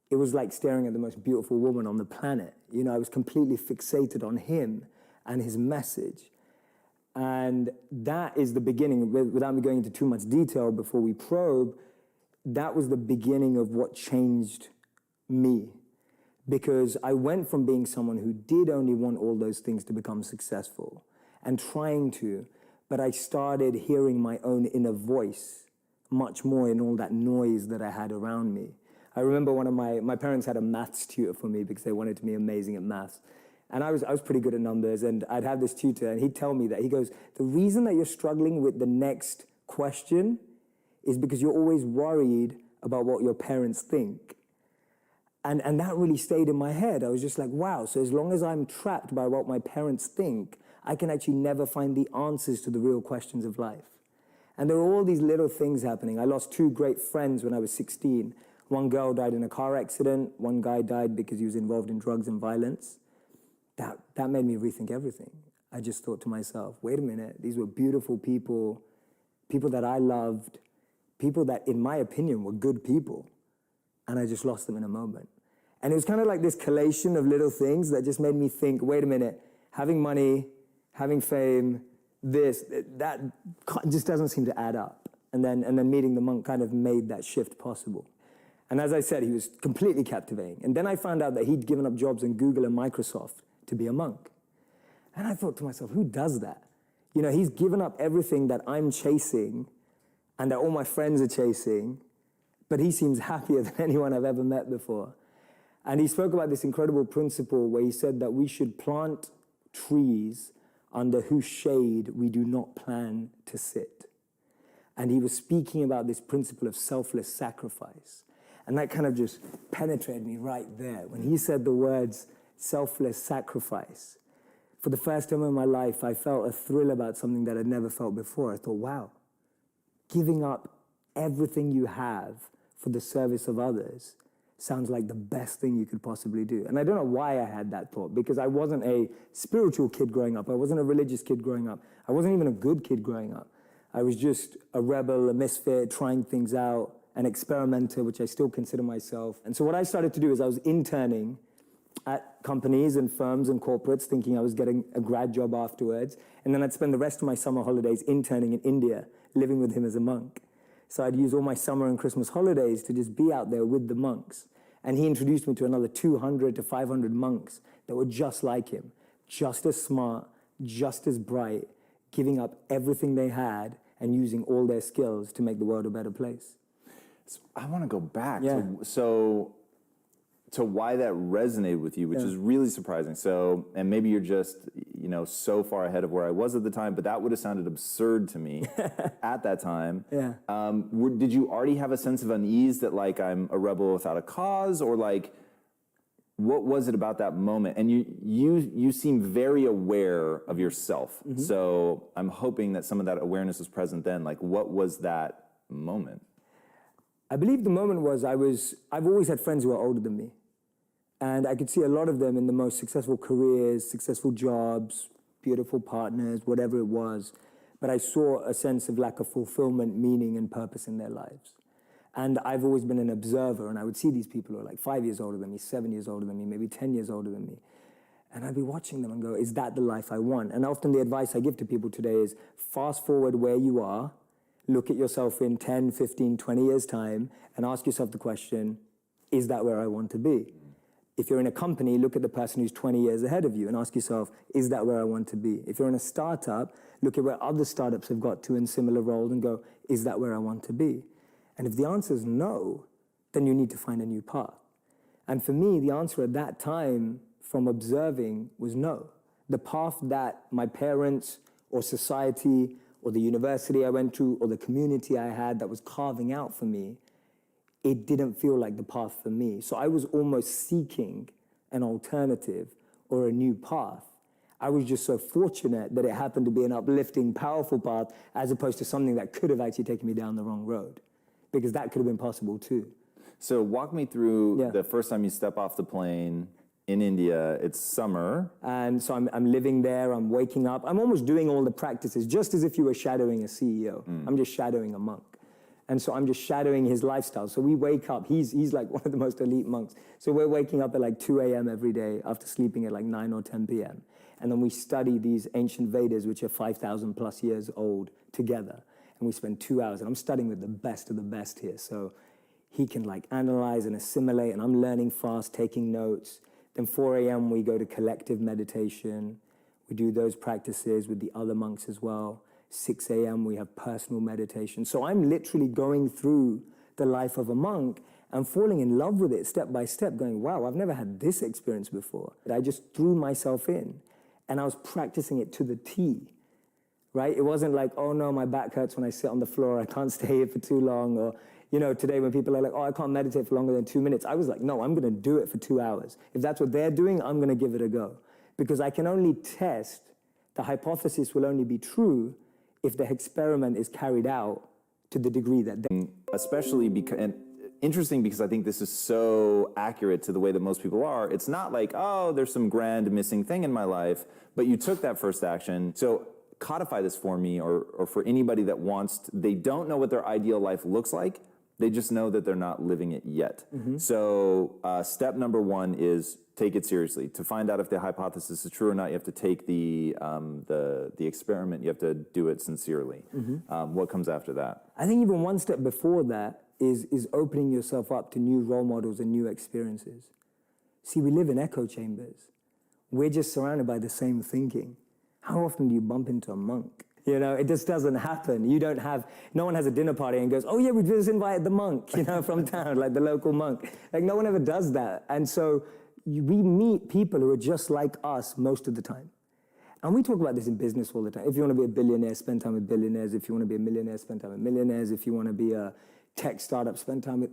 It was like staring at the most beautiful woman on the planet. You know, I was completely fixated on him and his message. And that is the beginning, without me going into too much detail before we probe, that was the beginning of what changed me. Because I went from being someone who did only want all those things to become successful and trying to, but I started hearing my own inner voice much more in all that noise that I had around me. I remember one of my parents had a maths tutor for me because they wanted to be amazing at maths. And I was pretty good at numbers, and I'd have this tutor, and he'd tell me that. He goes, the reason that you're struggling with the next question is because you're always worried about what your parents think. And that really stayed in my head. I was just like, wow, so as long as I'm trapped by what my parents think, I can actually never find the answers to the real questions of life. And there were all these little things happening. I lost 2 great friends when I was 16. One girl died in a car accident. One guy died because he was involved in drugs and violence. That made me rethink everything. I just thought to myself, wait a minute, these were beautiful people, people that I loved, people that, in my opinion, were good people. And I just lost them in a moment. And it was kind of like this collation of little things that just made me think, wait a minute, having money, having fame, that just doesn't seem to add up. And then meeting the monk kind of made that shift possible. And as I said, he was completely captivating. And then I found out that he'd given up jobs in Google and Microsoft to be a monk. And I thought to myself, who does that? You know, he's given up everything that I'm chasing and that all my friends are chasing, but he seems happier than anyone I've ever met before. And he spoke about this incredible principle where he said that we should plant trees under whose shade we do not plan to sit. And he was speaking about this principle of selfless sacrifice. And that kind of just penetrated me right there. When he said the words selfless sacrifice, for the first time in my life, I felt a thrill about something that I'd never felt before. I thought, wow, giving up everything you have for the service of others sounds like the best thing you could possibly do. And I don't know why I had that thought, because I wasn't a spiritual kid growing up. I wasn't a religious kid growing up. I wasn't even a good kid growing up. I was just a rebel, a misfit, trying things out, an experimenter, which I still consider myself. And so what I started to do is I was interning at companies and firms and corporates, thinking I was getting a grad job afterwards. And then I'd spend the rest of my summer holidays interning in India, living with him as a monk. So I'd use all my summer and Christmas holidays to just be out there with the monks. And he introduced me to another 200 to 500 monks that were just like him, just as smart, just as bright, giving up everything they had and using all their skills to make the world a better place. So I want to go back to why that resonated with you, which is really surprising. So, and maybe you're just, you know, so far ahead of where I was at the time, but that would have sounded absurd to me at that time. Did you already have a sense of unease that, like, I'm a rebel without a cause, or like, what was it about that moment? And you seem very aware of yourself. So I'm hoping that some of that awareness was present then. Like, what was that moment? I believe the moment was I've always had friends who are older than me. And I could see a lot of them in the most successful careers, successful jobs, beautiful partners, whatever it was. But I saw a sense of lack of fulfillment, meaning, and purpose in their lives. And I've always been an observer, and I would see these people who are like 5 years older than me, 7 years older than me, maybe 10 years older than me. And I'd be watching them and go, is that the life I want? And often the advice I give to people today is fast forward where you are, look at yourself in 10, 15, 20 years' time, and ask yourself the question, is that where I want to be? If you're in a company, look at the person who's 20 years ahead of you and ask yourself, is that where I want to be? If you're in a startup, look at where other startups have got to in similar roles and go, is that where I want to be? And if the answer is no, then you need to find a new path. And for me, the answer at that time from observing was no. The path that my parents or society or the university I went to or the community I had that was carving out for me, it didn't feel like the path for me. So I was almost seeking an alternative or a new path. I was just so fortunate that it happened to be an uplifting, powerful path as opposed to something that could have actually taken me down the wrong road, because that could have been possible too. So walk me through the first time you step off the plane in India. It's summer. And so I'm living there, I'm waking up. I'm almost doing all the practices, just as if you were shadowing a CEO. I'm just shadowing a monk. And so I'm just shadowing his lifestyle. So we wake up, he's like one of the most elite monks. So we're waking up at like 2 a.m. every day after sleeping at like 9 or 10 p.m. And then we study these ancient Vedas, which are 5,000 plus years old, together. And we spend 2 hours, and I'm studying with the best of the best here. So he can like analyze and assimilate, and I'm learning fast, taking notes. Then 4 a.m. we go to collective meditation. We do those practices with the other monks as well. 6 a.m. we have personal meditation. So I'm literally going through the life of a monk and falling in love with it step by step, going, wow, I've never had this experience before. I just threw myself in, and I was practicing it to the T, right? It wasn't like, oh no, my back hurts when I sit on the floor, I can't stay here for too long, or, you know, today when people are like, oh, I can't meditate for longer than 2 minutes, I was like, no, I'm gonna do it for 2 hours. If that's what they're doing, I'm gonna give it a go. Because I can only test, the hypothesis will only be true if the experiment is carried out to the degree that they... Especially because, and interesting because I think this is so accurate to the way that most people are. It's not like, oh, there's some grand missing thing in my life, but you took that first action. So codify this for me, or for anybody that they don't know what their ideal life looks like. They just know that they're not living it yet. So step number one is take it seriously. To find out if the hypothesis is true or not, you have to take the experiment. You have to do it sincerely. What comes after that? I think even one step before that is opening yourself up to new role models and new experiences. See, we live in echo chambers. We're just surrounded by the same thinking. How often do you bump into a monk? You know, it just doesn't happen. No one has a dinner party and goes, oh yeah, we just invited the monk, from town, like the local monk. Like no one ever does that. And so we meet people who are just like us most of the time. And we talk about this in business all the time. If you want to be a billionaire, spend time with billionaires. If you want to be a millionaire, spend time with millionaires. If you want to be a tech startup, spend time with,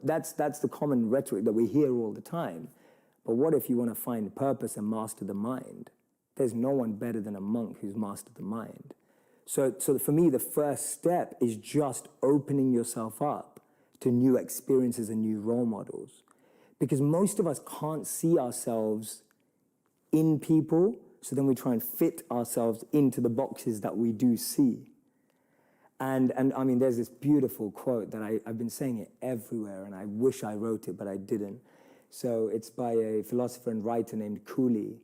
that's the common rhetoric that we hear all the time. But what if you want to find purpose and master the mind? There's no one better than a monk who's mastered the mind. So for me, the first step is just opening yourself up to new experiences and new role models. Because most of us can't see ourselves in people, so then we try and fit ourselves into the boxes that we do see. And I mean, there's this beautiful quote that I've been saying it everywhere, and I wish I wrote it, but I didn't. So it's by a philosopher and writer named Cooley.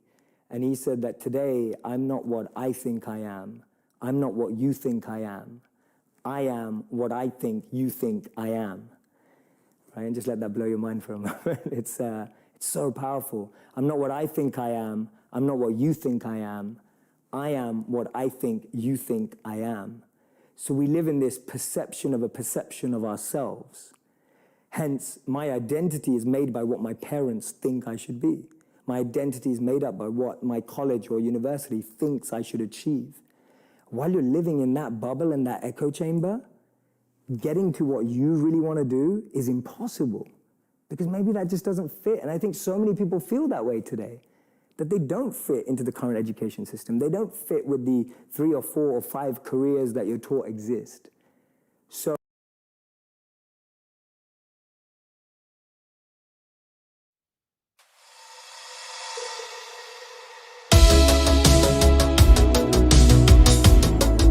And he said that today, I'm not what I think I am. I'm not what you think I am. I am what I think you think I am. Right? And just let that blow your mind for a moment. It's so powerful. I'm not what I think I am. I'm not what you think I am. I am what I think you think I am. So we live in this perception of a perception of ourselves. Hence, my identity is made by what my parents think I should be. My identity is made up by what my college or university thinks I should achieve. While you're living in that bubble and that echo chamber, getting to what you really want to do is impossible because maybe that just doesn't fit. And I think so many people feel that way today, that they don't fit into the current education system. They don't fit with the 3 or 4 or 5 careers that you're taught exist. So